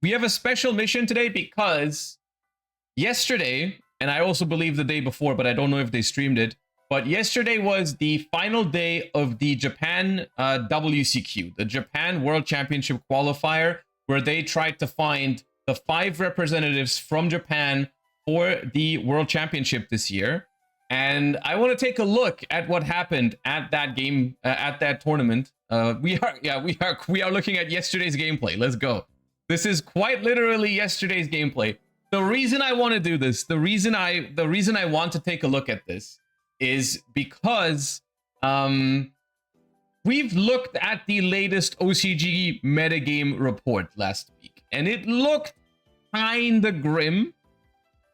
we have a special mission today because yesterday, and I also believe the day before, but I don't know if they streamed it, but yesterday was the final day of the Japan WCQ, the Japan World Championship qualifier, where they tried to find the 5 representatives from Japan for the World Championship this year. And I want to take a look at what happened at that game, at that tournament. We are looking at yesterday's gameplay. Let's go. This is quite literally yesterday's gameplay. The reason I want to do this, the reason I want to take a look at this is because we've looked at the latest OCG metagame report last week, and it looked kinda grim.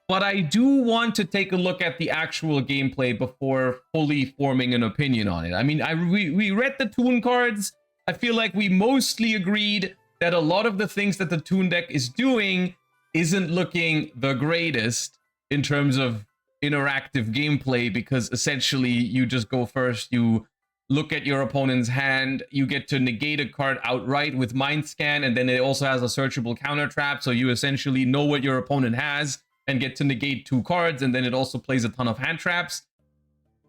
But I do want to take a look at the actual gameplay before fully forming an opinion on it. I mean, we read the Toon cards. I feel like we mostly agreed that a lot of the things that the Toon deck is doing isn't looking the greatest in terms of interactive gameplay, because essentially you just go first, you look at your opponent's hand, you get to negate a card outright with Mind Scan, and then it also has a searchable counter trap, so you essentially know what your opponent has and get to negate 2 cards, and then it also plays a ton of hand traps.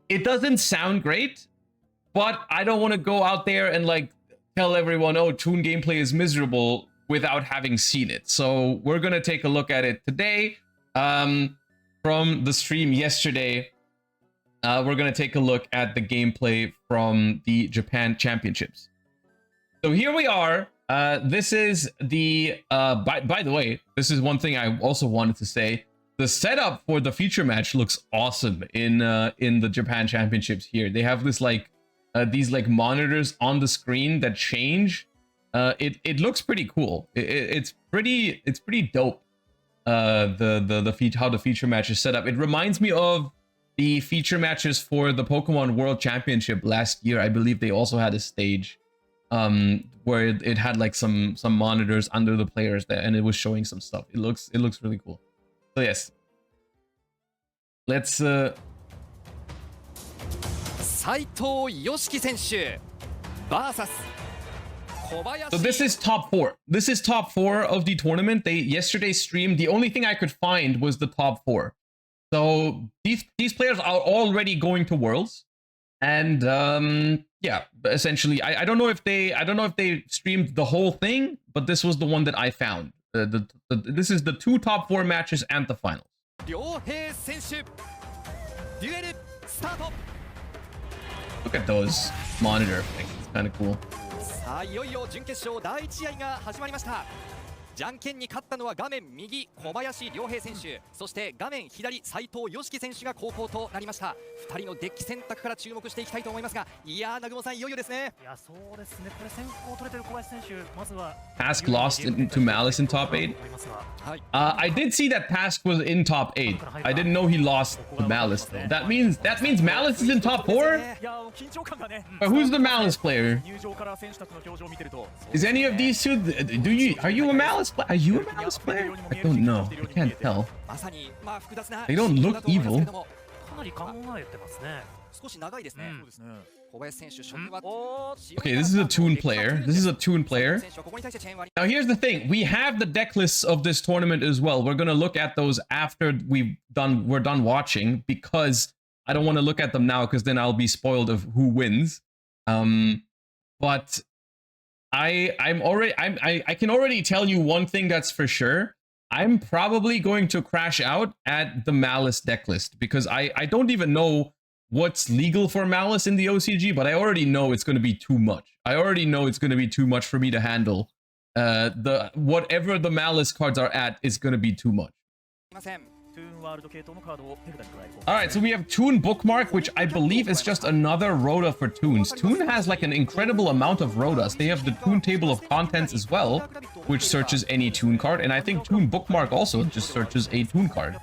It doesn't sound great, but I don't want to go out there and like tell everyone, oh, Toon gameplay is miserable without having seen it. So we're gonna take a look at it today. From the stream yesterday, we're gonna take a look at the gameplay from the Japan Championships. So here we are. This is the by the way, this is one thing I also wanted to say. The setup for the feature match looks awesome in the Japan Championships here. They have this like these like monitors on the screen that change. It looks pretty cool. It's pretty dope. The how the feature match is set up. It reminds me of the feature matches for the Pokemon World Championship last year. I believe they also had a stage where it had like some monitors under the players there, and it was showing some stuff. It looks really cool. So yes, let's Saito Yoshiki 選手 versus Kobayashi. So this is top 4. This is top 4 of the tournament. They yesterday streamed. The only thing I could find was the top 4. So these players are already going to Worlds. And yeah, essentially, I don't know if they streamed the whole thing, but this was the one that I found. This is the 2 top 4 matches and the finals. Look at those monitor effects. It's kind of cool. いよいよ準決勝第1試合が始まりました。じゃんけんに勝ったのは画面右小林良平選手、そして画面左斉藤良樹選手が後攻となりました。2人のデッキ選択から注目していきたいと思いますが、いやー南雲さんいよいよですね。いやそうですね。これ先行取れてる小林選手、まずは Task lost to Malice in top 8. I did see that Task was in top 8. I didn't know he lost to Malice though. That means Malice is in top 4? But who's the Malice player? Is any of these two? Are you a Malice player? Are you a Malice player? I don't know. I can't tell. They don't look evil. Okay, this is a Toon player. Now here's the thing. We have the deck lists of this tournament as well. We're gonna look at those after we're done watching, because I don't want to look at them now because then I'll be spoiled of who wins. But I can already tell you one thing that's for sure. I'm probably going to crash out at the Malice deck list, because I don't even know what's legal for Malice in the OCG, but I already know it's going to be too much. I already know it's going to be too much for me to handle. Whatever the Malice cards are at is going to be too much. Alright, so we have Toon Bookmark, which I believe is just another Rota for Toons. Toon has like an incredible amount of Rotas. They have the Toon Table of Contents as well, which searches any Toon card, and I think Toon Bookmark also just searches a Toon card.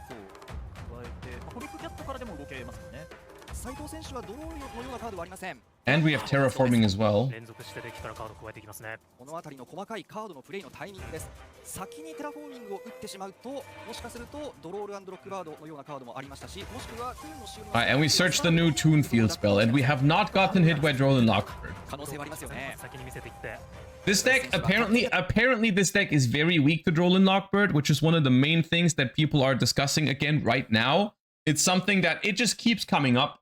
And we have terraforming as well. 連続してデッキからカードを加えていきますね。この辺りの細かいカードのプレイのタイミングです。先にテラフォーミングを打ってしまうと、もしかするとドロール&ロックバードのようなカードもありましたし、もしくはトゥーンの使用に Alright, and we searched the new Toon field spell, and we have not gotten hit by Droll and Lockbird. 可能性はありますよね。先に見せていって。This deck, apparently this deck is very weak to Droll and Lockbird, which is one of the main things that people are discussing again right now. It's something that it just keeps coming up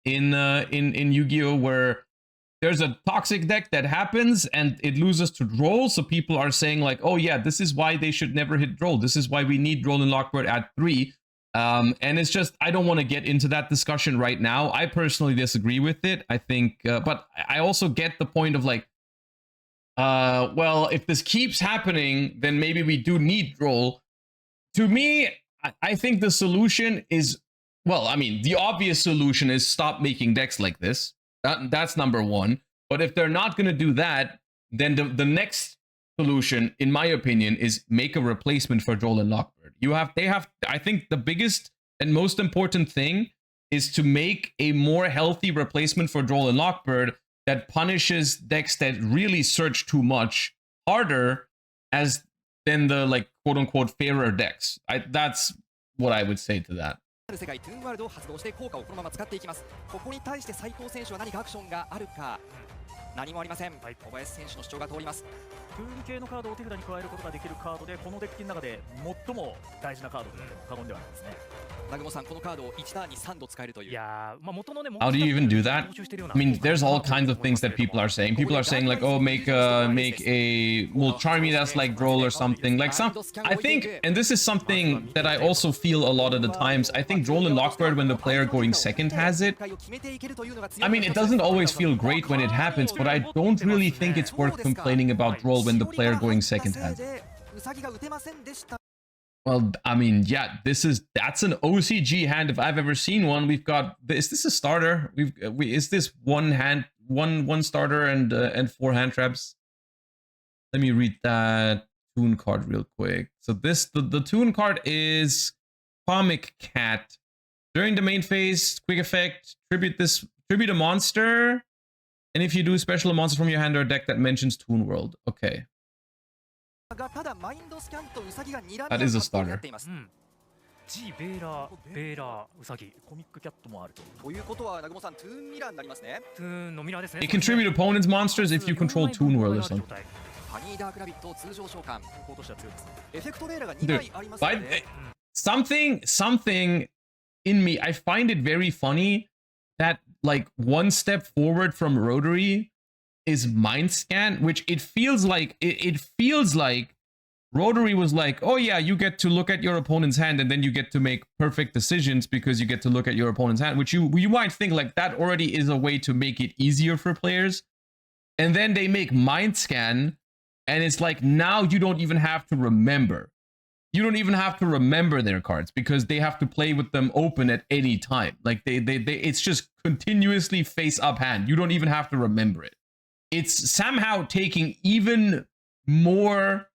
in Yu-Gi-Oh! Where there's a toxic deck that happens and it loses to Droll, so people are saying like, oh yeah, this is why they should never hit Droll. This is why we need Droll and Lockbird at 3. And it's just, I don't want to get into that discussion right now. I personally disagree with it. I think, but I also get the point of like, well, if this keeps happening, then maybe we do need Droll. To me, I think the solution is, well, I mean, the obvious solution is stop making decks like this. That's number one. But if they're not going to do that, then the next solution, in my opinion, is make a replacement for Droll and Lockbird. I think the biggest and most important thing is to make a more healthy replacement for Droll and Lockbird that punishes decks that really search too much harder than the like quote unquote fairer decks. That's what I would say to that. 世界トゥーンワールドを発動して効果をこのまま使っていきます。ここに対して斉藤選手は何かアクションがあるか。何もありません。小林選手の主張が通ります。トゥーン系のカードを手札に加えることができるカードで、このデッキの中で最も大事なカードと言っても過言ではないですね。南雲さん、このカードを1ターンに3度使えるという。いやー、まあ元のね。How do you even do that? I mean, there's all kinds of things that people are saying. People are saying like, oh, make a Mulcharmy that's like Droll or something. Like I think, and this is something that I also feel a lot of the times. I think Droll and Lockbird, when the player going second has it, I mean, it doesn't always feel great when it happens, but I don't really think it's worth complaining about Droll when the player going second has it. Well, I mean, yeah, that's an OCG hand if I've ever seen one. We've got, is this a starter? Is this one starter and 4 hand traps? Let me read that Toon card real quick. So the Toon card is Comic Cat. During the main phase, quick effect, tribute a monster, and if you do special a monster from your hand or deck that mentions Toon World. Okay. That is a starter. ジベーラーウサギコミックキャットもあると。ということは南雲さん、トゥーンミラーになりますね。トゥーンのミラーですね。It can tribute opponent's monsters if you control Toon World or something. ハニーダークラビット通常召喚。こうとしては強いですね。エフェクトレーラーが2枚ありますので。Something in me, I find it very funny that like one step forward from Rotary is Mind Scan, which it feels like Rotary was like, oh yeah, you get to look at your opponent's hand and then you get to make perfect decisions because you get to look at your opponent's hand, which you might think like that already is a way to make it easier for players. And then they make Mind Scan and it's like now you don't even have to remember. You don't even have to remember their cards because they have to play with them open at any time. Like they it's just continuously face up hand. You don't even have to remember it. It's somehow taking even more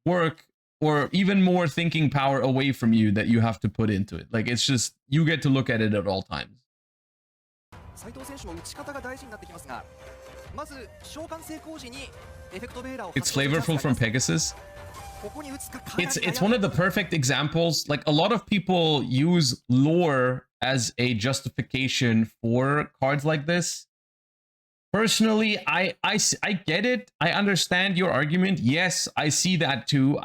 work or even more thinking power away from you that you have to put into it. Like it's just, you get to look at it at all times. It's flavorful from Pegasus. It's one of the perfect examples. Like a lot of people use lore as a justification for cards like this. Personally, I get it. I understand your argument. Yes, I see that too.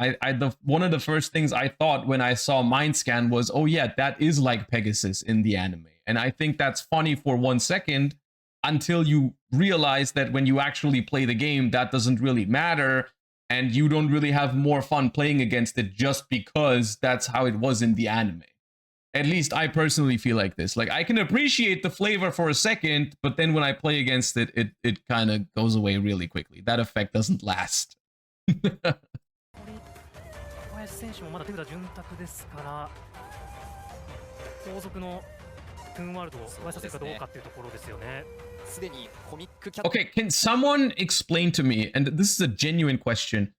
One of the first things I thought when I saw Mind Scan was, oh yeah, that is like Pegasus in the anime. And I think that's funny for 1 second until you realize that when you actually play the game, that doesn't really matter. And you don't really have more fun playing against it just because that's how it was in the anime. At least I personally feel like this. Like I can appreciate the flavor for a second, but then when I play against it, it kind of goes away really quickly. That effect doesn't last. 小林選手もまだ手札潤沢ですから、後続のトゥーンワールドを加えさせるかどうかっていうところですよね。Okay, can someone explain to me, and this is a genuine question,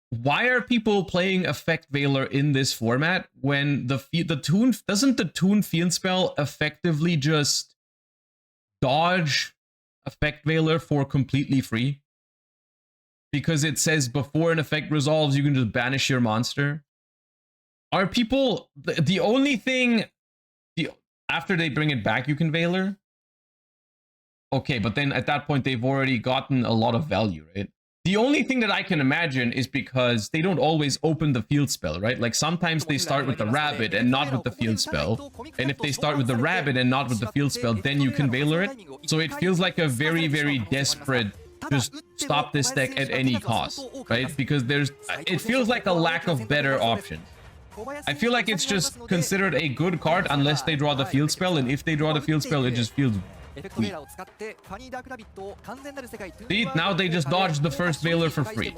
why are people playing Effect Veiler in this format when the Toon, doesn't the Toon field spell effectively just dodge effect veiler for completely free? Because it says before an effect resolves, you can just banish your monster. Are people the only thing after they bring it back you can veiler? Okay, but then at that point they've already gotten a lot of value, right? The only thing that I can imagine is because they don't always open the field spell, right? Like sometimes they start with the rabbit and not with the field spell. And if they start with the rabbit and not with the field spell, then you can veiler it. So it feels like a very, very desperate, just stop this deck at any cost, right? Because it feels like a lack of better options. I feel like it's just considered a good card unless they draw the field spell, and if they draw the field spell, it just feels weak. See, now they just dodged the first veiler for free.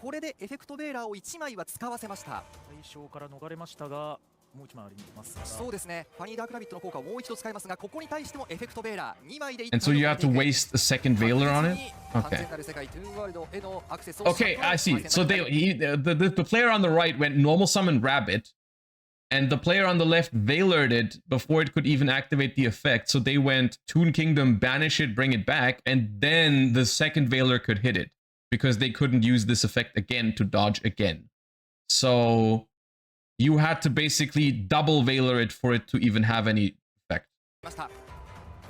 これでエフェクトベーラーを1枚は使わせました。対象から逃れましたが、もう1枚ありますから。そうですね。ファニーダークラビットの効果をもう一度使いますが、ここに対してもエフェクトベーラー2枚で。And so you have to waste a second veiler on it? Okay. Okay, I see. So the player on the right went normal summon rabbit, and the player on the left veilered it before it could even activate the effect. So they went Toon Kingdom, banish it, bring it back, and then the second veiler could hit it, because they couldn't use this effect again to dodge again. So you had to basically double veiler it for it to even have any effect.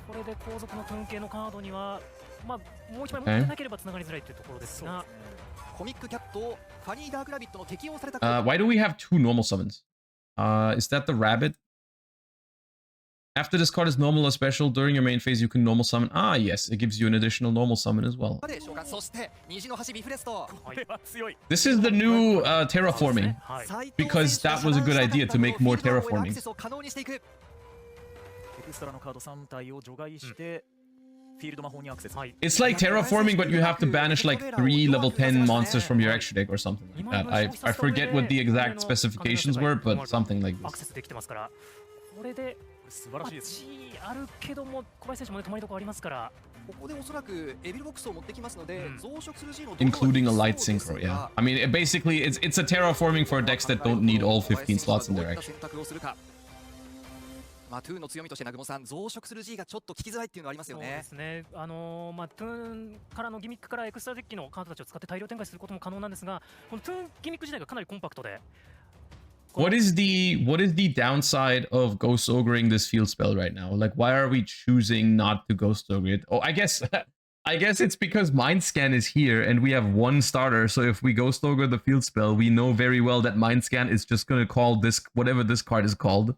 これで後続のトゥーン系のカードには、まあ、もう1枚持ってなければ繋がりづらいというところですが。コミックキャット、ファニーダークラビットの適用された。Why do we have two normal summons? Is that the rabbit? After this card is normal or special, during your main phase you can normal summon. Ah, yes, it gives you an additional normal summon as well. This is the new terraforming, because that was a good idea to make more terraforming. It's like terraforming, but you have to banish like 3 level 10 monsters from your extra deck or something like that. I forget what the exact specifications were, but something like this. 素晴らしいです。あるけども小林選手もね止まりどころありますから。ここでおそらくエビルボックスを持ってきますので、増殖する G の including a light synchro, yeah. I mean, basically it's a terraforming for decks that don't need all 15 slots in their action. まあトゥーンの強みとして南雲さん、増殖する G がちょっと効きづらいっていうのはありますよね。そうですね。まあトゥーンからのギミックからエクストラデッキのカードたちを使って大量展開することも可能なんですが、このトゥーンギミック自体がかなりコンパクトで。What is the downside of ghost ogreing this field spell right now? Like, why are we choosing not to ghost ogre it? Oh, I guess it's because Mind Scan is here and we have one starter. So if we ghost ogre the field spell, we know very well that Mind Scan is just gonna call this whatever this card is called.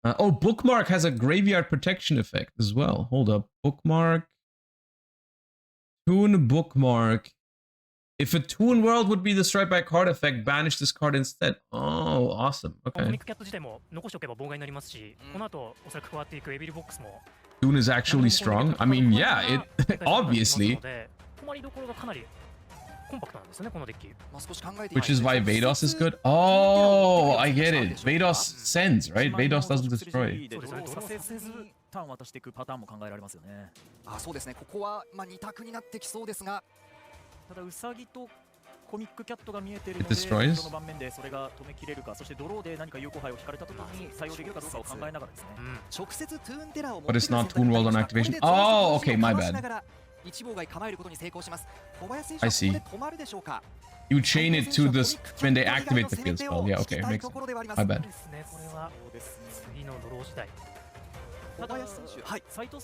Oh, Bookmark has a graveyard protection effect as well. Hold up, Bookmark, Toon Bookmark. If a Toon World would be destroyed by a card effect, banish this card instead. Oh, awesome. Okay. Toon is actually strong. I mean, yeah, it obviously. Which is why Vados is good. Oh, I get it. Vados sends, right? Vados doesn't destroy. ターン渡していくパターンも考えられますよね。あ、そうですね。ここはまあ2択になってきそうですが。ただウサギとコミックキャットが見えているので、その盤面でそれが止めきれるか、そしてドローで何か有効牌を引かれたときに対応できるかどうかを考えながらですね。直接トゥーンテラーを持 But it's not Toon World on activation. Oh, okay, my bad. 一妨害構えることに成功します。小林選 I 手 see. はここで止まるでしょうか。You chain it to this when they activate the field spell. Yeah, okay, makes sense. My bad.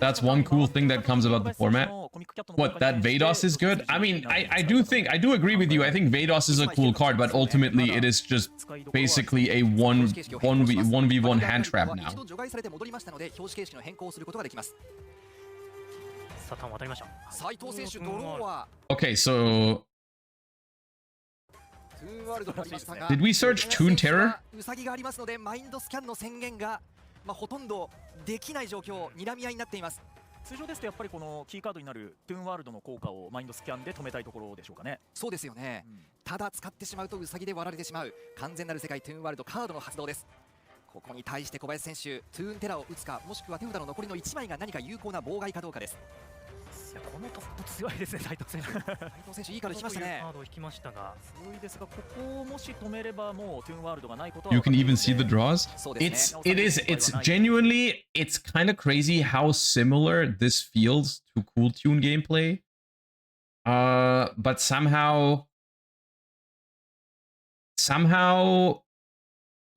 That's one cool thing that comes about the format. What, that Vados is good? I mean, I do agree with you. I think Vados is a cool card, but ultimately it is just basically a 1v1 hand trap now. Okay, so did we search Toon Terror? まあほとんどできない状況、睨み合いになっています。通常ですとやっぱりこのキーカードになるトゥーンワールドの効果をマインドスキャンで止めたいところでしょうかね。そうですよね。ただ使ってしまうとウサギで割られてしまう完全なる世界トゥーンワールドカードの発動です。ここに対して小林選手、トゥーンテラを打つか、もしくは手札の残りの1枚が何か有効な妨害かどうかです。このトップ強いですね、斉藤選手。斉藤選手いいカード引きましたね。カードを引きましたが、強いですが、ここをもし止めればもうトゥーンワールドがないことは You 分か can っている even の see で the draws. そうですね。It's genuinely, it's kind of crazy how similar this feels to cool Toon gameplay. But somehow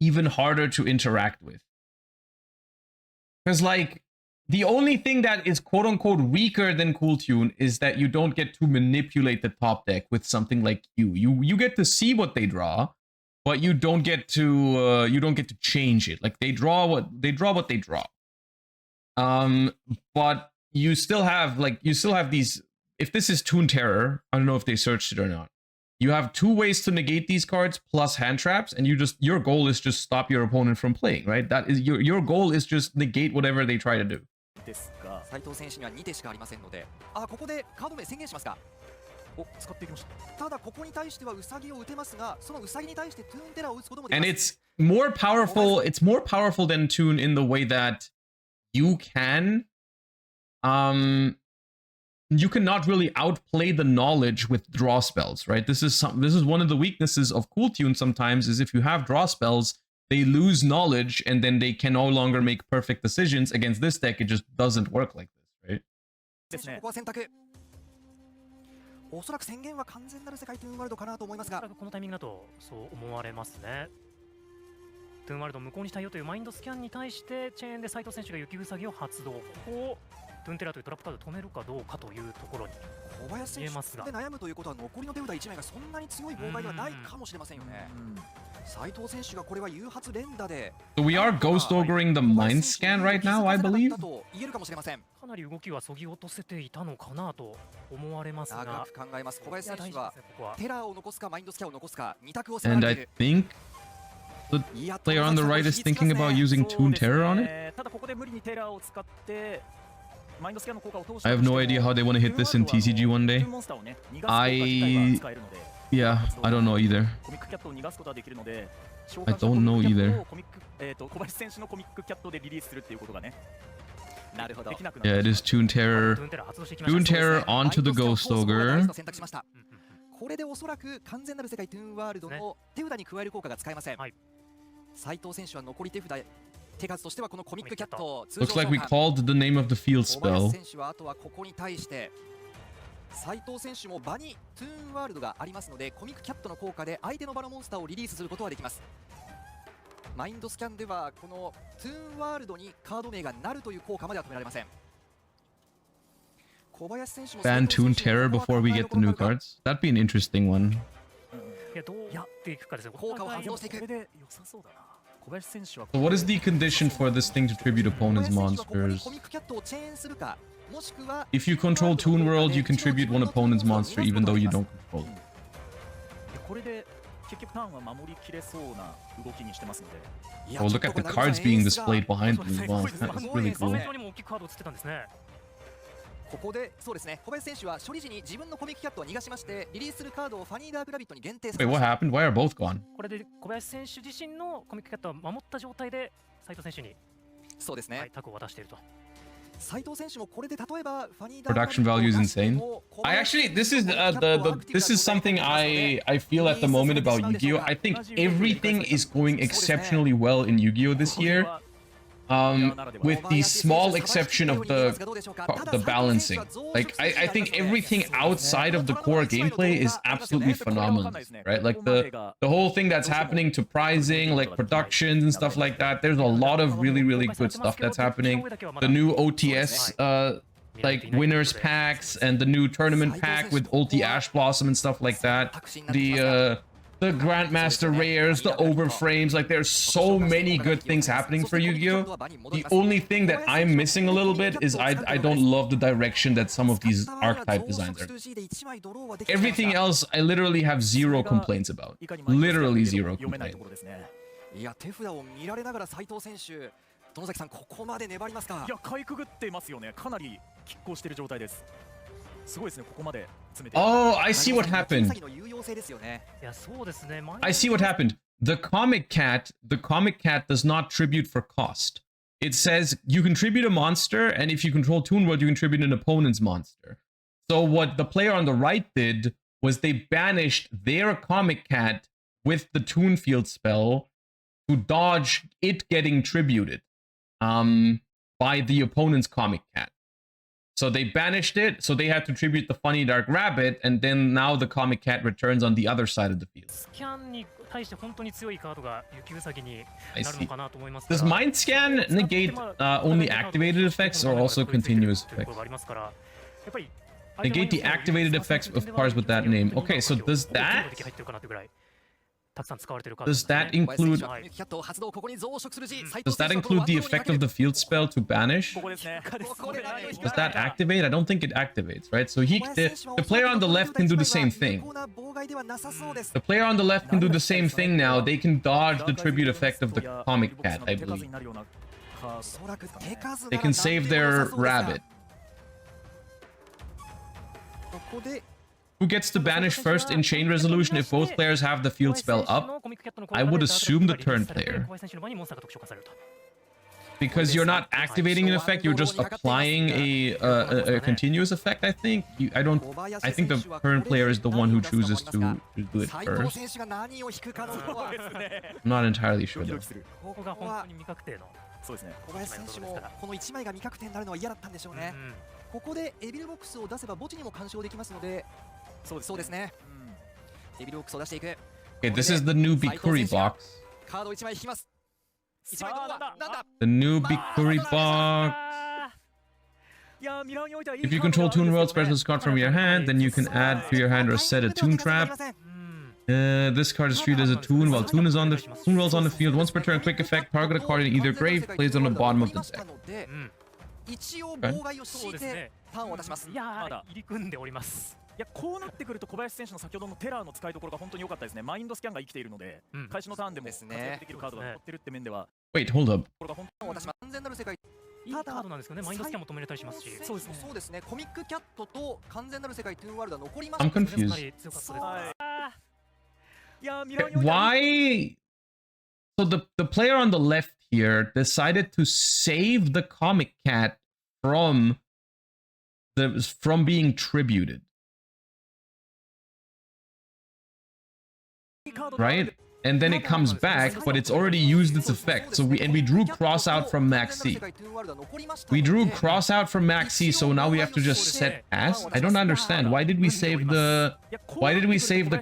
even harder to interact with. Because like the only thing that is quote unquote weaker than Cool Tune is that you don't get to manipulate the top deck with something like you get to see what they draw, but you don't get to change it. Like they draw what they draw. But you still have these. If this is Toon Terror, I don't know if they searched it or not. You have 2 ways to negate these cards plus hand traps, and your goal is just stop your opponent from playing, right? That is your goal is just negate whatever they try to do. ですが、斉藤選手には2手しかありませんので、ここでカード名宣言しますか。お、使っていきました。ただここに対してはウサギを打てますが、そのウサギに対してトゥーンテラーを打つこともできま And す。 it's more powerful. It's more powerful than Toon in the way that you cannot really outplay the knowledge with draw spells, right? This is one of the weaknesses of Cool Tune sometimes is if you have draw spells, they lose knowledge and then they can no longer make perfect decisions. Against this deck, it just doesn't work like this, right? ですねこ。こは選択。おそらく宣言は完全なる世界トゥーンワールドかなと思いますが、このタイミングだとそう思われますね。トゥーンワールド無効にしたいよというマインドスキャンに対してチェーンで斉藤選手が雪うさぎを発動。ここをトゥーンテラーというトラップカードを止めるかどうかというところに小林選手見えますがで悩むということは残りの手札1枚がそんなに強い妨害ではないかもしれませんよね。斉藤選手がこれは誘発連打で So we are ghost ogering the mind scan right now, I believe. と言えるかもしれません。かなり動きはそぎ落とせていたのかなと思われますが、長く考えます。小林選手は大事ですね、ここは。テラーを残すかマインドスキャンを残すか2択を迫 And ら I れている。 think the player on the right is thinking about using Toon Terror on it. ただここで無理にテラーを使ってマインドスキャンの効果を通して I have no idea how they want to hit this in TCG one day. モンスターをね、逃がす効果自体は使えるので Yeah, I don't know either. コミックキャットを逃がすことができるので、 I don't know either. 小林選手のコミックキャットでリリースするっていうことがね、なるほど。できなくなる。 Yeah, it is Toon ト Terror. ゥーンテラー発動してきまし Toon た。 Terror onto the Ghost Ogre. 選択しました。これでおそらく完全なる世界トゥーンワールドねの手札に加える効果が使えません。はい斉藤選手は残り手数としてはこのコミックキャット通 Looks 常 like we 召喚。 called the name of the field 小林 spell. 選手はあとはここに対して斉藤選手も場にトゥーンワールドがありますのでコミックキャットの効果で相手の場のモンスターをリリースすることはできます。マインドスキャンではこのトゥーンワールドにカード名がなるという効果までは止められません。小林選手も Ban Toon Terror before we get the new cards. That'd be an interesting one. いやどうやっていくかですよ。効果を発動していく。これで良さそうだな。小林選手は So what is the condition for this thing to tribute opponent's 小林選手はここに monsters? コミックキャットをチェーンするかもしくは If you control Toon World, you can tribute one opponent's monster even though you don't control it. これで結局ターンは守りきれそうな動きにしてますので。いや Oh, ちょっ look と at これ the 成田 cards さん being エースが displayed behind them as well. That's really 画 cool. 面上にも大きくカード映ってたんですね。ここでそうですね小林選手は処理時に自分のコミックキャットを逃がしましてリリースするカードをファニーダークラビットに限定させ Wait, ま what した。 happened? Why are both gone? これで小林選手自身のコミックキャットを守った状態で斉藤選手に、そうですねはい、タコを渡していると。斉藤選手もこれで例えばファニーダークラビッ Production トを value is 出して insane. も I actually, this is this is something I feel at the moment about Yugioh. I think everything is going exceptionally well in Yugioh this year. With the small exception of the balancing. Like I think everything outside of the core gameplay is absolutely phenomenal, right? Like the whole thing that's happening to pricing, like productions and stuff like that. There's a lot of really good stuff that's happening. The new OTS like winners packs and the new tournament pack with Ulti Ash Blossom and stuff like that. The Grandmaster rares, the overframes, like there's so many good things happening for Yu-Gi-Oh! The only thing that I'm missing a little bit is I don't love the direction that some of these archetype designs are. Everything else, I literally have zero complaints about. Literally zero complaints. いや手札を見られながら斉藤選手殿崎さんここまで粘りますか。いや、かいくぐってますよね。かなり拮抗している状態です。すごいですね、ここまで詰めて。Oh, I see what happened. いや、そうですね。I see what happened. The comic cat does not tribute for cost. It says you can tribute a monster, and if you control Toon World, you can tribute an opponent's monster. So what the player on the right did was they banished their Comic Cat with the Toon field spell to dodge it getting tributed by the opponent's Comic Cat. So they banished it, so they had to tribute the Funny Dark Rabbit, and then now the Comic Cat returns on the other side of the field. スキャンに対して本当に強いカードが雪うさぎに I なる see. のかなと思いますから Does Mind Scan negate only activated effects or also continuous effects? Negate the activated effects of cards with that name. Okay, so does that include the effect of the field spell to banish? ここですね Does that activate? I don't think it activates, right? So the player on the left can do the same thing. The player on the left can do the same thing now. They can dodge the tribute effect of the Comic Cat, I believe. They can save their rabbit. Who gets to banish first in chain resolution if both players have the field spell up? I would assume the turn player. Because you're not activating an effect, you're just applying a continuous effect, I think. I think the current player is the one who chooses to do it first. I'm not entirely sure though. ここが本当に未確定のそうですね小林選手もこの1枚が未確定になるのは嫌だったんでしょうね。ここでエビルボックスを出せば墓地にも干渉できますので、そうですね。エビルボックスを出していく。Okay, this is the new Bikuri box. カード1枚引きます。1枚どうだ？なんだ？ The new Bikuri box. If you control Toon World, special this card from your hand, then you can add to your hand or set a Toon trap. This card is treated as a Toon while Toon World's on the field. Once per turn, quick effect, target a card in either grave, plays on the bottom of the deck. 一応妨害を敷いてターンを出します。いやー、入り組んでおります。いやこうなってくると小林選手の先ほどのテラーの使いどころが本当に良かったですね。マインドスキャンが生きているので、開始のターンでも活躍できるカードが持ってるって面では。Wait, hold up. これが本当に私は完全なる世界。いいカードなんですけどね、マインドスキャンも止めれたりしますし。そうですね。コミックキャットと完全なる世界トゥーンワールドは残ります。 I'm confused. 強かったです。いやミラーに Why? So the player on the left here decided to save the Comic Cat from being tributed. Right? And then it comes back, but it's already used its effect. So we drew cross out from Max C. We drew cross out from Max C, so now we have to just set pass. I don't understand. Why did we save the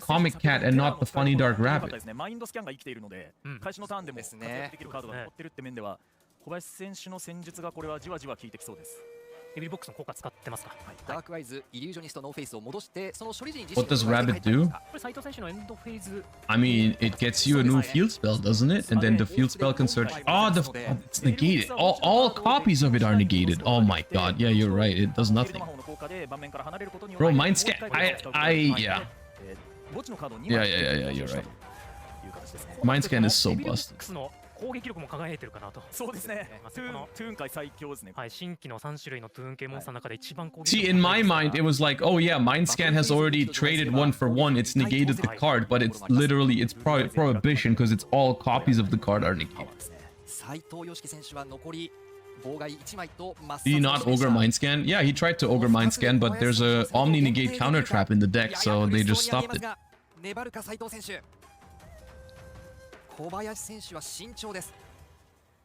Comic Cat and not the Funny Dark Rabbit? マインドスキャンが生きているので、開始のターンでも活躍できるカードが持ってるって面では、小林選手の戦術がこれはじわじわ効いてきそうです。エビルボックスの効果使ってますか。ダークアイズ、イリュージョニスト、ノーフェイスを戻して、その処理時に What does Rabbit do? これ斉藤選手のエンドフェーズ。I mean, it gets you a new field spell, doesn't it? And then the field spell can search. Oh, it's negated. All copies of it are negated. Oh my god. Yeah, you're right. It does nothing. Bro, Mind Scan. Yeah. Yeah, you're right. Mind Scan is so busted. 攻撃力も輝いてるかなと。そうですね。トゥーン界最強ですね。はい、新規の3種類のトゥーン系モンスターの中で一番攻撃力。See, in my mind, it was like, oh yeah, Mind Scan has already traded one for one. It's negated the card, but it's literally it's prohibition because it's all copies of the card are negated. 斉藤良樹選手は残り妨害1枚とマッサ Did he not ogre Mind Scan? Yeah, he tried to ogre Mind Scan, but there's a Omni Negate counter trap in the deck, so they just stopped it. 粘るか斉藤選手。小林選手は慎重です。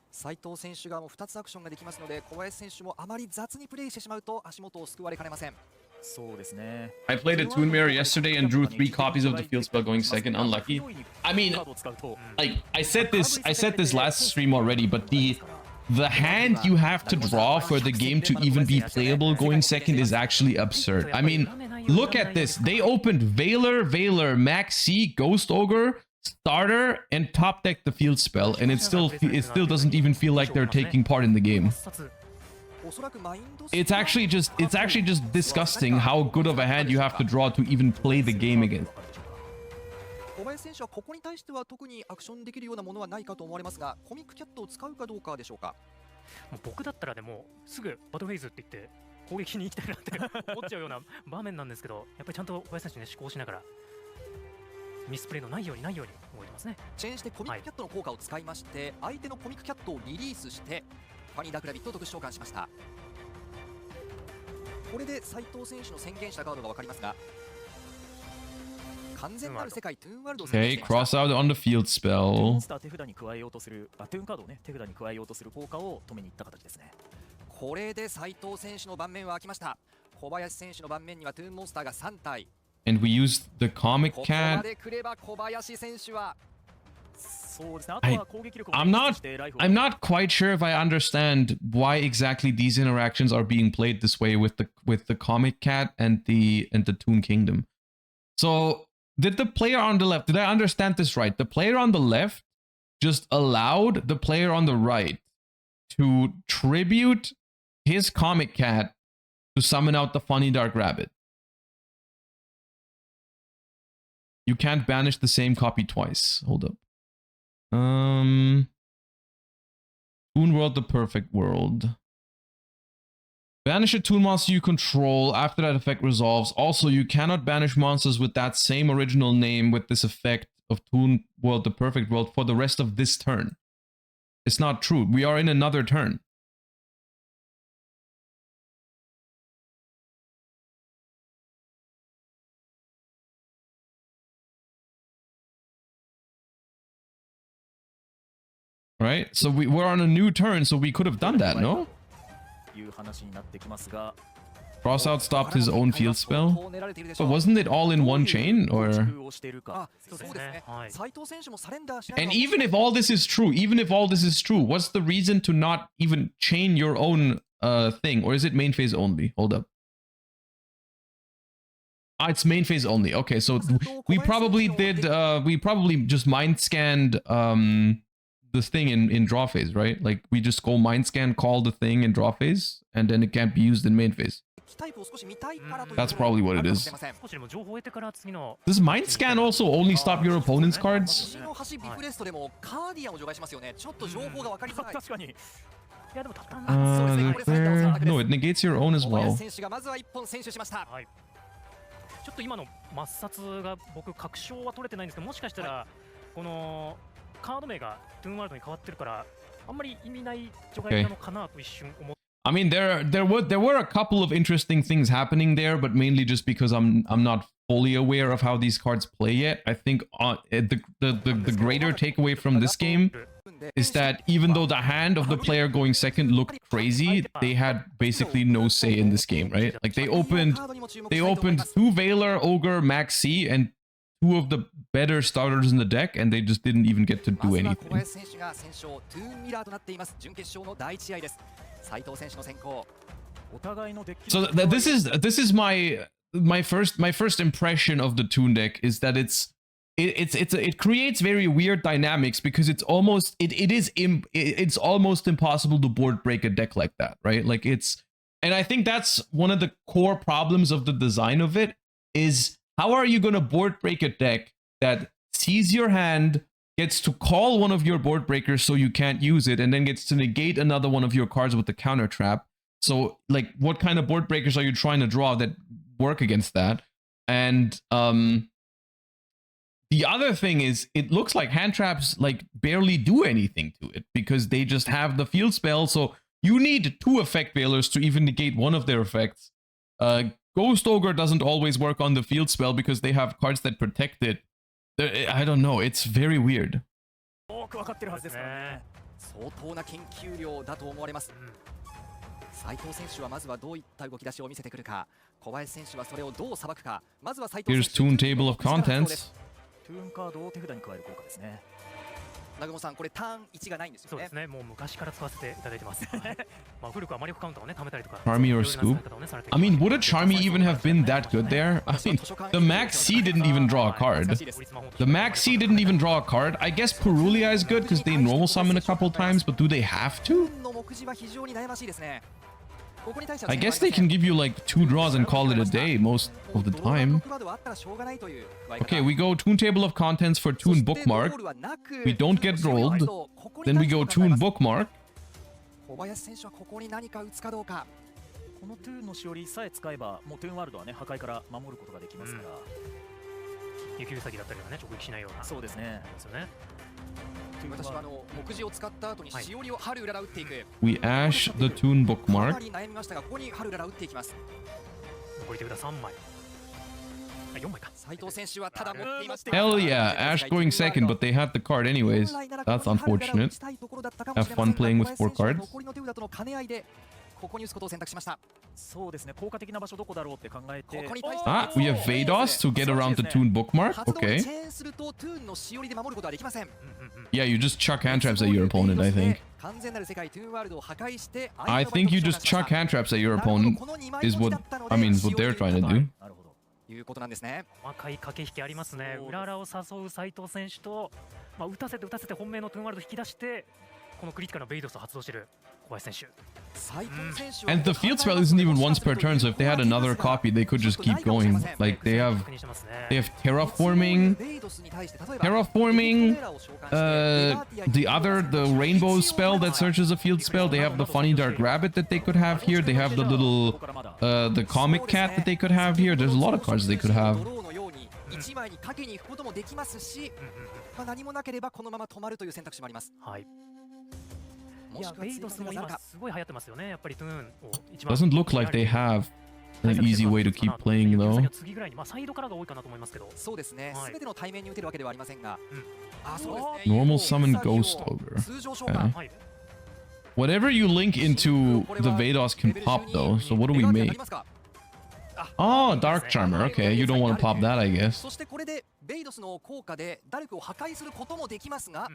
斉藤選手がもう2つアクションができますので、小林選手もあまり雑にプレイしてしまうと足元を救われかねません。そうですね。I played a Toon Mirror yesterday and drew 3 copies of the field spell going second. Unlucky. I mean, like I said this last stream already, but the hand you have to draw for the game to even be playable going second is actually absurd. I mean, look at this. They opened Veiler, Max C, Ghost Ogre, Starter, and top deck the field spell, and it still doesn't even feel like they're taking part in the game. It's actually just disgusting how good of a hand you have to draw to even play the game again. 小林選手はここに対しては特にアクションできるようなものはないかと思われますが、コミックキャットを使うかどうかでしょうか。もう僕だったらでもすぐバトルフェイズって言って攻撃に行きたいなって思っちゃうような場面なんですけど、やっぱりちゃんと小林選手ね思考しながら。ミスプレイのないように動いてますね。チェンジしてコミックキャットの効果を使いまして、相手のコミックキャットをリリースしてファニーダークラビットを特殊召喚しました。これで斉藤選手の宣言したカードが分かりますが、完全なる世界トゥーンワールドを宣言 Okay, していました。 cross out on the field モ spell. ンスター手札に加えようとするトゥーンカードをね手札に加えようとする効果を止めに行った形ですね。これで斉藤選手の盤面は空きました。小林選手の盤面にはトゥーンモンスターが3体。 And we used the comic ここま cat. で来れば小林選手はそうですね。あとは攻撃力を I'm not してライフを I'm not quite sure if I understand why exactly these interactions are being played this way with the comic cat and the Toon Kingdom. So did the player on the left, did I understand this right? The player on the left just allowed the player on the right to tribute his comic cat to summon out the funny dark rabbit. You can't banish the same copy twice. Hold up. Toon World, the perfect world. Banish a Toon monster you control after that effect resolves. Also, you cannot banish monsters with that same original name with this effect of Toon World, the perfect world for the rest of this turn. It's not true. We are in another turn. Right? So we're on a new turn, so we could have done that, no? いう話になってきますが、 Crossout stopped his own field spell. But wasn't it all in one chain? Or をしているか。そうですね。はい斉藤選手もサレンダーしない and even if all this is true, what's the reason to not even chain your own thing? Or is it main phase only? Hold up. Ah, it's main phase only. Okay, so we probably just mind scanned the thing in draw phase, right? Like we just go mind scan, call the thing in draw phase, and then it can't be used in main phase. That's probably what it is. 少しでも情報を得てから次の Does mind scan also only stop your opponent's cards? 星の端ビフレストでもカーディアンを除外しますよね。ちょっと情報が分かりづらい。確かに。いやでもたったん No, it negates your own as 小 well. 林選手がまずは1本選手しました。はい、ちょっと今の抹殺が僕確証は取れてないんですけど、もしかしたらこのカード名がトゥーンワールドに変わってるからあんまり意味ない除外なのかなと一瞬思って。 I mean, there were a couple of interesting things happening there, but mainly just because I'm not fully aware of how these cards play yet. I think the greater takeaway from this game is that even though the hand of the player going second looked crazy, they had basically no say in this game, right? Like they opened 2 Veiler, Ogre, Max C, and 2 of the better starters in the deck, and they just didn't even get to do anything. So this is my first impression of the Toon deck is that it creates very weird dynamics because it's almost impossible to board break a deck like that, right? Like and I think that's one of the core problems of the design of it is how are you going to board break a deck that sees your hand, gets to call one of your board breakers so you can't use it, and then gets to negate another one of your cards with the counter trap? So like what kind of board breakers are you trying to draw that work against that? And the other thing is it looks like hand traps like barely do anything to it because they just have the field spell. So you need 2 effect veilers to even negate one of their effects. Ghost Ogre doesn't always work on the field spell because they have cards that protect it. I don't know, it's very weird. 多く分かってるはずですからね。相当な研究量だと思われます。斉藤選手はまずはどういった動き出しを見せてくるか、小林選手はそれをどうさばくか。まずは斉藤選手 Here's Toon Table of Contents. トゥーンカードを手札に加える効果ですね。南雲さん、これターン1がないんですよね。そうですね、もう昔から使わせていただいてます。まあ古くは魔力カウンターをね貯めたりとか。 Charmy or Scoop? I mean, would a Charmy even have been that good there? I mean, the Max C didn't even draw a card. The Max C didn't even draw a card. I guess Perulia is good because they normal summon a couple times, but do they have to? I guess they can give you like 2 draws and call it a day most of the time. Okay, we go Toon Table of Contents for Toon Bookmark. We don't get rolled. Then we go Toon Bookmark. 小林選手はここに何か打つかどうか。このトゥーンのしおりさえ使えばもうトゥーンワールドはね破壊から守ることができますから。雪ウサギだったりはね直撃しないような。そうですね。ですよね。私は目次を使った後にしおりを春うらら打っていく。 We ash the Toon か bookmark. なり悩みましたが、ここに春うらら打っていきます。残り手札3枚。あ、4枚か。斉藤選手はただ持っていました。 Hell yeah, Ash going second, but they had the card anyways. That's unfortunate. Have fun playing with 4 cards. 残りの手札との兼ね合いでここに打つことを選択しました。そうですね、効果的な場所どこだろうって考えて、ここに対して Ah, we have Vados to get around the Toon bookmark. 発動にチ Okay. ェーンするとトゥーンのしおりで守ることはできません。 Yeah, you just chuck hand traps at your opponent, I think. 完全なる世界トゥーンワールドを破壊して I think you just chuck hand traps at your opponent is what, I mean, what they're trying to do. なるほど。いうことなんですね。細かい駆け引きありますね。うららを誘う斉藤選手と、打たせて本命のトゥーンワールド引き出して、このクリティカルなベイドスを発動している小林選手。And the field spell isn't even once per turn, so if they had another copy, they could just keep going. Like they have terraforming, the rainbow spell that searches a field spell. They have the funny dark rabbit that they could have here. They have the little, the comic cat that they could have here. There's a lot of cards they could have. 1枚にかけに行くこともできますし、何もなければこのまま止まるという選択肢もあります。はい。いや、ベイドスも今すごい流行ってますよね。やっぱりトゥーンを一番。Doesn't look like they have an easy way to keep playing though. 次ぐらいにサイドからが多いかなと思いますけど。そうですね。すべての対面に打てるわけではありませんが。あ、そうですね。Normal summon Ghost Ogre. 通常召喚。 Whatever you link into the Vados can pop though. So what do we make? Oh, Dark Charmer. Okay, you don't want to pop that, I guess. そしてこれでベイドスの効果でダルクを破壊することもできますが。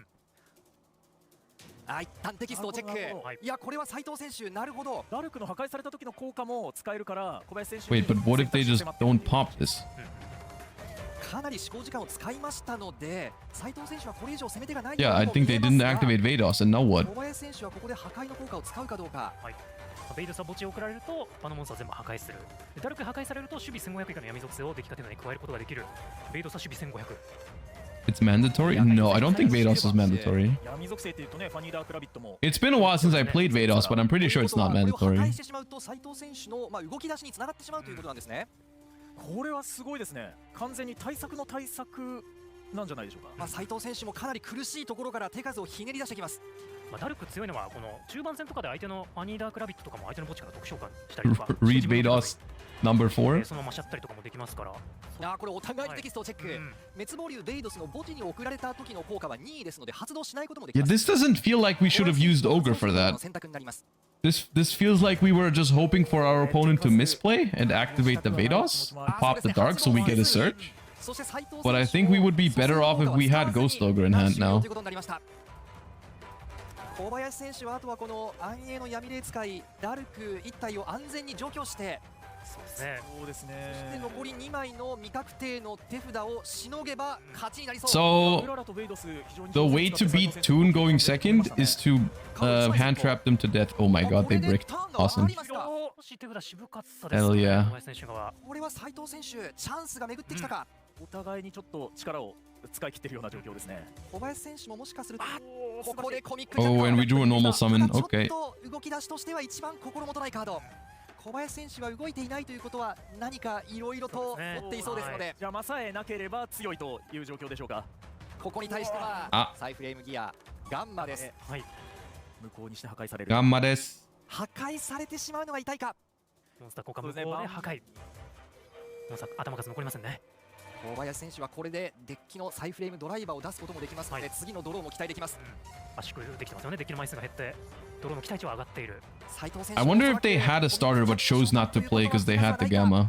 一旦テキストをチェック。いや、これは斉藤選手、なるほど。ダルクの破壊された時の効果も使えるから小林選手。 Wait, but what if they just don't pop this? かなり試行時間を使いましたので、斉藤選手はこれ以上攻め手がない。 Yeah, I think they didn't activate Vados, and now what? 小林選手はここで破壊の効果を使うかどうか。ベイドスは墓地を送られると場のモンスター全部破壊する。ダルク破壊されると守備1500以下の闇属性を出来たてのに加えることができる。ベイドスは守備1500。 It's mandatory? No, I don't think Vados is mandatory. It's been a while since I played Vados, but I'm pretty sure it's not mandatory. これはすごいですね。完全に対策の対策なんじゃないでしょうか。斉藤選手もかなり苦しいところから手数をひねり出してきます。ダルク強いのはこの中盤戦とかで相手のファニーダークラビットとかも相手の墓地から特召喚したりとか。Read Vados number 4. そのまましちゃったりとかもできますから。これお互いにテキストをチェック。滅亡竜ベイドスの墓地に送られた時の効果は2位ですので発動しないこともできます。 Yeah, this doesn't feel like we should have used Ogre for that. This feels like we were just hoping for our opponent to misplay and activate the Vados, pop the Dark so we get a search. But I think we would be better off if we had Ghost Ogre in hand now. 小林選手はあとはこの暗影の闇霊使いダルク1体を安全に除去して、そうですね。そして残り2枚の未確定の手札をしのげば勝ちになりそう。 So the way to beat Toon going second is to hand trap them to death. Oh my god, they bricked. Awesome. Hell yeah. これは斉藤選手チャンスが巡ってきたか。お互いにちょっと力を使い切っているような状況ですね。小林選手ももしかするとここでコミック Oh, and we drew a normal summon. Okay. 動き出しとしては一番心もとないカード。小林選手が動いていないということは何かいろいろと持っていそうですので、邪魔さえなければ強いという状況でしょうか。ここに対してはサイフレームギアガンマです。向こうにして破壊される。ガンマです。破壊されてしまうのが痛いか。モンスター効果無効で破壊。モンスター頭数残りませんね。小林選手はこれでデッキのサイフレームドライバーを出すこともできますので、次のドローも期待できます。圧縮できてますよね。デッキの枚数が減ってドローの期待値は上がっている。 I wonder if they had a starter but chose not to play because they had the Gamma.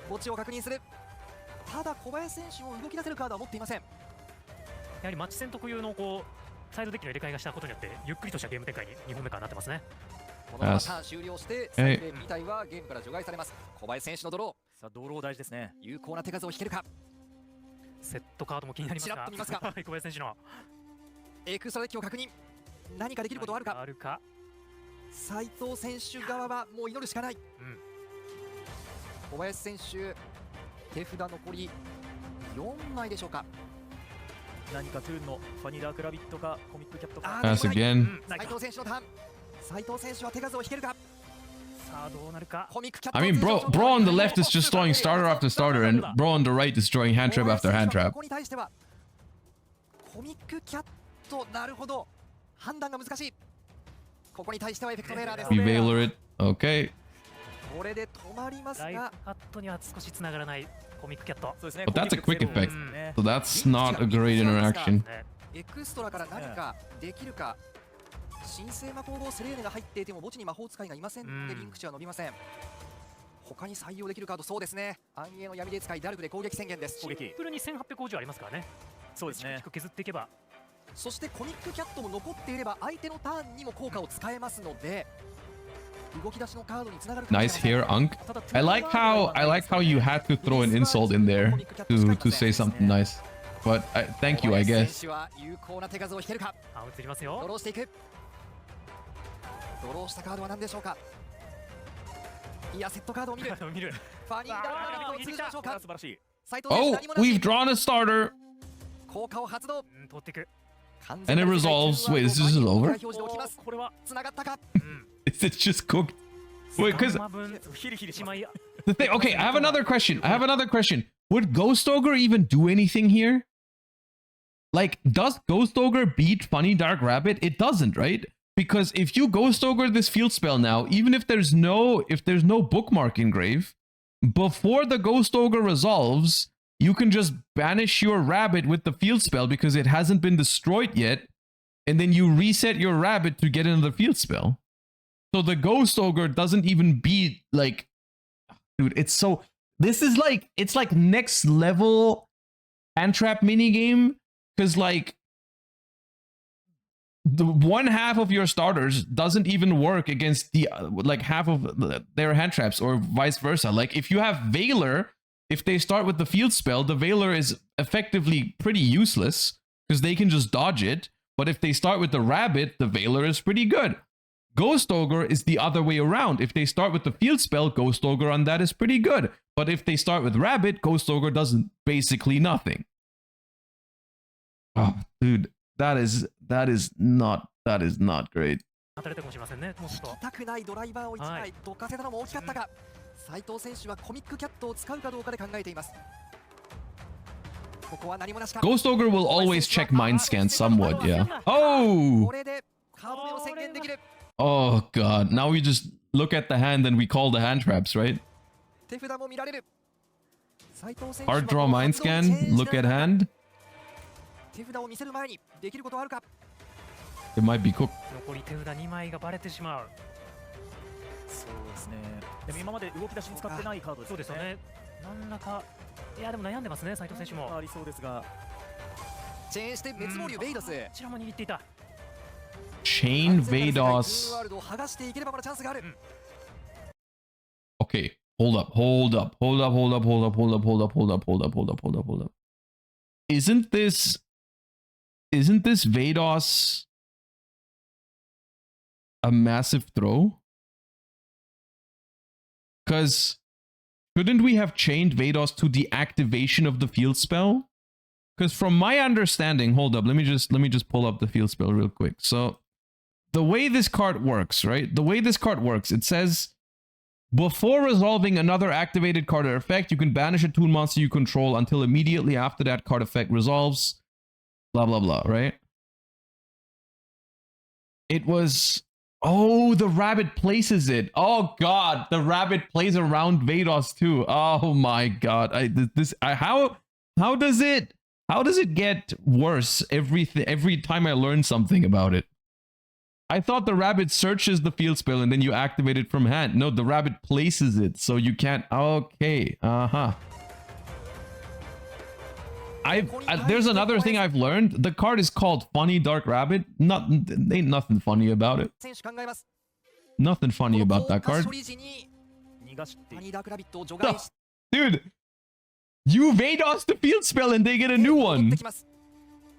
墓地を確認する。ただ小林選手も動き出せるカードは持っていません。やはりマッチ戦特有のサイドデッキの入れ替えがしたことによってゆっくりとしたゲーム展開に2本目からなってますね。このままターン終了してサイフレーム2体はゲームから除外されます。小林選手のドロー。さあドロー大事ですね。有効な手数を引けるか。セットカードも気になりますが、ちらっと見ますか。小林選手のエクストラデッキを確認。何かできることはあるか。斉藤選手側はもう祈るしかない。小林選手手札残り4枚でしょうか。何かトゥーンのファニーダークラビットかコミックキャットか。Pass again. 斉藤選手のターン。斉藤選手は手数を引けるか。さあどうなるか。 I mean, bro on the left is just throwing starter after starter, and bro on the right is throwing hand trap after hand trap. ここに対してはコミックキャッとなるほど判断が難しい。ここに対してはエフェクトエラーです。 We Veiler it. Okay. これで止まりますライフが、カットには少し繋がらないコミックキャット。そうですね。 But that's a quick effect. ね So that's not a great interaction. ねエクストラから何かできるか。神聖魔法号セレーネが入っていても墓地に魔法使いがいませんのでリンク値は伸びません。他に採用できるカード、そうですね。暗影の闇で使いダルクで攻撃宣言です。攻撃シンプルに1850ありますからね。そうですね。低く削っていけば。そしてコミックキャットも残っていれば相手のターンにも効果を使えますので、動き出しのカードにつながるかもしれま Nice せん。 here, Unk. I like how you had to throw an insult in there to say something nice. But thank you, I 選 guess. 手は有効な手数を引けるか。あ、映りますドよ。ローしていく。ドローしたカードは何でしょうか。いや、セットカードを見る。見る。ファニーダーラビットを通じましょうか。素晴らしい。斉藤選手 Oh, 何もな we've し。 drawn a starter. 効果を発動。うん、取っていく。 And it resolves. Wait, this is over? 表示で起きます。これは。つながったか。うん。 Is it just cooked? Wait, because ガンマ分ヒリヒリします。一枚 the thing. Okay, I have another question. Would Ghost Ogre even do anything here? Like, does Ghost Ogre beat Funny Dark Rabbit? It doesn't, right? Because if you Ghost Ogre this field spell now, even if there's no bookmark engrave, before the Ghost Ogre resolves, you can just banish your rabbit with the field spell because it hasn't been destroyed yet, and then you reset your rabbit to get into the field spell. So the Ghost Ogre doesn't even beat, like, dude, it's like next level hand trap minigame, because like the one half of your starters doesn't even work against the like half of their hand traps, or vice versa. Like if you have Veiler, if they start with the field spell, the Veiler is effectively pretty useless because they can just dodge it. But if they start with the rabbit, the Veiler is pretty good. Ghost Ogre is the other way around. If they start with the field spell, Ghost Ogre on that is pretty good. But if they start with rabbit, Ghost Ogre does basically nothing. Oh, dude, that is not great. 当たれたかもしれませんね。もうちょっと。痛くないドライバーを1は枚どかせたのも大きかったが、斉藤選手はコミックキャットを使うかどうかで考えています。ここは何もなしか。 Ghost Ogre will always check mind scan somewhat, yeah. Oh! これでカード目を宣言できる。 Oh god, now we just look at the hand and we call the hand traps, right? 手札も見られる。斉藤選手 Hard draw mind scan, look at hand. 手札を見せる前にできることはあるか。 It might be cooked. 残り手札2枚がバレてしまう。そうですね。でも今まで動き出しに使ってないカードですそうですよね。何らか、いやでも悩んでますね、斉藤選手も。ありそうですが。チェーンして滅亡竜ベイドス。こちらも握っていた。 Chain ワ Vados. ールドを剥がしていければまだチャンスがある。 Okay, hold up. Isn't this Vados a massive throw? Because shouldn't we have chained Vados to the activation of the field spell? Because from my understanding, hold up, let me just pull up the field spell real quick. So the way this card works, right? The way this card works, it says before resolving another activated card or effect, you can banish a Toon monster you control until immediately after that card effect resolves. Blah, blah, blah, right? It was... Oh, the rabbit places it. Oh, God. The rabbit plays around Vados, too. Oh, my God. How does it get worse every time I learn something about it? I thought the rabbit searches the field spell and then you activate it from hand. No, the rabbit places it, so you can't... Okay, there's another thing I've learned. The card is called Funny Dark Rabbit. Ain't nothing funny about it. Nothing funny about that card. Dude, you Vados the field spell and they get a new one.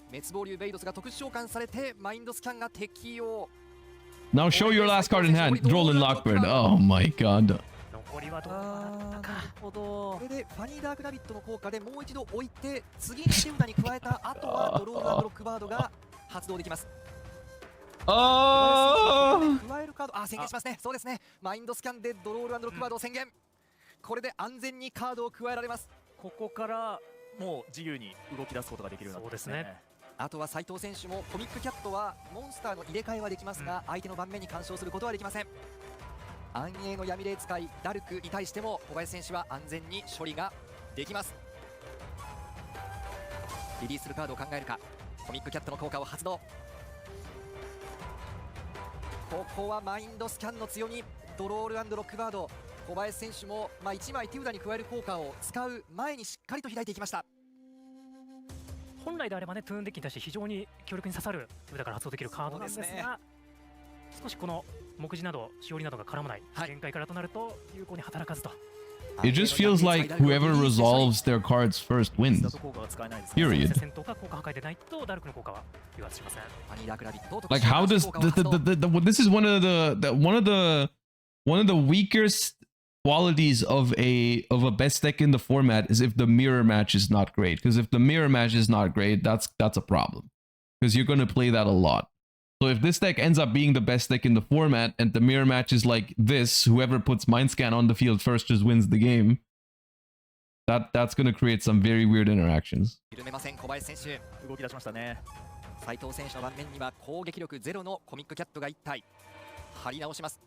滅亡竜ベイドスが特殊召喚されてマインドスキャンが適用。 Now show your last card in hand. Droll and Lockbird. Oh my god. 残りはどうだったか。これでファニーダークラビットの効果でもう一度置いて次に手札に加えた後はドロール&ロックバードが発動できます。加えるカード、宣言しますね。そうですね。マインドスキャンでドロール&ロックバードを宣言。これで安全にカードを加えられます。ここからもう自由に動き出すことができるようになってますね。あとは斉藤選手もコミックキャットはモンスターの入れ替えはできますが、相手の盤面に干渉することはできません。暗影の闇霊使いダルクに対しても小林選手は安全に処理ができます。リリースするカードを考えるか。コミックキャットの効果を発動。ここはマインドスキャンの強み、ドロール&ロックバード。小林選手も、1枚手札に加える効果を使う前にしっかりと開いていきました。本来であればね、トゥーンデッキに対して非常に強力に刺さる手札から発動できるカードなんですが、少しこの目次などしおりなどが絡まない限界からとなると有効に働かずと。It just feels like whoever resolves their cards first wins. Period. Like how does this is one of the weakest qualities of a best deck in the format is if the mirror match is not great. Because if the mirror match is not great, that's a problem. Because you're going to play that a lot. So if this deck ends up being the best deck in the format and the mirror match is like this, whoever puts Mind Scan on the field first just wins the game. That's going to create some very weird interactions. 動き出しましたね。斉藤選手の盤面には攻撃力0のコミックキャットが1体張り直します。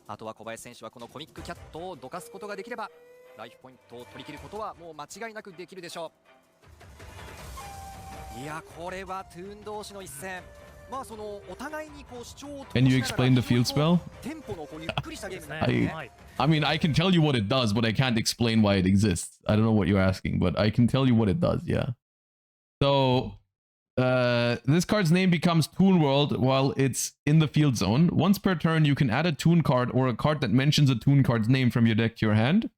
あとは小林選手はこのコミックキャットをどかすことができればライフポイントを取り切ることはもう間違いなくできるでしょう。いや、これはトゥーン同士の一戦。そのお互いにこう主張を Can you explain the field spell? テンポのこうゆっくりしたゲームになるね。I mean, I can tell you what it does, but I can't explain why it exists. I don't know what you're asking, but I can tell you what it does, yeah. So, this card's name becomes Toon World while it's in the field zone. Once per turn, you can add a Toon card or a card that mentions a Toon card's name from your deck to your hand.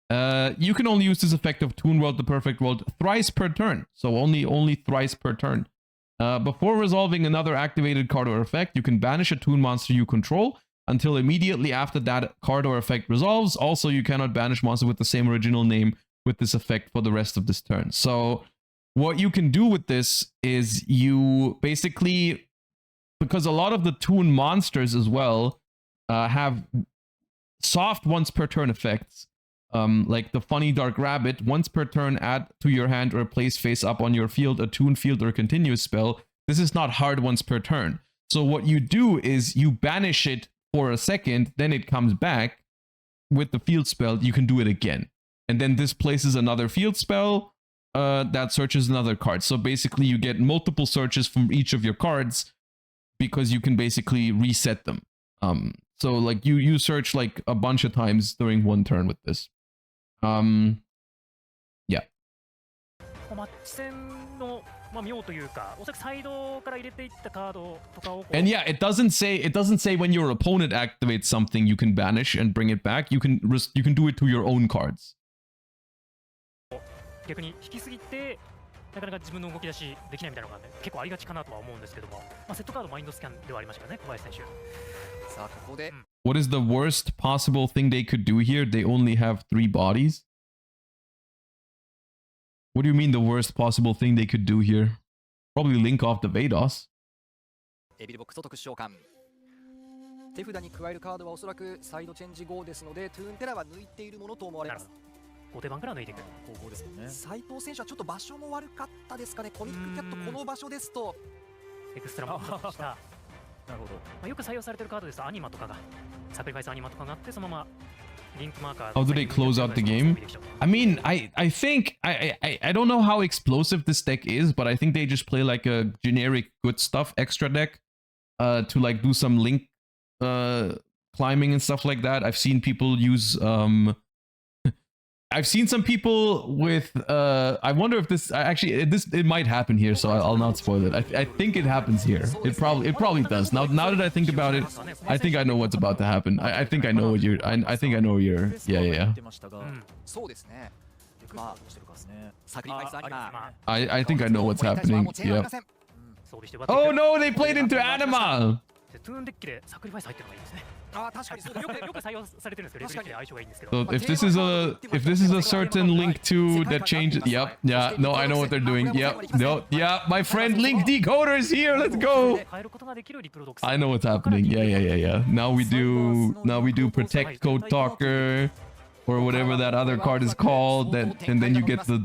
You can only use this effect of Toon World, the Perfect World, thrice per turn. So only thrice per turn. Before resolving another activated card or effect, you can banish a Toon monster you control until immediately after that card or effect resolves. Also, you cannot banish monster with the same original name with this effect for the rest of this turn. So what you can do with this is you basically, because a lot of the Toon monsters as well have soft once per turn effects. Like the funny dark rabbit, once per turn add to your hand or place face up on your field a Toon field or continuous spell. This is not hard once per turn. So what you do is you banish it for a second, then it comes back. With the field spell, you can do it again. And then this places another field spell that searches another card. So basically you get multiple searches from each of your cards because you can basically reset them. So like you search like a bunch of times during one turn with this. Yeah. And yeah, it doesn't say when your opponent activates something you can banish and bring it back. You can do it to your own cards. 逆に引きすぎてなかなか自分の動き出しできないみたいなのが、ね、結構ありがちかなとは思うんですけども、セットカードマインドスキャンではありましたからね、小林選手。さあここで、What is the worst possible thing they could do here? They only have 3 bodies. What do you mean the worst possible thing they could do here? Probably link off the Vados. エビルボックスと特殊召喚。手札に加えるカードはおそらくサイドチェンジ5ですので、トゥーンテラは抜いているものと思われます。後手番から抜いていく方向ですもんね。斉藤選手はちょっと場所も悪かったですかね。コミックキャットこの場所ですとエクストラもした。なるほど。よく採用されているカードですとアニマとかがサクリファイスアニマとかがあってそのままリンクマーカー。How do they close out the game? I mean, I think I don't know how explosive this deck is, but I think they just play like a generic good stuff extra deck to like do some link climbing and stuff like that. I've seen people use I've seen some people with I wonder if this actually it might happen here, so I'll not spoil it. I think it happens here. It probably does. Now that I think about it, I think I know what's about to happen. I think I know what you're I think I know what you're yeah. I think I know what's happening. Yeah. Oh no, they played into Anima. So if this is a certain link to that changes, yep, yeah, no, I know what they're doing. Yep, no, yeah, my friend Link Decoder is here. Let's go. I know what's happening. Yeah. Now we do Protect Code Talker. or whatever that other card is called. And then you get the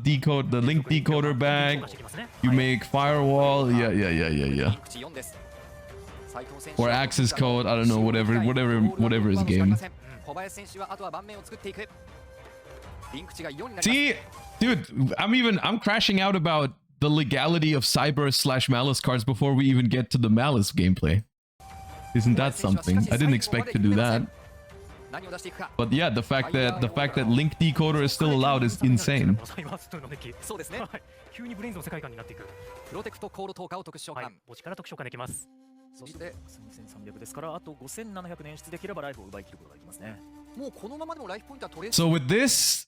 link decoder back. You make firewall. Yeah. Or access code. I don't know. Whatever is game. See, dude, I'm crashing out about the legality of Cyber/Malice cards before we even get to the Malice gameplay. Isn't that something? I didn't expect to do that. But yeah, the fact that link decoder is still allowed is insane. そうですね。急にブレインズの世界観になっていく。プロテクトコール10日を特殊召喚。墓地から特殊召喚できます。そして3300ですからあと5700捻出できればライフを奪い切ることができますね。もうこのままでもライフポイントは取れる。So with this,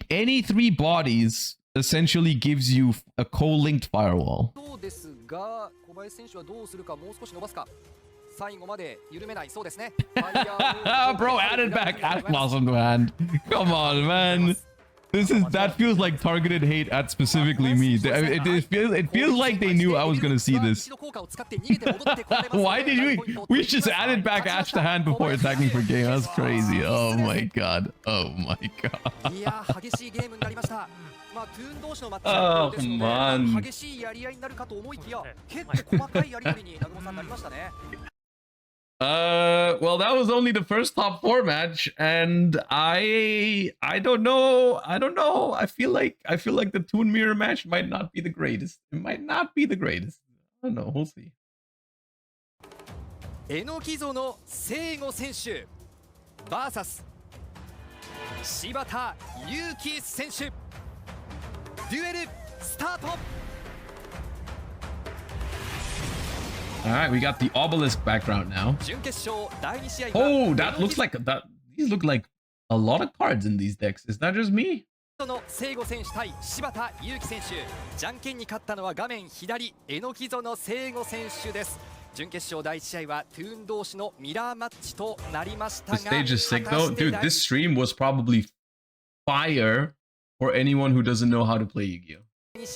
any three bodies essentially gives you a co-linked firewall. そうですが、小林選手はどうするか、もう少し伸ばすか。最後まで緩めないそうですね。Bro, added back Ash Blossom to hand. Come on, man. That feels like targeted hate at specifically me. It feels like they knew I was gonna see this. Why did we just added back Ash to hand before attacking for game? That's crazy. Oh my god. Oh my god. いや激しいゲームになりました。まあトゥーン同士のマッチアップですので、 man. 激しいやり合いになるかと思いきや、結構細かいやり取りに南雲さんなりましたね。Well, that was only the first top 4 match, and I don't know. I feel like the Toon mirror match might not be the greatest. It might not be the greatest. I don't know. We'll see. エノキゾの聖吾選手 VS 柴田祐希選手。デュエルスタート。 All right, we got the obelisk background now. 準決勝第2試合は Oh, that looks like that. These look like a lot of cards in these decks. Is that just me? の聖吾選手対柴田祐希選手。じゃんけんに勝ったのは画面左エノキゾの聖吾選手です。準決勝第1試合はトゥーン同士のミラーマッチとなりましたが。 The stage is sick though, dude. This stream was probably fire for anyone who doesn't know how to play Yugioh. The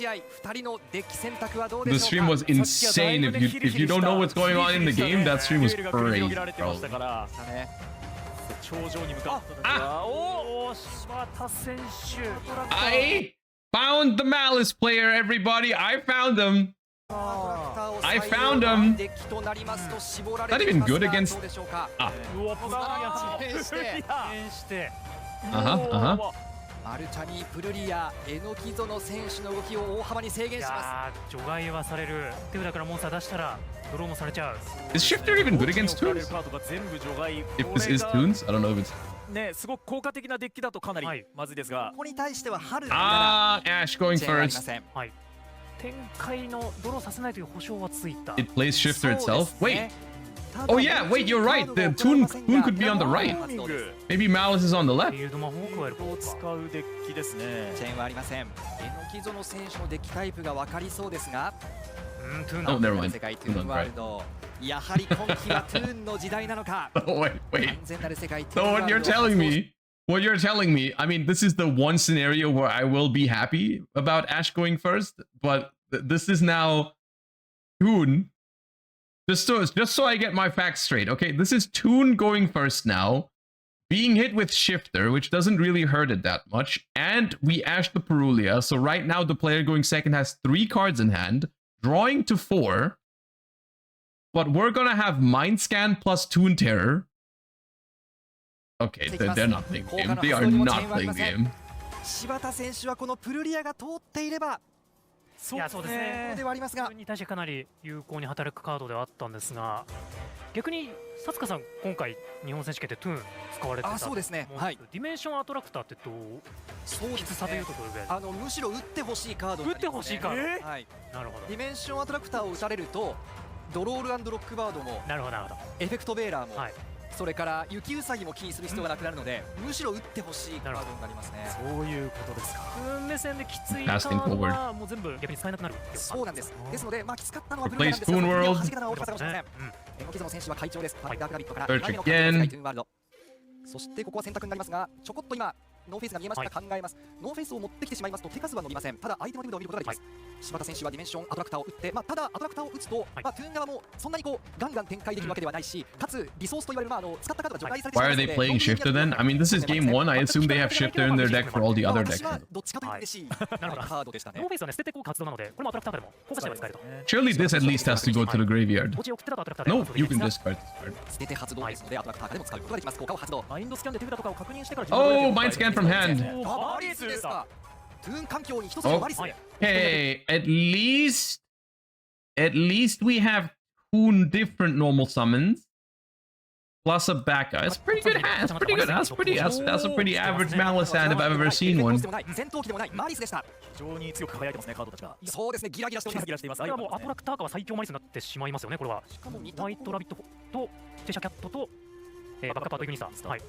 stream was insane. If you don't know what's going on in the game, that stream was crazy, bro. I found the Malice player, everybody. I found him. I found him. Not even good against. Ah. マルチャニープルリアエノキゾの選手の動きを大幅に制限します。除外はされる。手札からモンスター出したらドローもされちゃう。 Is Shifter even good against Toons? If this is Toons, I don't know if it's. ね、すごく効果的なデッキだとかなりまずいですが。ここに対しては春。Ash going first. はい。展開のドローさせないという保証はついた。 It plays Shifter itself. Wait. Oh yeah, wait, you're right. The Toon could be on the right. Maybe Malice is on the left. チェーンはありません。エノキゾの選手のデッキタイプが分かりそうですが。Oh, never mind. 世界トゥーンワールド。やはり今季はトゥーンの時代なのか。Oh wait. 完全なる世界 So what you're telling me, I mean, this is the one scenario where I will be happy about Ash going first, but this is now Toon. Just so I get my facts straight, okay? This is Toon going first now, being hit with Shifter, which doesn't really hurt it that much, and we Ash the Perulia, so right now the player going second has 3 cards in hand, drawing to 4, but we're gonna have Mind Scan plus Toon Terror. Okay, they're not playing game. They are not playing game. 柴田選手はこのプルリアが通っていれば。いやそうですね。ではありますが、に対してかなり有効に働くカードではあったんですが、逆に薩塚さん今回日本選手権でトゥーン使われてた。そうですね。はい。ディメンションアトラクターってどう？そうきつさでいうところぐらい。むしろ打ってほしいカード。打ってほしいカード。はい。なるほど。ディメンションアトラクターを打たれるとドロール&ロックバードも、なるほどなるほど。エフェクトベーラーも。はい。それから雪ウサギも気にする必要がなくなるので、むしろ打ってほしいカードになりますね。そういうことですか。目線できついカードはもう全部逆に使えなくなる。そうなんです。ですので、まあきつかったのはブルーなんですが、弾けたのは大きかったかもしれません。エノキゾの選手は会長です。ダークラビットから Search again. そしてここは選択になりますが、ちょこっと今ノーフェイスが見えましたが考えます。ノーフェイスを持ってきてしまいますと手数は伸びません。ただ相手の手札を見ることができます。柴田選手はディメンションアトラクターを打って、ただアトラクターを打つと、トゥーン側もそんなにガンガン展開できるわけではないし、かつリソースと言われる使ったカードが除外されてしまい Why ます are の they で。 playing Shifter then? I mean, this is game 1. I assume they have Shifter in their deck for all the other decks. どっちかというと嬉しいカードでしたね。ノーフェイスはね捨てて活動なので、これもアトラクターでも効果しては使えると。 Surely this at least has to go to the graveyard. 墓地を送ってたとアトラクターで No, 活動で you きる can んですが discard this card. 捨てて発動ですのでアトラクターでも使うことができます。効果を発動。マインドスキャンで手札とかを確認してから Oh, mind scan from hand. バリスですか。トゥーン環境に一つのバリス。 Okay, at least we have 2 different normal summons plus a backup. It's pretty good hand. That's pretty good. That's a pretty average Malice hand if I've ever seen one. 戦闘機でもないマリスでした。非常に強く輝いてますね、カードたちが。そうですね、ギラギラしております。ギラギラしています。これはもうアトラクターかは最強マリスになってしまいますよね、これは。しかもホワイトラビットとチェシャキャットとバックアッパーとユニスター。はい。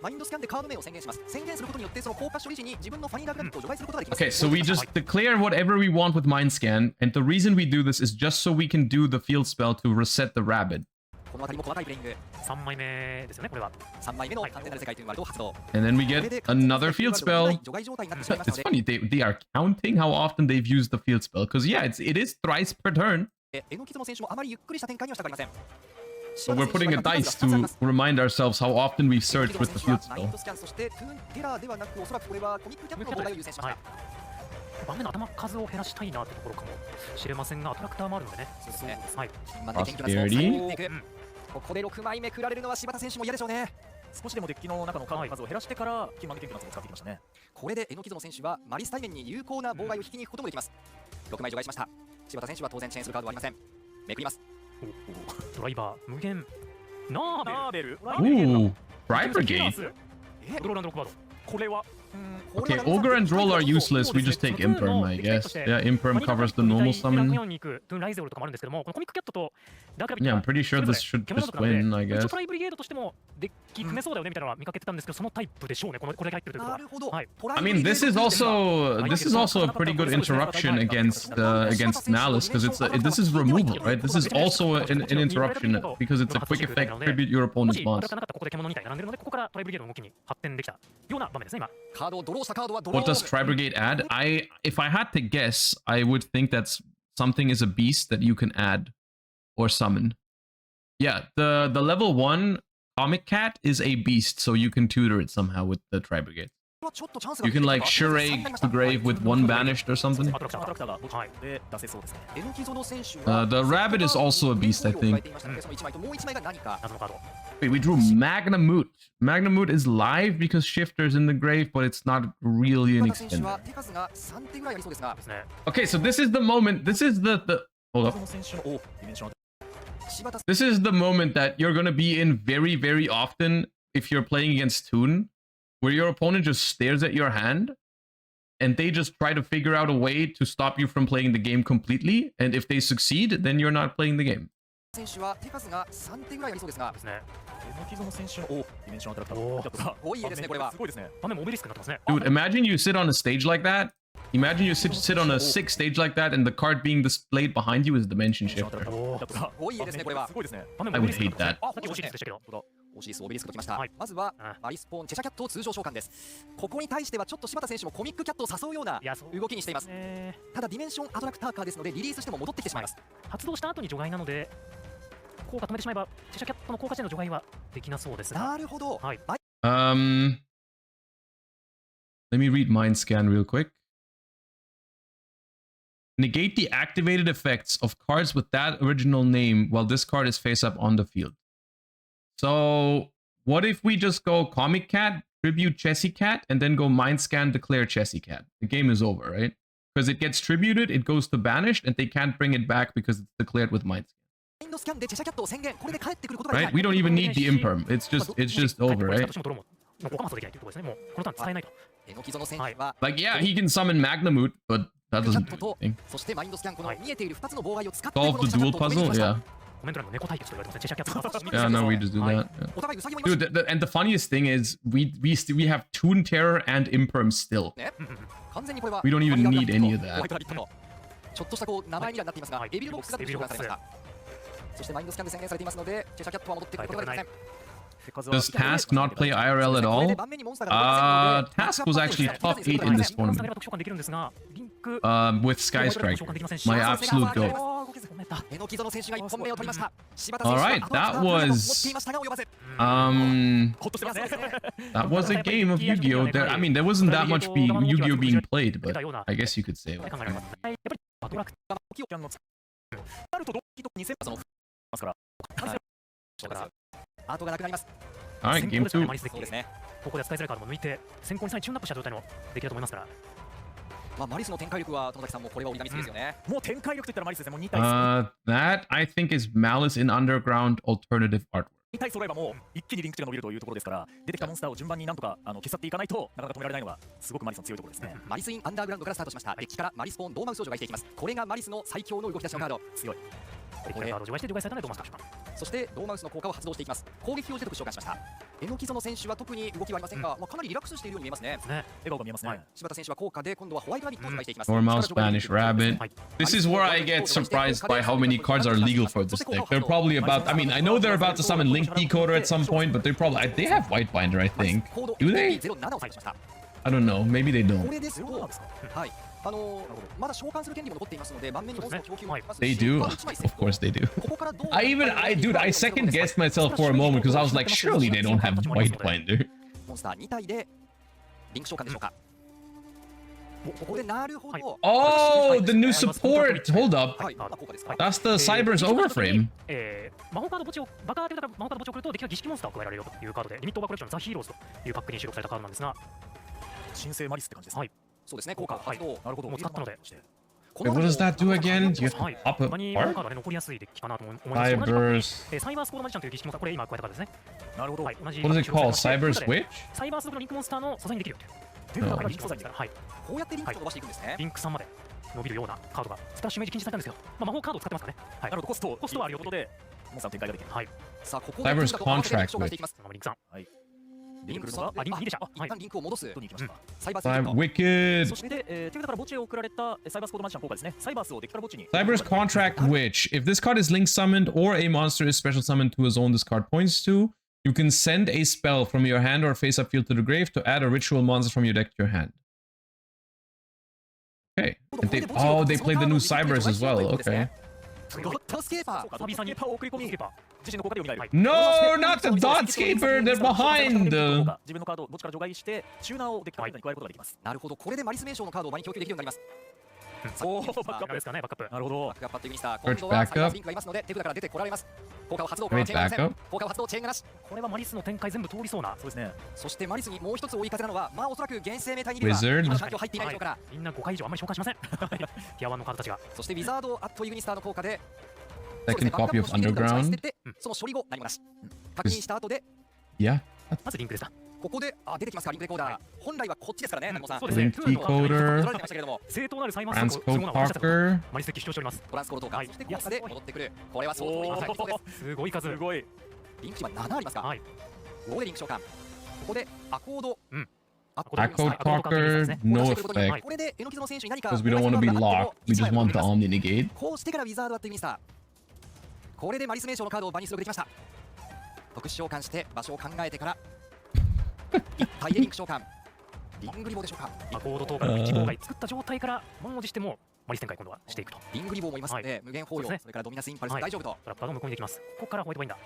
マインドスキャンでカード名を宣言します。宣言することによってその効果処理時に自分のファニラグラビットを除外することができます。 Okay, so we just declare whatever we want with mind scan, and the reason we do this is just so we can do the field spell to reset the rabbit. この辺りも細かいプレイング。3枚目ですよね、これは。3枚目の完全なる世界というワールドを発動。 And then we get another field spell. 除外状態になってしまいますの It's で。 funny, they are counting how often they've used the field spell. Because yeah, it is thrice per turn. 榎木の選手もあまりゆっくりした展開にはしたがりません。 But we're putting a dice to remind ourselves how often we've searched with the field マイン spell. ドスキャンそしてトゥーンテラーではなくおそらくこれはコミックキャットの妨害を優先しました。盤面の頭数を減らしたいなってところかもしれませんが、アトラクターもあるのでね。そうですね。はい。今ね、研究なスをいく。ここで6枚目振られるのは柴田選手も嫌でしょうね。少しでもデッキの中のカードの数を減らしてからキーマンで研究なスを使ってきましたね。これで榎木選手はマリス対面に有効な妨害を引きに行くこともできます。6枚除外しました。柴田選手は当然チェーンするカードはありません。めくります。ドライバー無限ナーベル。 Ooh, Fry Brigade. ドローランドロックバード。これは Okay, Ogre and Droll are useless. We just take Imperm, I guess. Yeah, Imperm covers the normal summon. Yeah, I'm pretty sure this should just win, I guess. トライブリゲードとしてもデッキ組めそうだよねみたいなのは見かけてたんですけど、そのタイプでしょうね。これだけ入ってるということは。なるほど。はい。 I mean, this is also a pretty good interruption against Malice because this is removal, right? This is also an interruption because it's a quick effect. Tribute your opponent's もし boss. なかったらここで獣みたいに並んでるので、ここからトライブリゲードの動きに発展できたような場面ですね今。カードをドローしたカードはドロー。 What does Tri Brigade add? If I had to guess, I would think that's something is a beast that you can add or summon. Yeah, the level 1 Comic Cat is a beast, so you can tutor it somehow with the Tri Brigade. You can like Shurake to Grave with 1 banished or something. The rabbit is also a beast, I think. Wait, we drew Magnamoot. Magnamoot is live because Shifter's in the grave, but it's not really an extender. Okay, so this is the moment. This is the hold up. This is the moment that you're gonna be in very, very often if you're playing against Toon, where your opponent just stares at your hand and they just try to figure out a way to stop you from playing the game completely. And if they succeed, then you're not playing the game. Dude, imagine you sit on a stage like that. Imagine you sit on a 6 stage like that and the card being displayed behind you is Dimension Shifter. I would hate that. 惜しいスオベリスクときました。まずはマリスポーンチェシャキャットを通常召喚です。ここに対してはちょっと柴田選手もコミックキャットを誘うような動きにしています。ただディメンションアトラクターカーですのでリリースしても戻ってきてしまいます。発動した後に除外なので効果止めてしまえばチェシャキャットの効果値の除外はできなそうですが。なるほど。はい。Let me read Mind Scan real quick. Negate the activated effects of cards with that original name while this card is face up on the field. So, what if we just go Comic Cat, Tribute Chessy Cat, and then go Mind Scan, declare Chessy Cat? The game is over, right? Because it gets tributed, it goes to banished, and they can't bring it back because it's declared with Mind Scan. Right? We don't even need the Imperm. It's just over, right? Like, yeah, he can summon Magnamoot, but that doesn't do anything. Solve the dual puzzle? Yeah. Yeah, no, we just do that. Yeah. Dude, and the funniest thing is we have Toon Terror and Imperm still. We don't even need any of that. ちょっとしたこう名前にはなっていますが、エビルボックスが召喚されました。そしてマインドスキャンで宣言されていますので、チェシャキャットは戻ってくることができません。Does Task not play IRL at all? Task was actually top 8 in this tournament. With Sky Striker, my absolute goat. Alright, that was a game of Yu-Gi-Oh! I mean, there wasn't that much Yu-Gi-Oh! Being played, but I guess you could say it. Alright, game 2. ここでスカイスライカードも抜いて先行にさらにチューンアップした状態の出来だと思いますから。まあマリスの展開力は友崎さんもこれは折り紙付きですよね。もう展開力といったらマリスですね。もう2体 That I think is Malice in Underground alternative artwork. 2体揃えばもう一気にリンク値が伸びるというところですから、出てきたモンスターを順番になんとか消さっていかないとなかなか止められないのがすごくマリスの強いところですね。マリスインアンダーグラウンドからスタートしました。デッキからマリスポーンドーマウス少女が生きていきます。これがマリスの最強の動き出しのカード。強い。これカード除外して除外されたのでドーマウスそしてドーマウスの効果を発動していきます。攻撃表示で特召喚しました。榎木園選手は特に動きはありませんが、かなりリラックスしているように見えますね。笑顔が見えますね。柴田選手は効果で今度はホワイトラビットを除外していきます。Normal Spanish Rabbit. This is where I get surprised by how many cards are legal for this deck. They're probably about, I mean, I know they're about to summon Link Decoder at some point, but they have White Binder, I think. Do they? I don't know. Maybe they don't. まだ召喚する権利も残っていますので、盤面にモンスターの供給もありますし。 They do. Of course they do. Dude, I second guessed myself for a moment because I was like, surely they don't have White Binder. モンスター2体でリンク召喚でしょうか。ここでなるほど。Oh, the new support. Hold up. That's the Cyber's Overframe. 魔法カード墓地をバカーという魔法カード墓地を送るとデッキが儀式モンスターを加えられるよというカードで、リミットオーバーコレクションザ・ヒーローズというパックに収録されたカードなんですが、新生マリスって感じです。はい。そうですね、効果発動。なるほど。もう使ったので。What does that do again? Do you have to pop it 他に魔法カー apart? ドは残りやすいデッキかなと思います。 Cybers. サイバースコードマジシャンという儀式モンスター、これ今加えたカードですね。なるほど。はい。同じ What is it called? Cyber's Witch? サイバースコードのリンクモンスターの素材にできるよという。リンク素材ですから、はい。こうやってリンクを伸ばしていくんですね。リンク3まで伸びるようなカードがスプラッシュイメージ禁止されたんですけど、魔法カードを使ってますからね。はい。なるほど。コストはあるよということで、モンスターの展開ができる。はい。さあ、ここ Cyber's Contract Witch. リンク3。はい。リンクさん、リンクでした。一旦リンクを戻す。とに行きました。サイバース Wicked. そして、手札から墓地へ送られたサイバースコードマジシャン効果ですね。サイバースをデッキから墓地に。 Cyber's Contract Witch. If this card is link summoned or a monster is special summoned to a zone this card points to, you can send a spell from your hand or face up field to the grave to add a ritual monster from your deck to your hand. Okay. And they played the new Cybers as well. Okay. ゴッドスケーパー。サビさんにを送り込み、自身の効果で蘇る。No, not the Dotscaper. They're behind. 自分のカードを墓地から除外して、チューナーをデッキから加えることができます。なるほど、これでマリス名称のカードを場に供給できるようになります。おー、バックアップですかね、バックアップ。なるほど。バックアップというミスター。今度はサイバースリンクがいますので、手札から出てこられます。効果を発動、効果を発動、チェーンがなし。これはマリスの展開全部通りそうな。そうですね。そしてマリスにもう一つ追い風なのは、まあおそらく現生命体にいるは今環境入っていないでしょうから。みんな5回以上あんまり召喚しません。ティア1のカードたちが。そしてウィザードアットイグニスターの効果で、Second copy of Underground. その処理後何もなし。確認した後で、Yeah. まずリンクでした。ここで出てきますかリンクレコーダー。本来はこっちですからね、南野さん。そうですね。 Link Decoder. 正当なるサイバースコード Transcode Parker. マリス的主張しております。トランスコード効果。そして効果で戻ってくる。これは相当いいです。すごい数。すごい。リンク値は7ありますか。はい。ここでリンク召喚。ここでアコード。Accode Parker, no effect. これで榎木園選手に何か Because we don't want to be locked. We just want the Omni negate. こうしてからウィザードアットイグニスター。これでマリス名称のカードを場に出力できました。特殊召喚して場所を考えてから一体でリンク召喚。リングリボーでしょうか。アコード等から1号外作った状態から満を持してもマリス展開今度はしていくと。リングリボーもいますので、無限包容、それからドミナスインパルス大丈夫と。トラッパーが向こうにできます。ここからホワイトバインダー。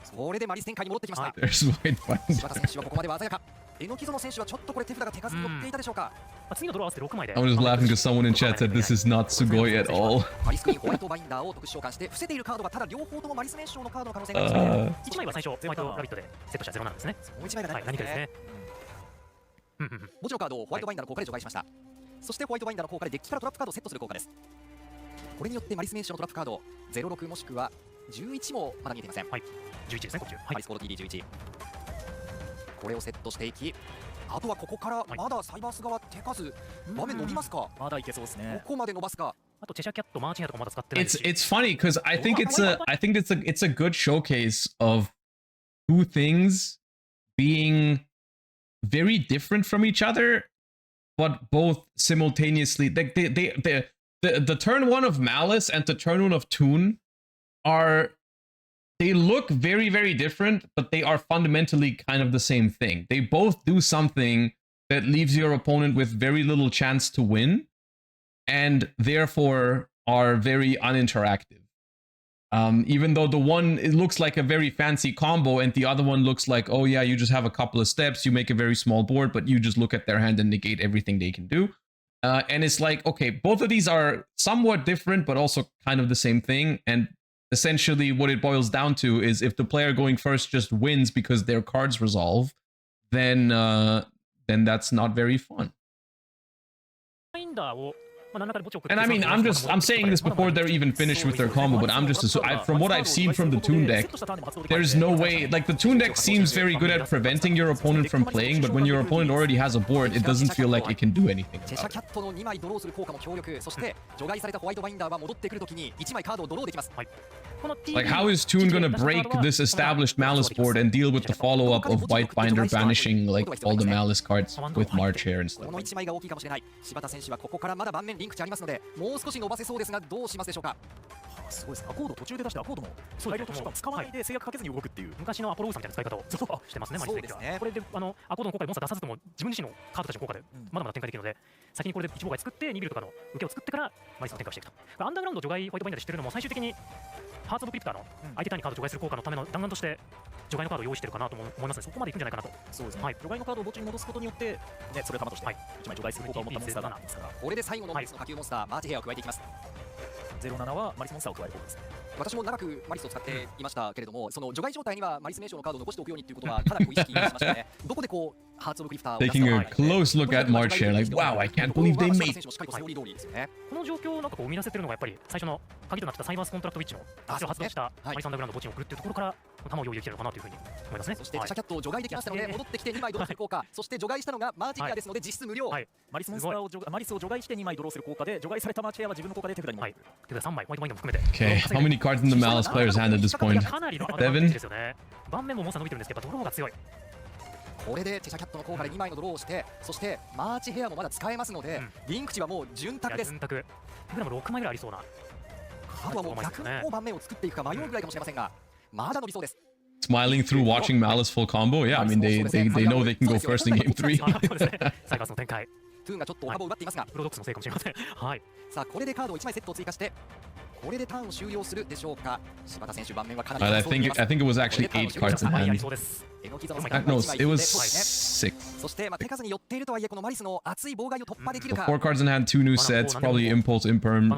それでマリス展開に戻ってきました。There's White Binder. 柴田選手はここまでは鮮やか。榎木園選手はちょっとこれ手札が手数に乗っていたでしょうか。次のドロー合わせて6枚で。I was laughing because someone in chat said this is not Sugoi at all. マリスクイーンホワイトバインダーを特殊召喚して伏せているカードがただ両方ともマリス名称のカードの可能性があります。1枚は最初ホワイトラビットでセットした0なんですね。もう1枚が何かですね。墓地のカードをホワイトバインダーの効果で除外しました。そしてホワイトバインダーの効果でデッキからトラップカードをセットする効果です。これによってマリス名称のトラップカード06もしくは11もまだ見えていません。はい。11ですね、こっち。マリスコード TD11。これをセットしていき、あとはここからまだサイバース側手数場面伸びますか。まだいけそうですね。ここまで伸ばすか。あとチェシャキャットマーチンヤとかまだ使ってないし。It's funny because I think it's a good showcase of two things being very different from each other, but both simultaneously. Like the turn one of Malice and the turn one of Toon are they look very, very different, but they are fundamentally kind of the same thing. They both do something that leaves your opponent with very little chance to win, and therefore are very uninteractive. Even though the one, it looks like a very fancy combo, and the other one looks like, oh yeah, you just have a couple of steps, you make a very small board, but you just look at their hand and negate everything they can do. And it's like, okay, both of these are somewhat different, but also kind of the same thing. And essentially what it boils down to is if the player going first just wins because their cards resolve, then that's not very fun. And I mean, I'm saying this before they're even finished with their combo, but I'm just from what I've seen from the Toon deck, there's no way, like the Toon deck seems very good at preventing your opponent from playing, but when your opponent already has a board, it doesn't feel like it can do anything about it. Like, how is Toon gonna break this established Malice board and deal with the follow-up of White Binder banishing like all the Malice cards with March Hare and stuff? リンク値ありますので、もう少し伸ばせそうですが、どうしますでしょうか。すごいです。アコード途中で出してアコードも大量としか使わないで制約かけずに動くっていう昔のアポロウーさんみたいな使い方をしてますね、マリス的には。これでアコードの効果でモンスター出さずとも自分自身のカードたちの効果でまだまだ展開できるので、先にこれで1妨害作って2ビルとかの受けを作ってからマリスを展開していくと。これアンダーグラウンド除外ホワイトバインダーで知ってるのも最終的にハーツ・オブ・クリプターの相手ターンにカード除外する効果のための弾丸として除外のカードを用意してるかなと思いますね。そこまでいくんじゃないかなと。そうですね。除外のカードを墓地に戻すことによって、ね、それを弾として1枚除外する効果を持ったモンスターがですから。これで最後のマリスの下級モンスター、マーチヘアを加えていきます。07はマリスモンスターを加える効果です。私も長くマリスを使っていましたけれども、その除外状態にはマリス名称のカードを残しておくようにということはかなり意識しましたね。どこでこうハーツ・オブ・クリプターを出す Taking a close look at March Hare, like, wow, I can't believe they made it. この状況をなんかこう生み出せてるのがやっぱり最初の鍵となってたサイバースコントラクトウィッチの発動したマリスアンダーグラウンド墓地に送るっていうところから弾を用意できてるのかなというふうに思いますね。そしてチャキャットを除外できましたので戻ってきて2枚ドローする効果、そして除外したのがマーチヘアですので実質無料。マリスモンスターをマリスを除外して2枚ドローする効果で除外されたマーチヘアは自分の効果で手札に持ってくる。手札3枚ホワイトバインドも含めて。Okay, how many cards in the Malice players hand at this point? 7? ですよね。盤面もモンスター伸びてるんですけどドローが強い。これでチェシャキャットの効果で2枚のドローをして、そしてマーチヘアもまだ使えますので、リンク値はもう潤沢です。潤沢。手札も6枚ぐらいありそうな。あとはもう逆の盤面を作っていくか迷うぐらいかもしれませんが、まだ伸びそうです。Smiling through watching Malice full combo? Yeah, I mean, they know they can go first in game 3. サイバースの展開。トゥーンがちょっとお株を奪っていますが、プロドックスのせいかもしれません。はい。さあ、これでカードを1枚セットを追加して、これでターンを終了するでしょうか。柴田選手盤面はかなり I think it was actually 8 cards in hand. No, it was 6. そして手数に寄っているとはいえ、このマリスの熱い妨害を突破できるか。 4 cards in hand, 2 new sets, probably impulse, imperm,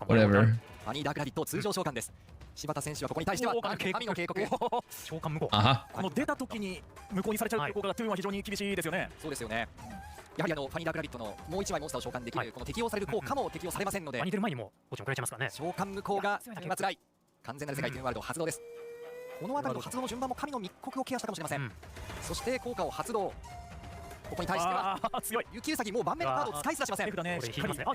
whatever. ファニーダークラビット通常召喚です。柴田選手はここに対しては神の警告。召喚無効。この出た時に無効にされちゃうという効果がトゥーンは非常に厳しいですよね。そうですよね。やはりファニーダークラビットのもう1枚モンスターを召喚できるこの適用される効果も適用されませんので、似てる前にも墓地に送られちゃいますからね。召喚無効が今辛い。完全なる世界トゥーンワールド発動です。この辺りの発動の順番も神の密告をケアしたかもしれません。そして効果を発動。ここに対しては強い。雪うさぎもう盤面のカードを使いすらしません。これ引きますね。こ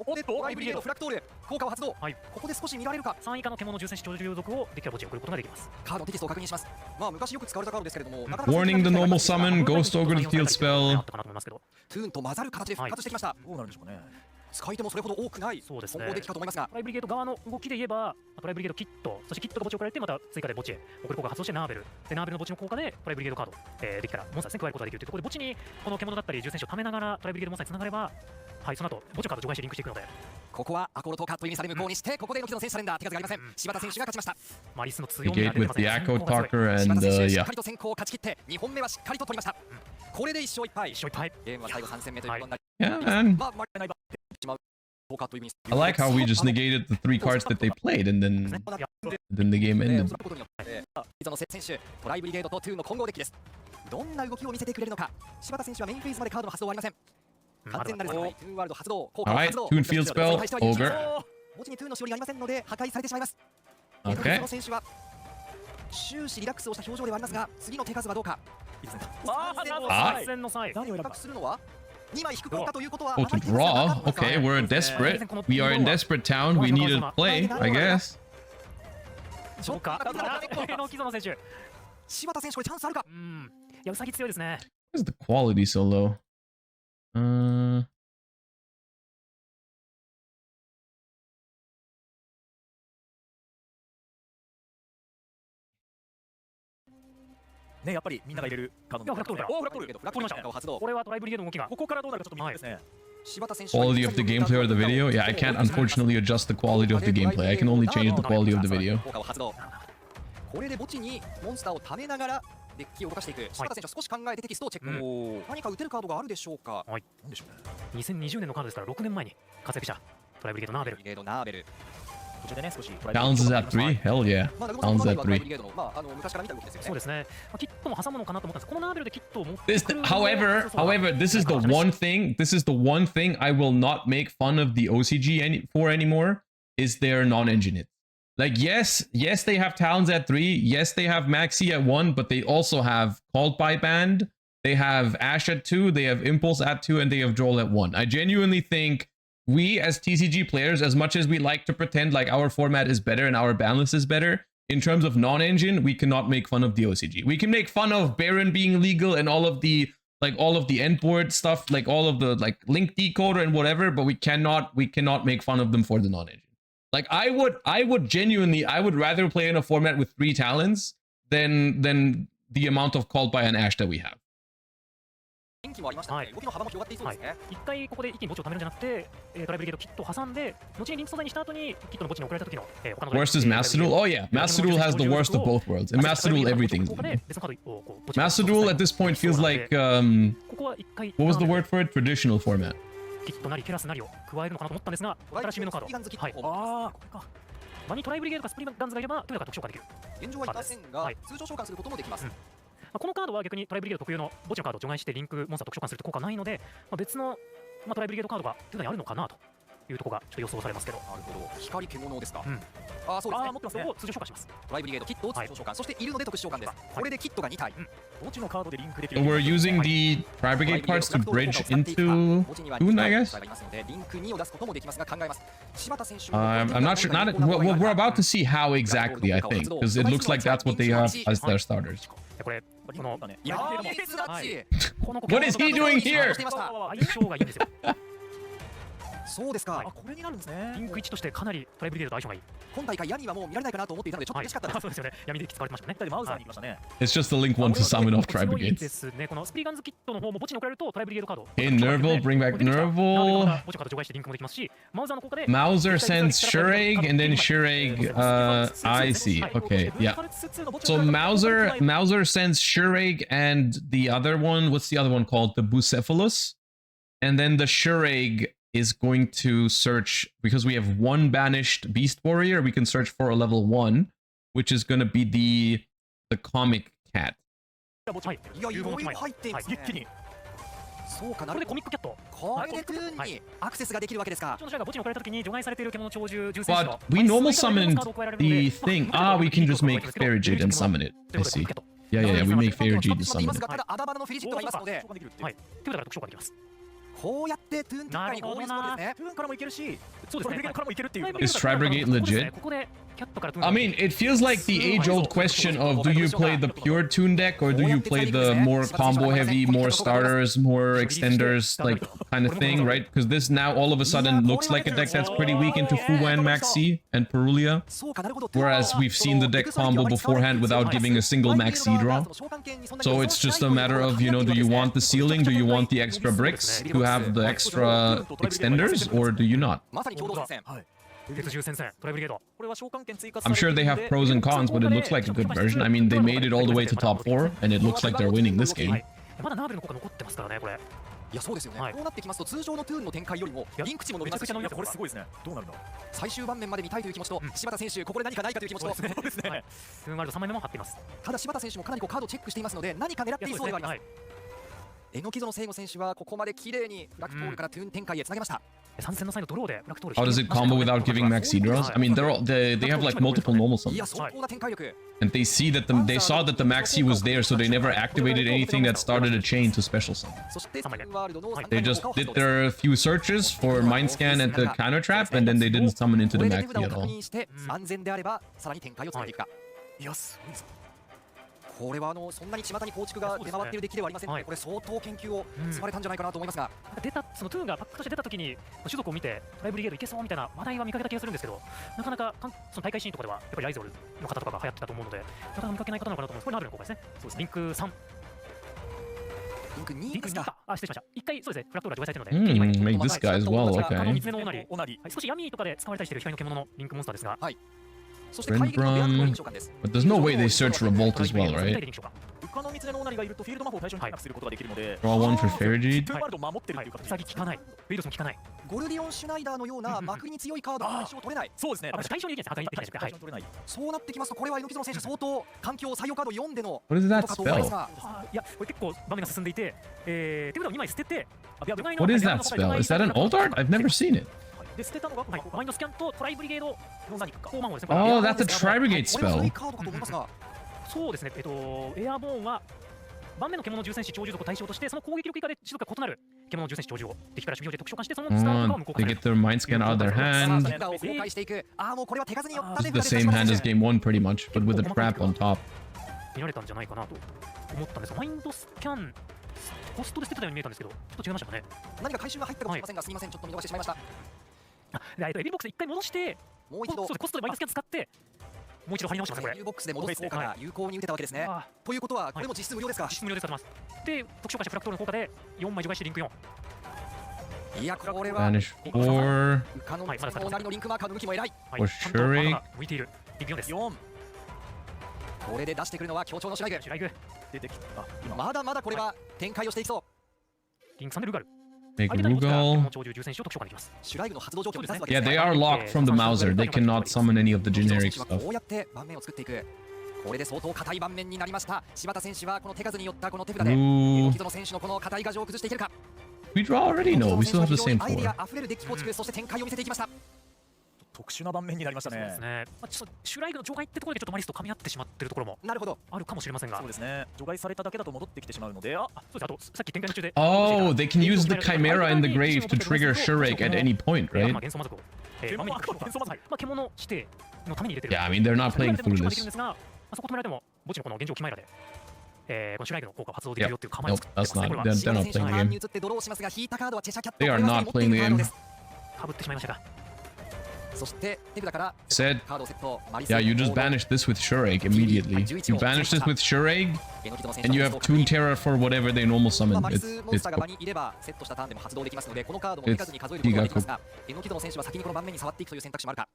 こでドライブリゲードフラクトール効果を発動。ここで少し見られるか。3以下の獣重戦士長寿流族をデッキや墓地に送ることができます。カードのテキストを確認します。まあ昔よく使われたカードですけれども、Warning the normal summon, Ghost Ogre to field spell. トゥーンと混ざる形で復活してきました。どうなるんでしょうかね。使い手もそれほど多くない混合デッキかと思いますが、トライブリゲード側の動きで言えばトライブリゲードキット、そしてキットが墓地を送られてまた追加で墓地へ送る効果が発動してナーベルで、ナーベルの墓地の効果でトライブリゲードカード、デッキからモンスターですね加えることができるというところで、墓地にこの獣だったり重戦士を貯めながらトライブリゲードモンスターにつながれば、はい、その後墓地のカード除外してリンクしていくので、ここはアコロトカというミサで無効にして、ここでの機の戦士サレンダー手数がありません。柴田選手が勝ちました。マリスの強みが出てますね。柴田選手しっかりと先行を勝ち切って2本目はしっかりと取りました。これで1勝1敗。ゲームは最後3戦目ということになります。I like how we just negated the 3 cards that they played and then the game ended. 磯野選手、トライブリゲードとトゥーンの混合デッキです。どんな動きを見せてくれるのか。柴田選手はメインフェーズまでカードの発動はありません。完全なる世界トゥーンワールド発動、効果発動。Toon field spell, Ogre. 墓地にトゥーンのしおりがありませんので破壊されてしまいます。Okay. 磯野選手は終始リラックスをした表情ではありますが、次の手数はどうか。参戦の際、何を選択するのは2枚引く効果ということは、 Oh, to draw? Okay, we're desperate. We are in desperate town. We need to play, I guess. そうか。木園選手。柴田選手これチャンスあるか。いや、ウサギ強いですね。Why is the quality so low? ね、やっぱりみんなが入れるカードいやフラクトルからおーフラクトルフラクトルの発動。これはトライブリゲードの動きがここからどうなるかちょっと見たいですね。 Quality of the gameplay or the video? Yeah, I can't unfortunately adjust the quality of the gameplay. I can only change the quality of the video. これで墓地にモンスターを溜めながらデッキを動かしていく。柴田選手は少し考えてテキストをチェック。何か打てるカードがあるでしょうか。はい、なんでしょうね。2020年のカードですから6年前に活躍したトライブリゲードナーベル。途中でね少し Balance is at 3? Hell yeah. Balance at 3. 昔から見た動きですよね。そうですね。キットも挟むのかなと思ったんです。このナーベルでキットを持って However, this is the one thing I will not make fun of the OCG for anymore is their non-engine hit. Like, yes, they have Talons at 3. Yes, they have Maxi at 1, but they also have Called by Band. They have Ash at 2. They have Impulse at 2, and they have Joel at 1. I genuinely think we as TCG players, as much as we like to pretend like our format is better and our balance is better, in terms of non-engine, we cannot make fun of the OCG. We can make fun of Baron being legal and all of the end board stuff, like all of the like link decoder and whatever, but we cannot make fun of them for the non-engine. Like I would genuinely rather play in a format with 3 Talons than the amount of Called by an Ash that we have. 人気もありましたので動きの幅も広がっていそうですね。一回ここで一気に墓地を貯めるんじゃなくて、トライブリゲードキットを挟んで、後にリンク素材にした後にキットの墓地に送られた時の他の Worst is Master Duel. Oh yeah, Master Duel has the worst of both worlds. In Master Duel, everything's Master Duel at this point feels like what was the word for it? Traditional format. キットなりテラスなりを加えるのかなと思ったんですが、新しい目のカード。はい。ああ、これか。場にトライブリゲードかスプリガンズがいれば、とにかく特召喚できる。現状はいませんが、通常召喚することもできます。このカードは逆にトライブリゲード特有の墓地のカードを除外してリンクモンスター特召喚するって効果ないので、別のトライブリゲードカードが手札にあるのかなというところがちょっと予想されますけど。なるほど。光獣ですか。あ、そうですね。持ってますね。通常召喚します。トライブリゲードキットを通常召喚、そしているので特殊召喚です。これでキットが2体。墓地のカードでリンクできる。So we're using the Tri Brigade cards to bridge into Toon, I guess. I'm not sure. Well, we're about to see how exactly, I think, because it looks like that's what they have as their starters. What is he doing here? そうですか。これになるんですね。リンク1としてかなりトライブリゲードと相性がいい。今大会闇はもう見られないかなと思っていたのでちょっと嬉しかったです。そうですよね。闇で使われてましたね。マウザーに行きましたね。It's just the link one to summon off Tri Brigades. ですね。このスプリガンズキットの方も墓地に送られるとトライブリゲードカード。Hey, Nerval, bring back Nerval. Mauser sends Shureg, and then Shureg, I see. Okay, yeah. So Mauser sends Shureg and the other one, what's the other one called? The Bucephalus. And then the Shureg is going to search, because we have 1 banished Beast Warrior, we can search for a level 1, which is going to be the comic cat. そうかな。これでコミックキャット。これでトゥーンにアクセスができるわけですか。But we normal summoned the thing. Ah, we can just make Farigid and summon it. I see. Yeah, we make Farigid and summon it. こうやってトゥーンテッカーに合流するんですね。トゥーンからもいけるし、そうですね。からもいけるっていう。Is Tri Brigade legit? I mean, it feels like the age-old question of do you play the pure Toon deck or do you play the more combo-heavy, more starters, more extenders, like kind of thing, right? Because this now all of a sudden looks like a deck that's pretty weak into Fuwa and Maxi and Perulia, whereas we've seen the deck combo beforehand without giving a single Maxi draw. So it's just a matter of, you know, do you want the ceiling? Do you want the extra bricks to have the extra extenders, or do you not? I'm sure they have pros and cons, but it looks like a good version. I mean, they made it all the way to top 4, and it looks like they're winning this game. いやそうですよね。こうなってきますと通常のトゥーンの展開よりもリンク値も伸びますし、これすごいですね。どうなるんだ。最終盤面まで見たいという気持ちと、柴田選手ここで何かないかという気持ちと、そうですね。トゥーンワールド3枚目も張っています。ただ柴田選手もかなりカードをチェックしていますので、何か狙っていそうではあります。榎木園聖吾選手はここまで綺麗にフラクトールからトゥーン展開へつなげました。参戦の際のドローでフラクトール。How does it combo without giving Maxi draws? I mean, they have like multiple normal summons. And they saw that the Maxi was there, so they never activated anything that started a chain to special summon. They just did their few searches for Mind Scan and the counter trap, and then they didn't summon into the Maxi at all. これはそんなに巷に構築が出回っているデッキではありませんので、これ相当研究を積まれたんじゃないかなと思いますが、出たそのトゥーンがパックとして出た時に種族を見てトライブリゲードいけそうみたいな話題は見かけた気がするんですけど、なかなかその大会シーンとかではやっぱりアイゾルの方とかが流行ってたと思うので、なかなか見かけない方なのかなと思います。これナーベルの効果ですね。そうです。リンク3、リンク2ですか。失礼しました。1回そうですね、フラクトールが除外されてるので、make this guy as well, okay. 3つ目のオナリ、少し闇とかで使われたりしている光の獣のリンクモンスターですが、そして会議のベアクの臨床官です。 But there's no way they search Revolt as well, right? 他の三つのオナリがいるとフィールド魔法を対象に攻撃することができるので、Draw one for Fergie. トゥーンワールドを守ってるっていう形。潔効かない、ベイドスも効かない。ゴルディオン・シュナイダーのようなまくりに強いカードは対象取れない。そうですね。対象にできないです。対象取れない。そうなってきますと、これは榎木園選手相当環境採用カード4での What is that ことかと思います spell? が、いや、これ結構場面が進んでいて、ということは2枚捨てて、 What is that spell? Is that an alt art? I've never seen it. で捨てたのがマインドスキャンとトライブリゲードの何か4万ですね。 Oh, that's a Tri-Brigade これも古い spell. カードかと思いますが、そうですね。エアボーンは盤面の獣重戦士超獣族を対象として、その攻撃力以下で種族が異なる獣重戦士超獣を敵から守備場で特殊化して、そのスタートが無効化 They され get る。 their mind scan out of their さあ hand. 手札を公開していく。もうこれは手数によった It's the same hand as game 1 pretty much, but with a trap on top. 見られたんじゃないかなと思ったんですが、マインドスキャンコストで捨ててたように見えたんですけど、ちょっと違いましたかね。何か回収が入ったかもしれませんが、すみません、ちょっと見逃してしまいました。エビボックスで1回戻して、もう一度コストでマインドスキャン使って、もう一度貼り直しますね、これ。ビルボックスで戻す効果が有効に打てたわけですね。ということは、これも実質無料ですか。実質無料で使ってます。で、特殊化したフラクトールの効果で4枚除外してリンク4。いや、これは Banish 4. ウカノミツのオナリのリンクマーカーの向きも偉い。Or Shuri. 向いているリンク4です。4。これで出してくるのは強調のシュライグ。シュライグ。出てきた。まだまだこれは展開をしていきそう。リンク3でルガル。 Make Rugal. 超獣戦士を特殊化できます。シュライグの発動状況を満たすわけ Yeah, です they are locked from the Mauser. They cannot summon any of the 榎木 generic 選手は stuff. こうやって盤面を作っていく。これで相当硬い盤面になりました。柴田選手はこの手数によったこの手札で榎木選手のこの硬い牙城を崩していけるか。 We draw already? No, we still have the same アイデ 4. ア溢れるデッキ構築、そして展開を見せていきました。特殊な盤面になりましたね。そうですね。ちょっとシュライグの除外ってところでちょっとマリスと噛み合ってしまってるところもなるほど。あるかもしれませんが。そうですね。除外されただけだと戻ってきてしまうので、そうです。あとさっき展開の途中で。Oh, they can use the Chimera in the grave to trigger Shurake at any point, right? 幻想魔族を。獣指定のために入れてる。 Yeah, I mean, they're not playing through で this. すが、そこ止められても墓地のこの現状キマイラで、このシュライグの効果を発動できるよっていう構えを Nope, 作ってます that's ね。 not. これは They're 柴田 not 選手 playing の the 側 game. に移ってドローしますが、引いたカードはチェシャキャット。 They are これは not 持っている playing the カード game. です。かぶってしまいましたか。そして手札から Said, カードをセット。マリス yeah, you just banish this with Shurake immediately. You banish this with Shurake, and you have Toon Terror for whatever they normal マ summon. リ It's スモンス it's ターが場にいればセットしたターンでも発動できますので、このカードも手数に数えることができますが、榎木選手は先にこの盤面に触っていくという選択肢もあるか。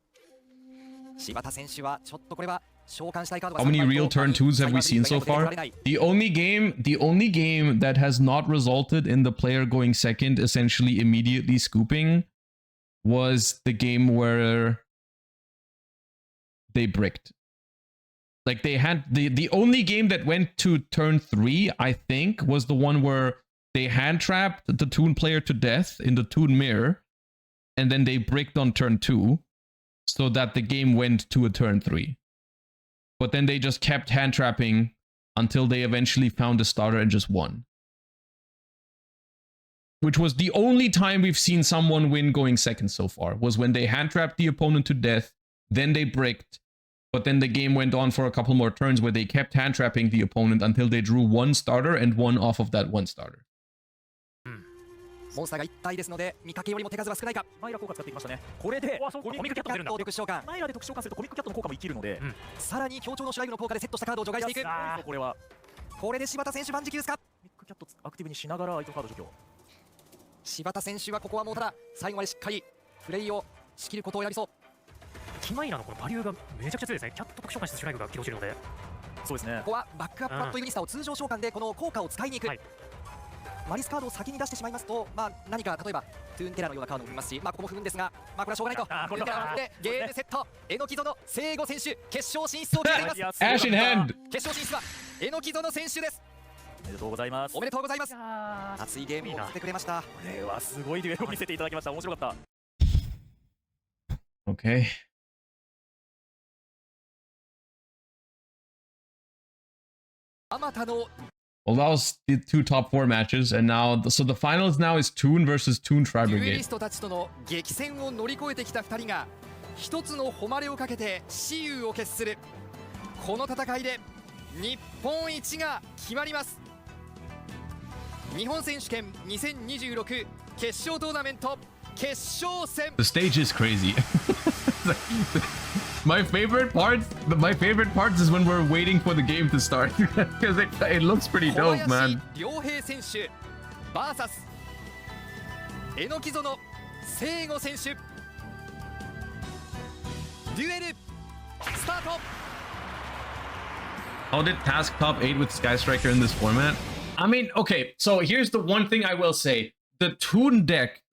柴田選手はちょっとこれは召喚したいカードが How many real turn twos have we seen so far? The only game that has not resulted in the player going second, essentially immediately scooping, was the game where they bricked. Like they had the only game that went to turn 3, I think, was the one where they hand trapped the Toon player to death in the Toon mirror, and then they bricked on turn 2, so that the game went to a turn 3. But then they just kept hand trapping until they eventually found a starter and just won. Which was the only time we've seen someone win going second so far, was when they hand trapped the opponent to death, then they bricked, but then the game went on for a couple more turns where they kept hand trapping the opponent until they drew one starter and won off of that one starter. モンスターが1体ですので、見かけよりも手数が少ないか。マイラ効果使ってきましたね。これでコミックキャット出るんだ。特殊召喚。マイラで特殊召喚するとコミックキャットの効果も生きるので、さらに強調のシュライグの効果でセットしたカードを除外していく。これはこれで柴田選手万事休すか。コミックキャットアクティブにしながら相手のカード除去。柴田選手はここはもうただ最後までしっかりプレイを仕切ることを選びそう。キマイラのこのバリューがめちゃくちゃ強いですね。キャット特殊召喚してシュライグが起動しているので。そうですね。ここはバックアップパッドユニスタを通常召喚でこの効果を使いに行く。マリスカードを先に出してしまいますと、何か例えばトゥーンテラのようなカードも見ますし、ここも踏むんですが、これはしょうがないと。トゥーンテラを踏んでゲームセット。榎木園聖吾選手決勝進出を決めています。Ash in hand! 決勝進出は榎木園選手です。おめでとうございます。おめでとうございます。熱いゲームを見せてくれました。これはすごいデュエルを見せていただきました。面白かった。Okay. Well, that was the two top 4 matches, and now so the finals now is Toon versus Toon デュエリ Tri-Brigade. ストたちとの激戦を乗り越えてきた2人が一つの誉れをかけて雌雄を決するこの戦いで日本一が決まります。日本選手権2026決勝トーナメント決勝戦。 The stage is crazy. My favorite parts is when we're waiting for the game to start because it looks pretty dope, man. 良平選手 VS 榎木園聖吾選手、デュエルスタート。 How did Task top 8 with Sky Striker in this format? I mean, okay, so here's the one thing I will say. The Toon deck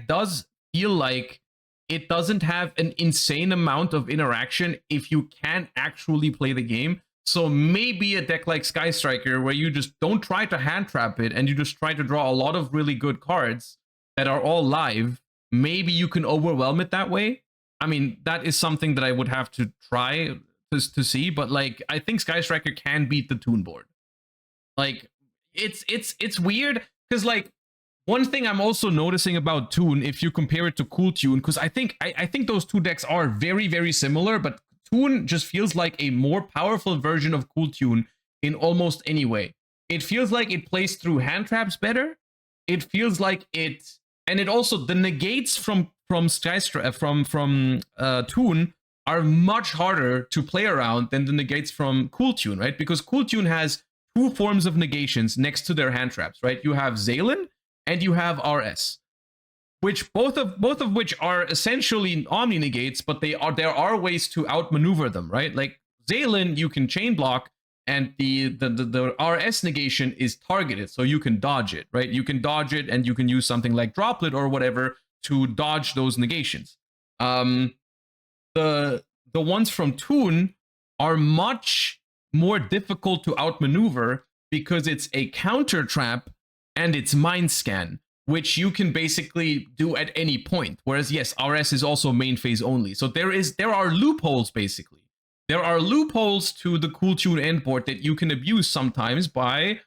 does feel like it doesn't have an insane amount of interaction if you can't actually play the game. So maybe a deck like Sky Striker, where you just don't try to hand trap it and you just try to draw a lot of really good cards that are all live, maybe you can overwhelm it that way. I mean, that is something that I would have to try to see, but like, I think Sky Striker can beat the Toon board. Like, it's weird because like, one thing I'm also noticing about Toon, if you compare it to Cool Tune, because I think those two decks are very, very similar, but Toon just feels like a more powerful version of Cool Tune in almost any way. It feels like it plays through hand traps better. It feels like it, and it also, the negates from Toon are much harder to play around than the negates from Cool Tune, right? Because Cool Tune has two forms of negations next to their hand traps, right? You have Zaylin and you have RS, which both of which are essentially omni negates, but there are ways to outmaneuver them, right? Like Zaylin, you can chain block, and the RS negation is targeted, so you can dodge it, right? You can dodge it, and you can use something like Droplet or whatever to dodge those negations. The ones from Toon are much more difficult to outmaneuver because it's a counter trap and it's Mind Scan, which you can basically do at any point. Whereas, yes, RS is also main phase only. So there are loopholes, basically. There are loopholes to the Cool Tune endboard that you can abuse sometimes by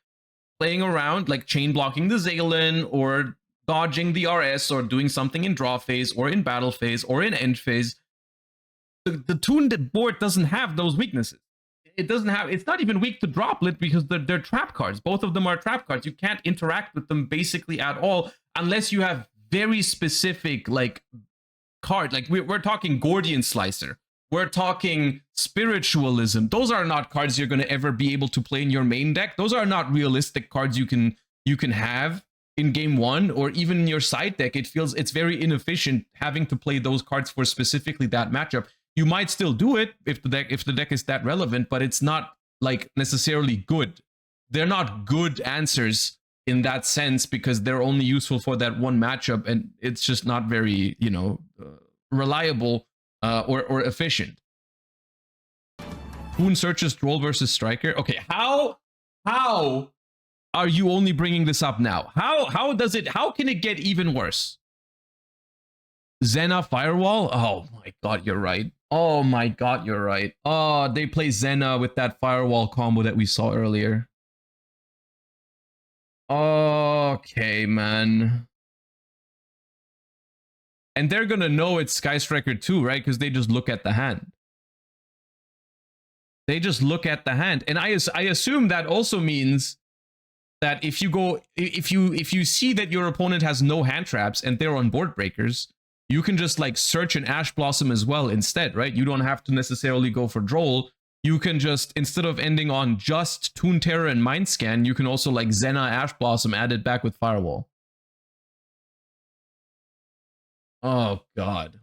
playing around, like chain blocking the Zaylin, or dodging the RS, or doing something in draw phase, or in battle phase, or in end phase. The Toon board doesn't have those weaknesses. It's not even weak to Droplet because they're trap cards. Both of them are trap cards. You can't interact with them basically at all unless you have very specific like card. Like we're talking Gordian Slicer. We're talking Spiritualism. Those are not cards you're going to ever be able to play in your main deck. Those are not realistic cards you can have in game one, or even in your side deck. It's very inefficient having to play those cards for specifically that matchup. You might still do it if the deck is that relevant, but it's not like necessarily good. They're not good answers in that sense because they're only useful for that one matchup, and it's just not very, reliable or efficient. Toon searches Troll versus Striker. Okay, how are you only bringing this up now? How can it get even worse? Zena Firewall? Oh my god, you're right. Oh my god, you're right. Oh, they play Zena with that Firewall combo that we saw earlier. Okay, man. And they're gonna know it's Sky Striker too, right? Because they just look at the hand. They just look at the hand. And I assume that also means that if you see that your opponent has no hand traps and they're on board breakers, you can just like search an Ash Blossom as well instead, right? You don't have to necessarily go for Droll. You can just, instead of ending on just Toon Terror and Mind Scan, you can also like Zena Ash Blossom add it back with Firewall. Oh god.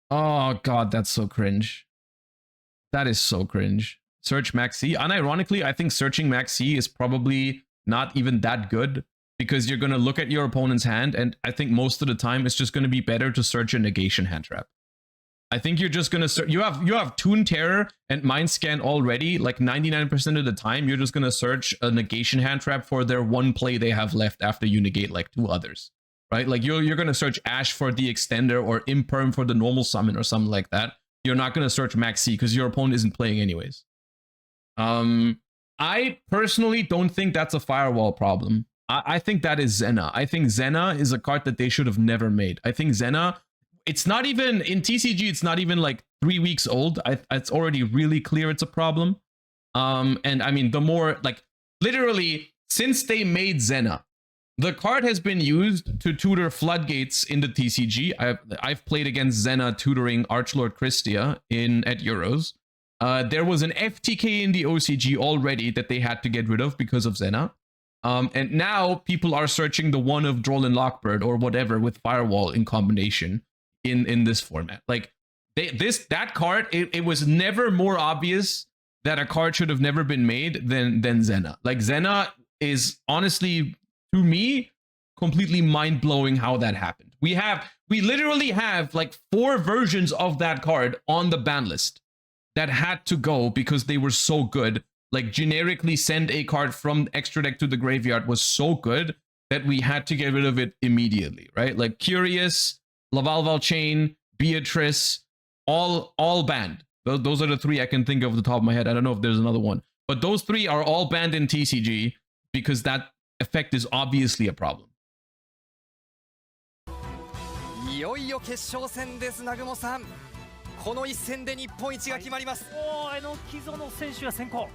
Oh god, that's so cringe. That is so cringe. Search Max C. Unironically, I think searching Max C is probably not even that good, because you're going to look at your opponent's hand, and I think most of the time it's just going to be better to search a negation hand trap. I think you're just going to you have Toon Terror and Mind Scan already. Like 99% of the time, you're just going to search a negation hand trap for their one play they have left after you negate like two others, right? Like you're going to search Ash for the extender or Imperm for the normal summon or something like that. You're not going to search Max C because your opponent isn't playing anyways. I personally don't think that's a Firewall problem. I think that is Zena. I think Zena is a card that they should have never made. I think Zena, it's not even in TCG. It's not even like 3 weeks old. It's already really clear it's a problem. And I mean, the more like literally since they made Zena, the card has been used to tutor floodgates in the TCG. I've played against Zena tutoring Archlord Christia at Euros. There was an FTK in the OCG already that they had to get rid of because of Zena. And now people are searching the one of Droll Lockbird or whatever with Firewall in combination in this format. Like that card, it was never more obvious that a card should have never been made than Zena. Like Zena is honestly, to me, completely mind-blowing how that happened. We literally have like 4 versions of that card on the ban list that had to go because they were so good. Like generically send a card from extra deck to the graveyard was so good that we had to get rid of it immediately, right? Like Curious, Lavalval Chain, Beatrice, all banned. Those are the 3 I can think of off the top of my head. I don't know if there's another one. But those 3 are all banned in TCG because that effect is obviously a problem. いよいよ決勝戦です、南雲さん。この一戦で日本一が決まります。おー、榎木園選手が先行。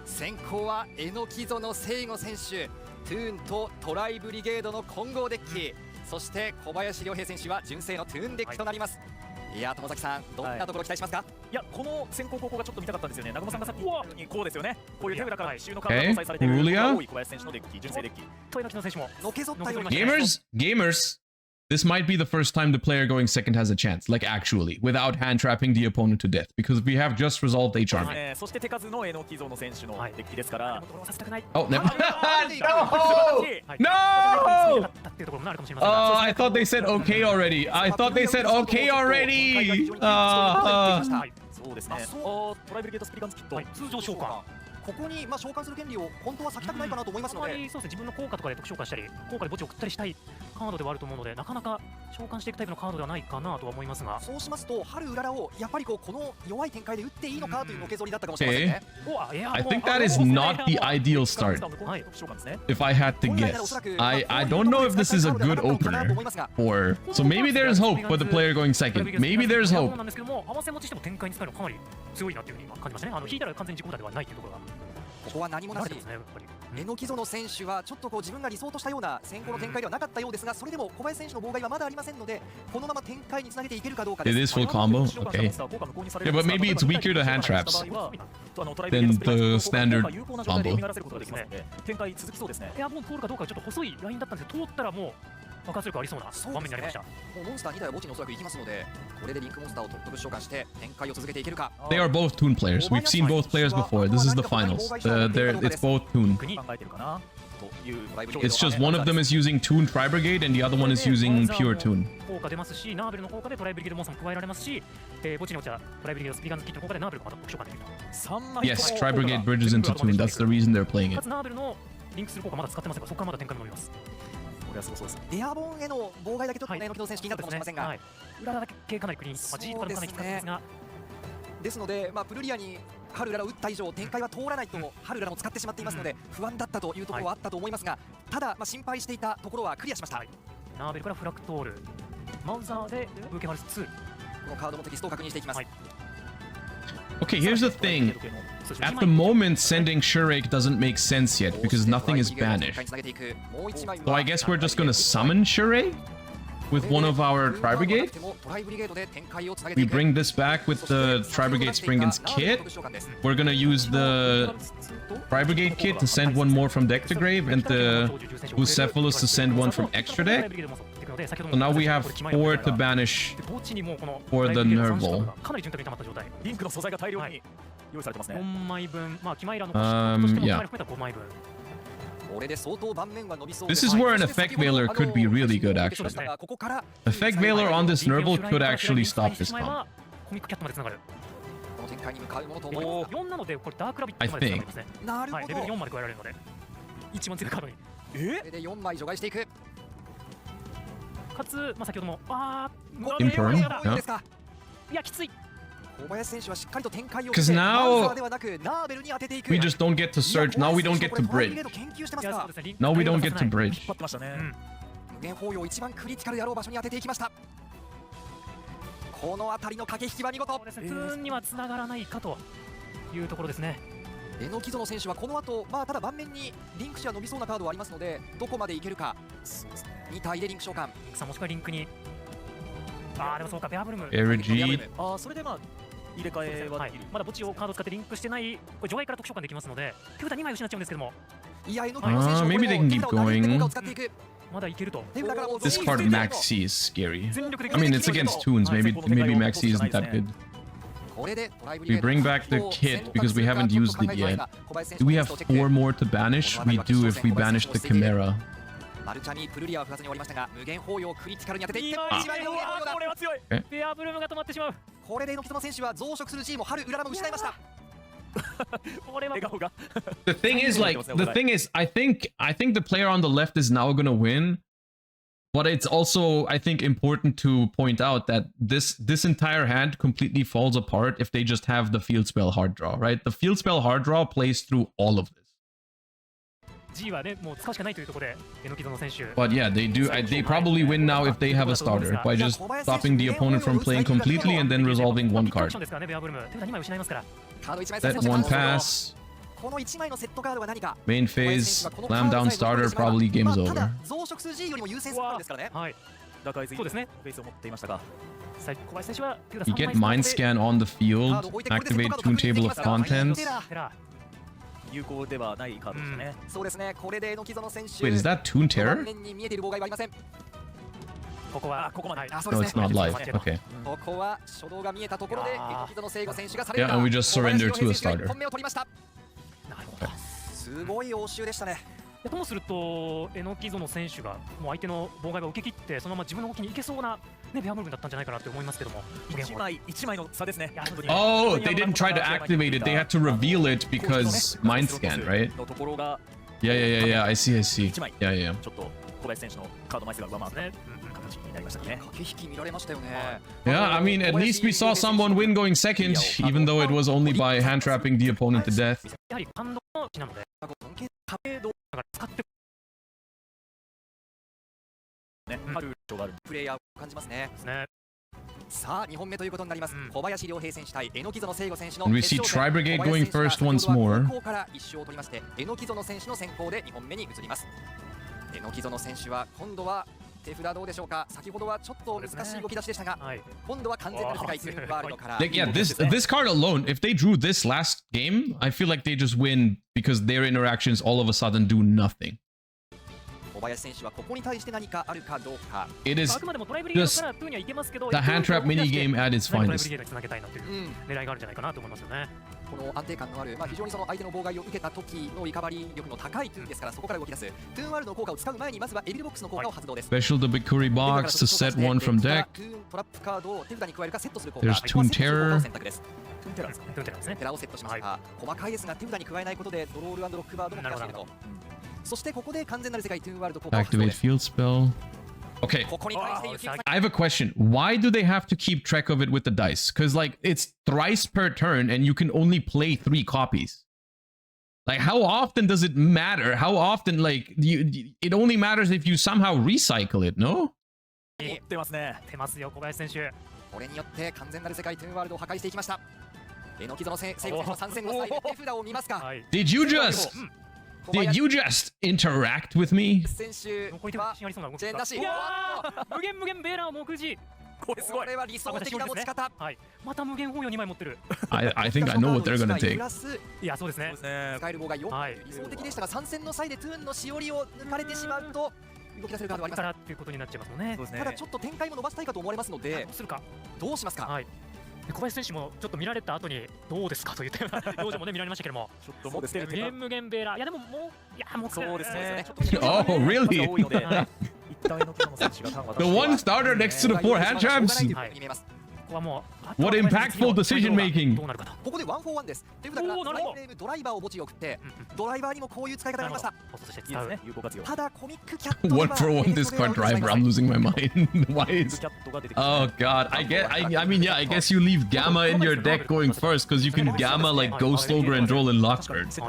先行は榎木園聖吾選手、トゥーンとトライブリゲードの混合デッキ、そして小林陵平選手は純正のトゥーンデッキとなります。いや、友崎さん、どんなところ期待しますか？いや、この先行後攻がちょっと見たかったんですよね。南雲さんがさっき言ったようにこうですよね。こういう手札から奇襲のカードが搭載されているのが多い小林選手のデッキ、純正デッキ。と榎木野選手ものけぞったような。 Gamers, this might be the first time the player going second has a chance, like actually, without hand trapping the opponent to death, because we have just resolved H army. そして手数の榎木園選手のデッキですから。Oh, never. No! Oh, I thought they said okay already. I thought they said okay already. そうですね。トライブリゲードスピリガンズキット。通常召喚。ここに召喚する権利を本当は割きたくないかなと思いますので、そうですね、自分の効果とかで特召喚したり、効果で墓地を送ったりしたいカードではあると思うので、なかなか召喚していくタイプのカードではないかなとは思いますが、そうしますと、春うららをやっぱりこの弱い展開で打っていいのかというのけぞりだったかもしれませんね。I think that is not the ideal start. If I had to guess, I don't know if this is a good opener, or so maybe there's hope for the player going second. Maybe there's hope. なんですけども、合わせ持ちしても展開に使えるのかなり強いなというふうに感じましたね。引いたら完全に自己打ではないというところが。ここは何もなし、榎木園選手はちょっと自分が理想としたような先行の展開ではなかったようですが、それでも小林選手の妨害はまだありませんので、このまま展開につなげていけるかどうかです。 It is full combo, okay. Yeah, but maybe it's weaker to hand traps than the standard combo. 展開続きそうですね。エアボーン通るかどうかちょっと細いラインだったんですけど、通ったらもう爆発力ありそうな場面になりました。もうモンスター2体は墓地におそらく行きますので、これでリンクモンスターをトップ召喚して展開を続けていけるか。 They are both Toon players. We've seen both players before. This is the finals. It's both Toon. It's just one of them is using Toon Tri Brigade and the other one is using pure Toon. 効果出ますし、ナーベルの効果でトライブリゲードモンスターも加えられますし、墓地に落ちたトライブリゲードスピガンズキットの効果でナーベルがまた特召喚できると。Yes, Tri Brigade bridges into Toon. That's the reason they're playing か it. つナーベルのリンクする効果まだ使ってませんが、そこからまだ展開に伸びます。これはすごそうです。エアボーンへの妨害だけちょっと榎木園選手気になったかもしれませんが、裏だけかなりクリーン、G とかでかなりきつかったですが、ですので、プルリアに春うららを打った以上展開は通らないと春うららも使ってしまっていますので、不安だったというところはあったと思いますが、ただ心配していたところはクリアしました。ナーベルからフラクトール、マウザーでブーケマルス2。このカードのテキストを確認していきます。Okay, here's the thing. At the moment, sending Shurake doesn't make sense yet because nothing is banished. So I guess we're just gonna summon Shurake with one of our Tri Brigade. We bring this back with the Tri Brigade Springen's kit. We're gonna use the Tri Brigade kit to send one more from deck to grave and the Bucephalus to send one from extra deck. So now we have 4 to banish for the Nerval. かなり潤沢に溜まった状態。リンクの素材が大量に用意されてますね。4枚分、キマイラのコストとしても含めた5枚分。This is where an Effect Veiler could be really good, actually. Effect Veiler on this Nerval could actually stop this combo. コミックキャットまで繋がる。4なのでこれダークラビット I まで繋がり think. ますね。はい、レベル4まで加えられるので、一番強いカードに。で4枚除外していく。かつ、先ほどもIn turn? い Yeah. やきつい。小林選手はしっかりと展開を Because now ではなくナーベルに当てていく。 we just don't get to surge. Now we don't get to bridge. Now we don't get to bridge. 引っ張ってましたね。無限包囲を一番クリティカルであろう場所に当てていきました。この辺りの駆け引きは見事。そうですね、トゥーンには繋がらないかというところですね。榎木園選手はこの後、ただ盤面にリンクシは伸びそうなカードはありますので、どこまでいけるか。2体でリンク召喚。リンクさんもしくはリンクに。でもそうか、ベアブルム。それで入れ替えはできる。まだ墓地をカード使ってリンクしてない、これ除外から特召喚できますので、手札2枚失っちゃうんですけども。いや、榎木園選手はこれも手札を投げて効果を使っていく。まだいけると。 This card Maxi is scary. I mean, it's against Toons. Maybe Maxi isn't that good. We bring back the kit because we haven't used it yet. Do we have 4 more to banish? We do if we banish the Chimera. マルチャにプルリアは振らずに終わりましたが、無限包容クリティカルに当てていって、これは強い。ベアブルームが止まってしまう。これで榎木園選手は増殖する G も春うららも失いました。The thing is, I think the player on the left is now gonna win. But it's also, I think, important to point out that this entire hand completely falls apart if they just have the field spell hard draw, right? The field spell hard draw plays through all of this. But yeah, they do. They probably win now if they have a starter by just stopping the opponent from playing completely and then resolving one card. That one pass. Main phase, slam down starter, probably game's over. You get Mind Scan on the field, activate Toon Table of Contents. Wait, is that Toon Terror? No, it's not live. Okay. Yeah, and we just surrender to a starter. すごい応酬でしたね。ともすると、榎木園選手がもう相手の妨害を受け切って、そのまま自分の動きに行けそうなベアムルムだったんじゃないかなと思いますけども。1枚の差ですね。Oh, they didn't try to activate it. They had to reveal it because Mind Scan, right? Yeah. I see. Yeah. ちょっと小林選手のカード枚数が上回った形になりましたね。駆け引き見られましたよね。Yeah, I mean, at least we saw someone win going second, even though it was only by hand trapping the opponent to death. やはり感動の木なので、使ってプレイヤーを感じますね。さあ2本目ということになります。小林良平選手対榎木園聖吾選手の And we see Tri Brigade going first once more. 後から1勝を取りまして、榎木園選手の先行で2本目に移ります。榎木園選手は今度は手札どうでしょうか。先ほどはちょっと難しい動き出しでしたが、今度は完全なる世界ツーワールドから。Like, yeah, this card alone, if they drew this last game, I feel like they just win because their interactions all of a sudden do nothing. 小林選手はここに対して何かあるかどうか。It is just the hand trap mini game at its finest. この安定感のある、非常にその相手の妨害を受けた時のリカバリー力の高いトゥーンですから、そこから動き出すトゥーンワールドの効果を使う前にまずはエビルボックスの効果を発動です。Special the Bikuri box to set one from deck. トラップカードを手札に加えるかセットする効果。 There's Toon Terror. テラをセットしました。細かいですが手札に加えないことでドロール&ロックバードも増やしていると。そしてここで完全なる世界トゥーンワールド効果を発動 Activate です。 field spell. Okay, I have a question. Why do they have to keep track of it with the dice? Because, like, it's thrice per turn and you can only play 3 copies. Like, how often does it matter? How often, like, it only matters if you somehow recycle it, no? 出ますよ、小林選手。これによって完全なる世界トゥーンワールドを破壊していきました。榎木園聖吾選手の参戦の際で手札を見ますか。 Did you just interact with me? 選手はチェーンなし。無限ベーラー目次。これは理想的な持ち方。また無限包容2枚持ってる。I think I know what they're gonna take. いや、そうですね。使える妨害4。理想的でしたが、参戦の際でトゥーンのしおりを抜かれてしまうと動き出せるカードはあります。ということになっちゃいますもんね。ただちょっと展開も伸ばしたいかと思われますので、どうしますか。小林選手もちょっと見られた後にどうですかといったような表情もね見られましたけども、ちょっと持ってる無限ベーラー、いやでももうそうですね。Oh, really? The one starter next to the 4 hand traps? What impactful decision making? ここでワンフォーワンです。手札からドライバーを墓地に送って、ドライバーにもこういう使い方がありました。ただコミックキャット One for one discard driver. I'm losing my mind. Why is? Oh god. I mean, yeah. I guess you leave Gamma in your deck going first because you can Gamma like Ghost Ogre and Droll and Lockbird. ド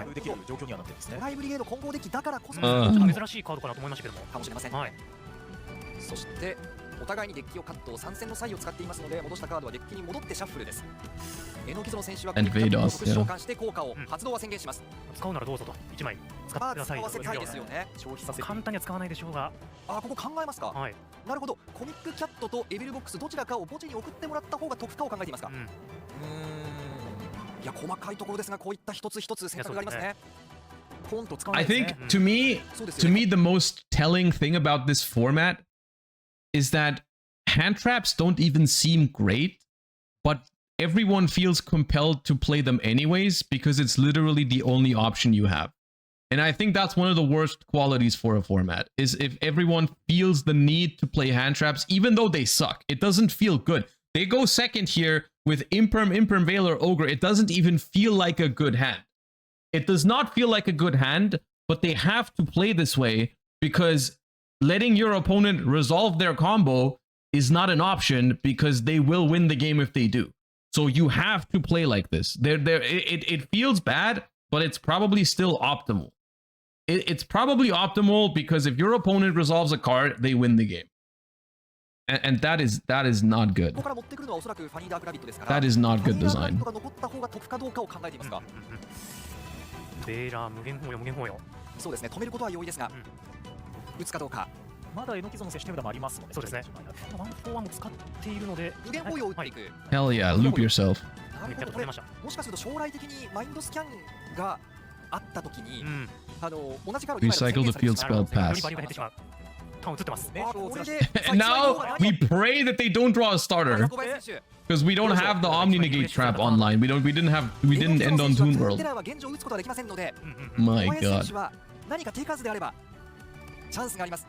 ライブリゲード混合デッキだからこそ珍しいカードかなと思いましたけども、かもしれません。そしてお互いにデッキをカット、参戦の際を使っていますので、戻したカードはデッキに戻ってシャッフルです。榎木園選手は And コミックキャットを Vados, 特殊召喚して効果を発動は宣言します。使うならどうぞと1枚使まあ使ってください。わせたいですよね。消費させて簡単には使わないでしょうが、あ、ここ考えますか。はい、なるほど。コミックキャットとエビルボックスどちらかを墓地に送ってもらった方が得かを考えていますか。いや、細かいところですが、こういった一つ一つ選択がありますね。ポンと使わな I いですね。 think to me the most telling thing about this format is that hand traps don't even seem great, but everyone feels compelled to play them anyways because it's literally the only option you have. And I think that's one of the worst qualities for a format, is if everyone feels the need to play hand traps, even though they suck. It doesn't feel good. They go second here with Imperm, Veiler, Ogre. It doesn't even feel like a good hand. It does not feel like a good hand, but they have to play this way because letting your opponent resolve their combo is not an option because they will win the game if they do. So you have to play like this. It feels bad, but it's probably still optimal. It's probably optimal because if your opponent resolves a card, they win the game. And that is not good. That is not good design. ベーラー無限包容無限包容。そうですね。止めることは容易ですが、打つかどうか。まだ榎木園選手手札もありますので。そうですね。ワンフォーワンも使っているので、無限包容を打っていく。Hell yeah, loop yourself. なるほど。これもしかすると将来的にマインドスキャンがあったときに、同じカード Recycle the field spell pass. バリューが減ってしまう。ターン映ってます。And now we pray that they don't draw a starter because we don't have the Omni Negate trap online. We didn't end on Toon World. My god. 何か手数であればチャンスがあります。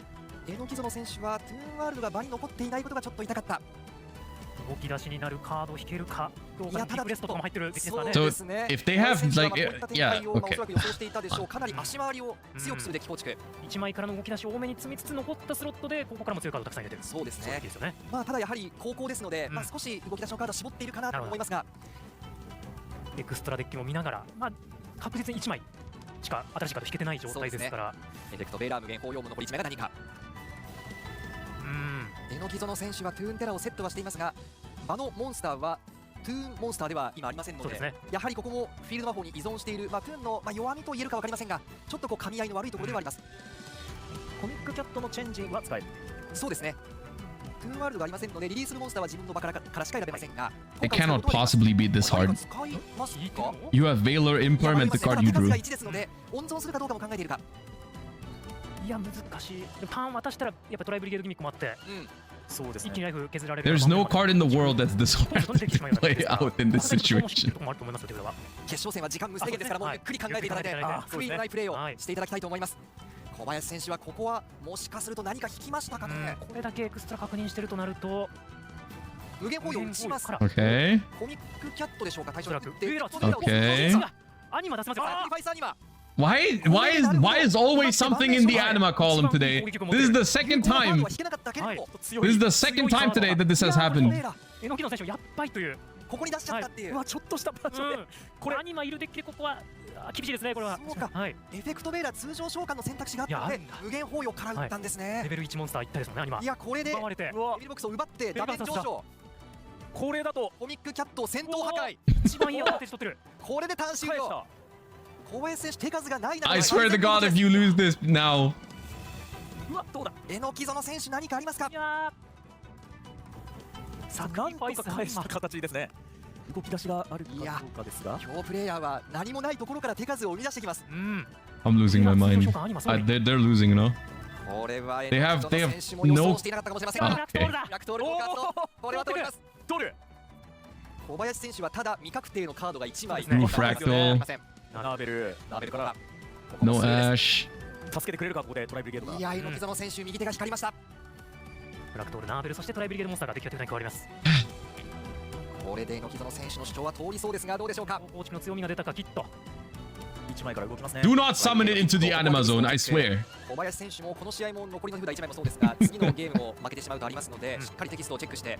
榎木園選手はトゥーンワールドが場に残っていないことがちょっと痛かった。動き出しになるカードを引けるかどうか。リクレストとかも入ってるですかね。So if they have like yeah, okay. かなり足回りを強くするデッキ構築。1枚からの動き出しを多めに積みつつ残ったスロットでここからも強いカードたくさん入れてる。そうですね。まあただやはり高校ですので、少し動き出しのカード絞っているかなと思いますが、エクストラデッキも見ながら、確実に1枚しか新しいカード引けてない状態ですから。エフェクトベイラー無限包容も残り1枚が何か。榎木園選手はトゥーンテラをセットはしていますが、場のモンスターはトゥーンモンスターでは今ありませんので、やはりここもフィールド魔法に依存している、トゥーンの弱みと言えるか分かりませんが、ちょっと噛み合いの悪いところではあります。コミックキャットのチェンジは使える。そうですね。トゥーンワールドがありませんので、リリースのモンスターは自分の場からしか選べませんが、 It cannot possibly be this hard. You have Veiler, Imperm, and the card you drew. 温存するかどうかも考えているか。いや難しい。ターン渡したらやっぱトライブリゲードギミックもあって、そうですね。一気にライフ削られる。There's no card in the world that's this hard to play out in this situation. 決勝戦は時間無制限ですから、もうゆっくり考えていただいて、悔いのないプレーをしていただきたいと思います。小林選手はここはもしかすると何か引きましたかね。これだけエクストラ確認してるとなると無限包容打ちます。 Okay. コミックキャットでしょうか。対象に Okay. アニマ出せますよ。Why is always something in the anima column today? This is the second time. This is the second time today that this has happened. 榎木の選手やっばいという。ここに出しちゃったっていう。ちょっとしたバージョンで。これアニマいるデッキでここは厳しいですね。これは。エフェクトベイラー通常召喚の選択肢があったので無限包容から打ったんですね。レベル1モンスターいったですもんね。アニマ。いやこれでエビルボックスを奪ってダメージ上昇。これだとコミックキャット戦闘破壊。一番いいアドバンテージ取ってる。これで単身よ。小林選手手数がないな。 I swear to God, if you lose this now. うわどうだ。榎木園選手何かありますか。さあなんとか返した形ですね。動き出しがあるかどうかですが、今日プレイヤーは何もないところから手数を生み出してきます。I'm losing my mind. They're losing, you know. これは They have 選手も予想していなかったかもしれませんが、ラクトールこれは取ります。取る。小林選手はただ未確定のカードが1枚。Refractal. ナーベルから No Ash. 助けてくれるかここでトライブリゲードが。いや榎木園選手右手が光りました。フラクトール、ナーベル、そしてトライブリゲードモンスターができた手札に変わります。これで榎木園選手の主張は通りそうですがどうでしょうか。構築の強みが出たかきっと。1枚から動きますね。 Do not summon it into the anima zone, I swear. 小林選手もこの試合も残りの手札1枚もそうですが次のゲームも負けてしまうとありますのでしっかりテキストをチェックして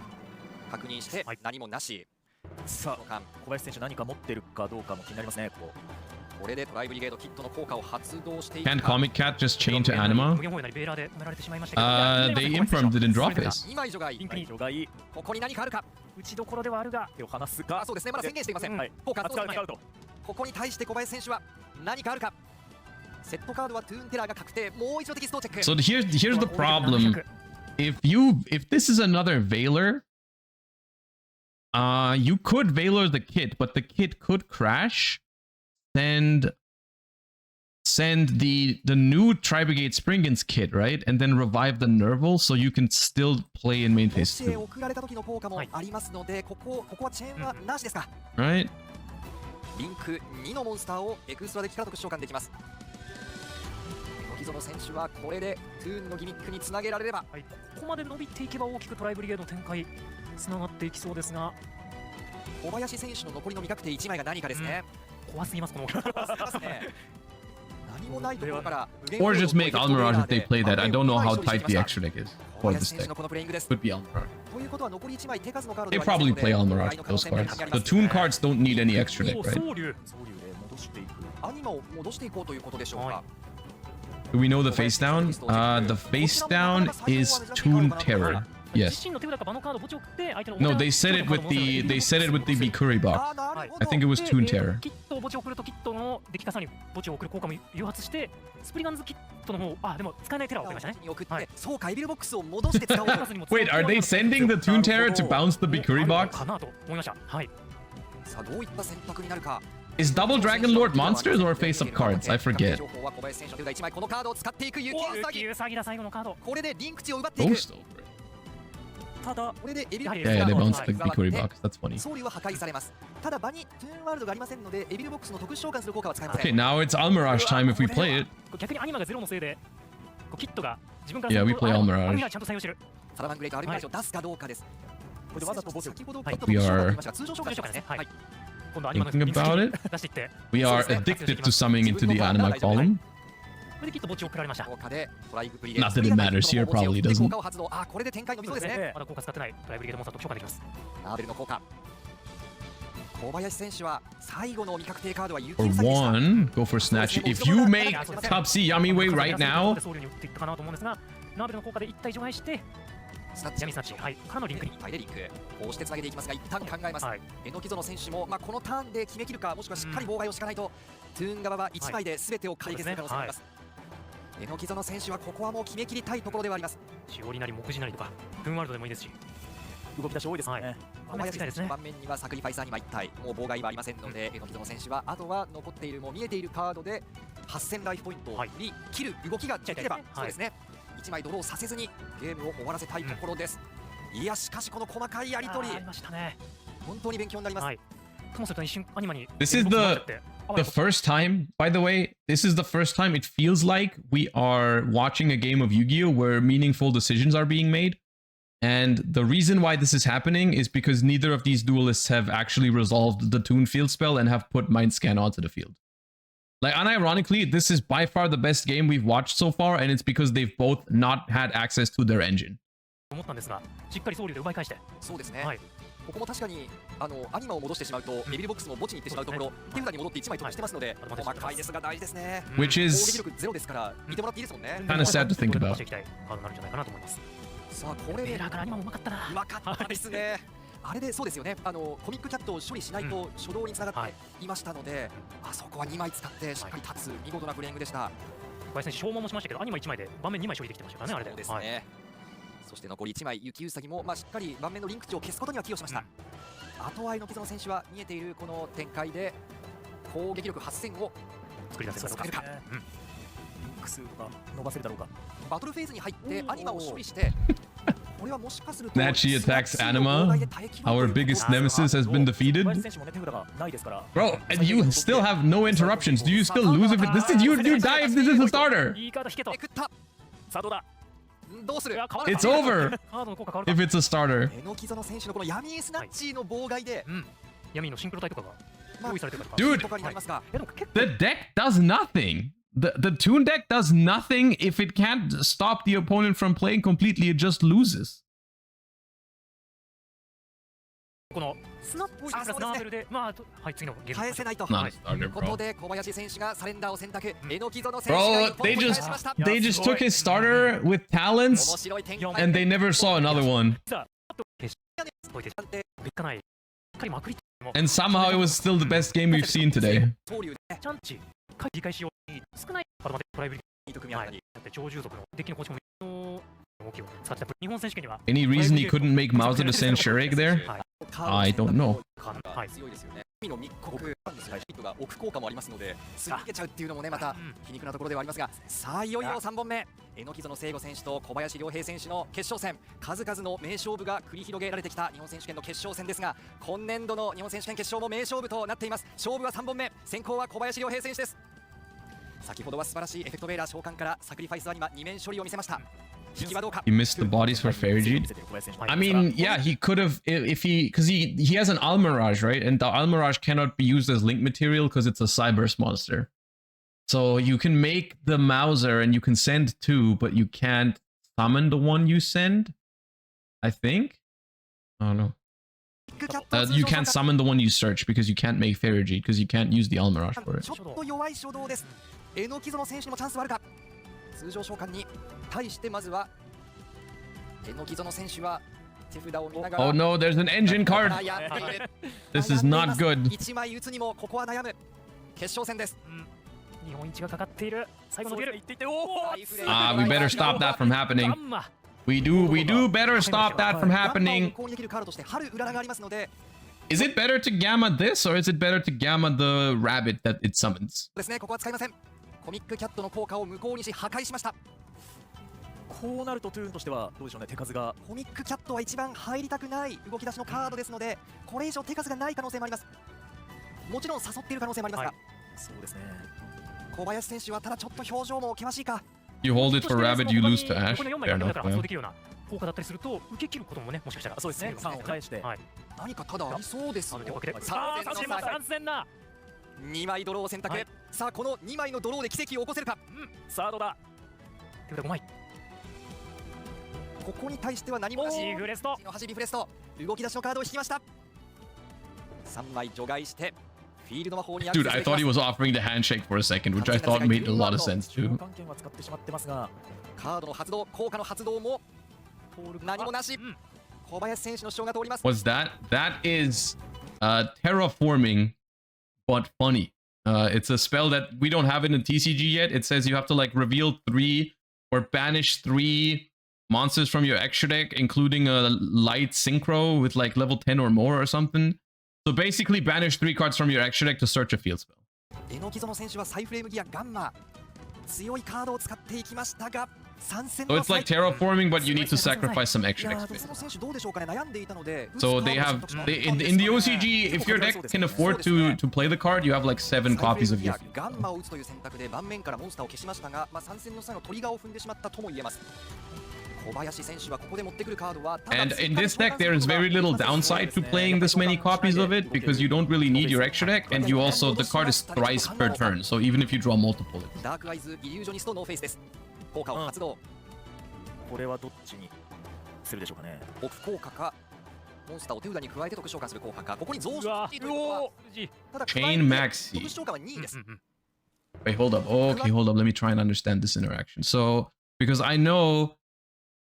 確認して何もなし。さあ小林選手何か持ってるかどうかも気になりますね。こここれでトライブリゲードキットの効果を発動していく Can't か。 Comic Cat just chain to Anima? 無限放映なりベーラーで止められてしまいましたけど、They informed didn't drop this. 2枚除外。リンクに除外ここに何かあるか。打ちどころではあるが、手を離すか。あ、そうですね、まだ宣言していません。はい効果発動していません。と。ここに対して小林選手は何かあるか。セットカードはトゥーンテラーが確定。もう一度テキストをチェック。 So here's the problem. If this is another Veiler, you could Veiler the kit, but the kit could crash. Send the new Tri-Brigade Springans kit, right? And then revive the Nerval so you can still play in main も phase し 2. 送られた時の効果もありますので、ここはチェーンはなしですか。 Right? リンク2のモンスターをエクストラデッキから特殊召喚できます。木園選手はこれでトゥーンのギミックにつなげられれば、はい、ここまで伸びていけば大きくトライブリゲードの展開つながっていきそうですが、小林選手の残りの未確定1枚が何かですね。怖すぎますこの何もないところから Or just make Almirage if they play that. I don't know how tight the extra deck is 小 for 林 this 選手 deck. のこのプレイングです。 Could be Almirage. ということは残り1枚手数のカード They ではあり probably ますので play Almirage 倍 with の可能 those 性が cards. あり The ます Toon cards don't need any extra deck, お right? 総流総流で戻していく。アニマを戻していこうということでしょうか。はい Do we know the face down? The face down is Toon Terror. 自 Yes. 身の手札か場のカードを墓地を送って相手の No, they said it with the Bikuri box. あー、なるほ I ど。 think it was Toon で Terror. キットを墓地を送るとキットのデッキ化さに墓地を送る効果も誘発してスプリガンズキットの方、あ、でも使えないテラーを送りましたね。に送っはいて、そうかエビルボックスを戻して使おうと。 Wait, are they sending the Toon Terror to bounce the Bikuri box? かなと思いました。はい。さあどういった選択になるか。 Is Double Dragon Lord monsters or face up cards? I forget. 情報は小林選手の手札1枚、このカードを使っていく雪お、うさぎ。雪うさぎだ最後のカード。これでリンク値を奪っていく。 Ghost over it. ただこれでエビルボック Yeah, ス yeah, they が bounced the Bikuri box. That's funny. 総流は破壊されます。ただ場にトゥーンワールドがありませんのでエビルボックスの特殊召喚する効果は使えませ Okay, ん。 now it's Almirage time if we play it. 逆にアニマがゼロのせいでこうキットが自分から Yeah, we play Almirage. アニマちゃんと採用してる。サラマングレートアルミラージを出すかどうかです。これでわざとボスを先ほどはい特殊召喚がありましたが通常召喚ですね。はいはい。今度アニマの Thinking about it, 出していって、 we are addicted to summoning into the Anima column. これでキット墓地を送られました。効果でトライブプリ Not that it matters here, probably doesn't. 効果を発動。あ、これで展開伸びそうですね。まだ効果使ってないトライブリゲードモンスターと召喚できます。ナーベルの効果。小林選手は最後の未確定カードは雪 Or うさぎでした。 one, go for Snatch. If you make Top C Yami Way right now, ソウルに打っていったかなと思うんですが、ナーベルの効果で一体除外してスナッチ闇スナッチ、はい、からのリンクに。はいでリンク。こうしてつなげていきますが一旦考えます。はい。榎園選手もこのターンで決めきるかもしくはしっかり妨害を敷かないとトゥーン側は1枚で全てを解決する可能性があります。榎園選手はここはもう決めきりたいところではあります。しおりなり目次なりとかトゥーンワールドでもいいですし、動き出し多いですね。はい小林選手の盤面にはサクリファイサーに1体もう妨害はありませんので榎園選手はあとは残っているもう見えているカードで8000ライフポイントを振り切る動きができれば、はいそうですね1枚ドローさせずにゲームを終わらせたいところです。いやしかしこの細かいやり取りありましたね。本当に勉強になります。はい。ともすると一瞬アニマに This is the first time, by the way, this is the first time it feels like we are watching a game of Yu-Gi-Oh! Where meaningful decisions are being made. And the reason why this is happening is because neither of these duelists have actually resolved the Toon field spell and have put Mind Scan onto the field. Like, unironically, this is by far the best game we've watched so far, and it's because they've both not had access to their engine. 思ったんですが、しっかりソウルで奪い返して、そうですね、はい。ここも確かにアニマを戻してしまうとエビルボックスも墓地に行ってしまうところ、手札に戻って1枚得してますので、はい細かいですが大事ですね。 Which 攻撃 is 力ゼロですから見てもらっていいですもんね。 Kinda sad to think about. していきたいカードになるんじゃないかなと思います。さあこれでベーラーからアニマもうまかったな。うまかったですね。あれでそうですよね、コミックキャットを処理しないと初動につながはいっていましたので、あそこは2枚使ってしっかり立つ見事なプレイングでした。小林選手消耗もしましたけど、アニマ1枚で盤面2枚処理できてましたからね、あれで。そうですね、はいそして残り1枚雪うさぎもしっかり盤面のリンク値を消すことには寄与しました。あとは榎園選手は見えているこの展開で攻撃力8000を作り出せるかどうか。作れるか。うん。リンク数が伸ばせるだろうか。バトルフェーズに入ってアニマを処理してこれはもしかすると Nachi attacks Anima. Our biggest nemesis has been 小 defeated. 林選手もね手札がないですから。 Bro, and you still have no interruptions. Do you still lose if it, this is you die if this is a starter? いいカード引けとめ。くったさあどうだ。どうする。いや変わら It's ない over カードの効果変わる if か。 it's a starter. 榎園選手のこの闇スナッチの妨害で、うん。闇のシンクロ体とかが用意されてるから。 Dude とかになりますが、いやでも結構 The deck does nothing. The Toon deck does nothing if it can't stop the opponent from playing completely. It just loses. このスナッププラスナーベルで、まあはい次のゲーム返せないと Not a い starter, うこ bro. とで小林選手がサレンダーを選択。榎園選手が Bro, 一本取り返しました。 they just took his starter with talents 面白い展開 and they never saw another one. 決勝で別かない。しっかりまくりも And somehow it was still the best game we've seen today. 総流でチャンチ理解しように少ないパドマでトライブリいいと組み合わせにだって超従属のデッキの構築もの動きを使ってた日本選手権には Any reason he couldn't make Mauser to send Shurek there? はい I don't know. はい強いですよね。海の密告なんですが、ヒットが置く効果もありますので、すり抜けちゃうっていうのもね、また皮肉なところではありますが、さあいよいよ3本目、榎園聖吾選手と小林陵平選手の決勝戦、数々の名勝負が繰り広げられてきた日本選手権の決勝戦ですが、今年度の日本選手権決勝も名勝負となっています。勝負は3本目、先行は小林陵平選手です。先ほどは素晴らしいエフェクトベーラー召喚からサクリファイスアニマ2面処理を見せました。引きはどうか。 He missed the bodies for Fairy I mean, yeah, he could have if he because he has an Almirage, right? And the Almirage cannot be used as link material because it's a Cyburst monster. So you can make the Mauser and you can send two, but you can't summon the one you send. I think. I don't know. You can't summon the one you search because you can't make Fairy because you can't use the Almirage for it. ちょっと弱い初動です。榎園選手にもチャンスはあるか。通常召喚に対してまずは榎園選手は手札を見ながら Oh no, there's an engine card. This is not good. 1枚打つにもここは悩む決勝戦です。日本一がかかっている最後のデュエル。 We better stop that from happening. We do better stop that from happening. 攻撃できるカードとして春うららがありますので、 Is it better to gamma this or is it better to gamma the rabbit that it summons? ですね、ここは使いません。コミックキャットの効果を無効にし破壊しました。こうなるとトゥーンとしてはどうでしょうね、手数がコミックキャットは一番入りたくない動き出しのカードですので、これ以上手数がない可能性もあります。もちろん誘っている可能性もありますが、そうですね。小林選手はただちょっと表情も険しいか。 You hold it for rabbit, you lose to Ash. この4 Fair 枚だ enough. から発動できるような効果だったりすると受け切ることもね、もしかしたらそうですね、3を返して、はい、何かただありそうですよ。さあ参戦だ。2枚ドローを選択、さあこの2枚のドローで奇跡を起こせるか。サードだ。手札5枚。ここに対しては何もなし。リフレストの端リフレスト、動き出しのカードを引きました。3枚除外してフィールド魔法にアクセ Dude, ス I できま thought す。 he was offering the handshake for a second, which I thought made a lot of sense too. 関係は使ってしまってますが、カードの発動、効果の発動も何もなし。小林選手の主張が通ります。 What's that? That is terraforming, but funny. It's a spell that we don't have in the TCG yet. It says you have to like reveal 3 or banish 3 monsters from your extra deck, including a light synchro with like level 10 or more or something. So basically banish 3 cards from your extra deck to search a field spell. 榎園選手はサイフレームギアガンマ、強いカードを使っていきましたが、参戦 So の it's like terraforming, but you need to sacrifice some extra い deck や space. その選手どうでしょうかね、悩んでいたので。 So they have in the OCG, if your deck can afford to play the card, you have like 7 copies of your ガンマを打つという選択で盤面からモンスターを消しましたが、参戦の際のトリガーを踏んでしまったとも言えます。小林選手はここで持ってくるカードは And in this deck, there is very little downside to playing this many copies of it because you don't really need your extra deck, and you also the card is thrice per turn. So even if you draw multiple, ダークアイズイリュージョニストノーフェイスです。効果を発動。これはどっちにするでしょうかね。オフ効果か、モンスターを手札に加えて特殊召喚する効果か、ここに増殖というのはただ Chain Maxi. 特殊召喚は2位です。 Wait, hold up. Okay, hold up. Let me try and understand this interaction. So because I know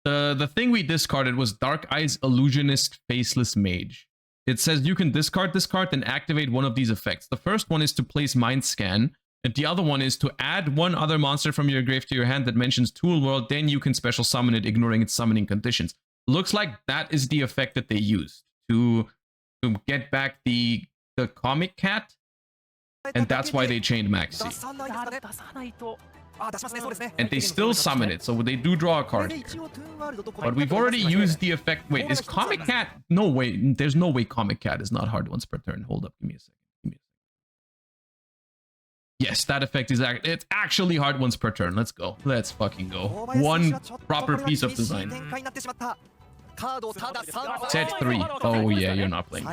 the thing we discarded was Dark Eyes Illusionist Faceless Mage. It says you can discard this card and activate one of these effects. The first one is to place Mind Scan, and the other one is to add one other monster from your grave to your hand that mentions Tool World, then you can special summon it, ignoring its summoning conditions. Looks like that is the effect that they used to get back the comic cat, and that's why they chained Maxi. 出さないと。出しますね、そうですね。 And they still summon it, so they do draw a これ card で here. 一応トゥーンワールドと But we've already used the effect. Wait, is Comic Cat? No, wait. There's no way Comic Cat is not hard once per turn. Hold up. Give me a second. Yes, that effect is it's actually hard once per turn. Let's go. Let's fucking go. One proper piece of design. Set 3. Oh yeah, you're not playing.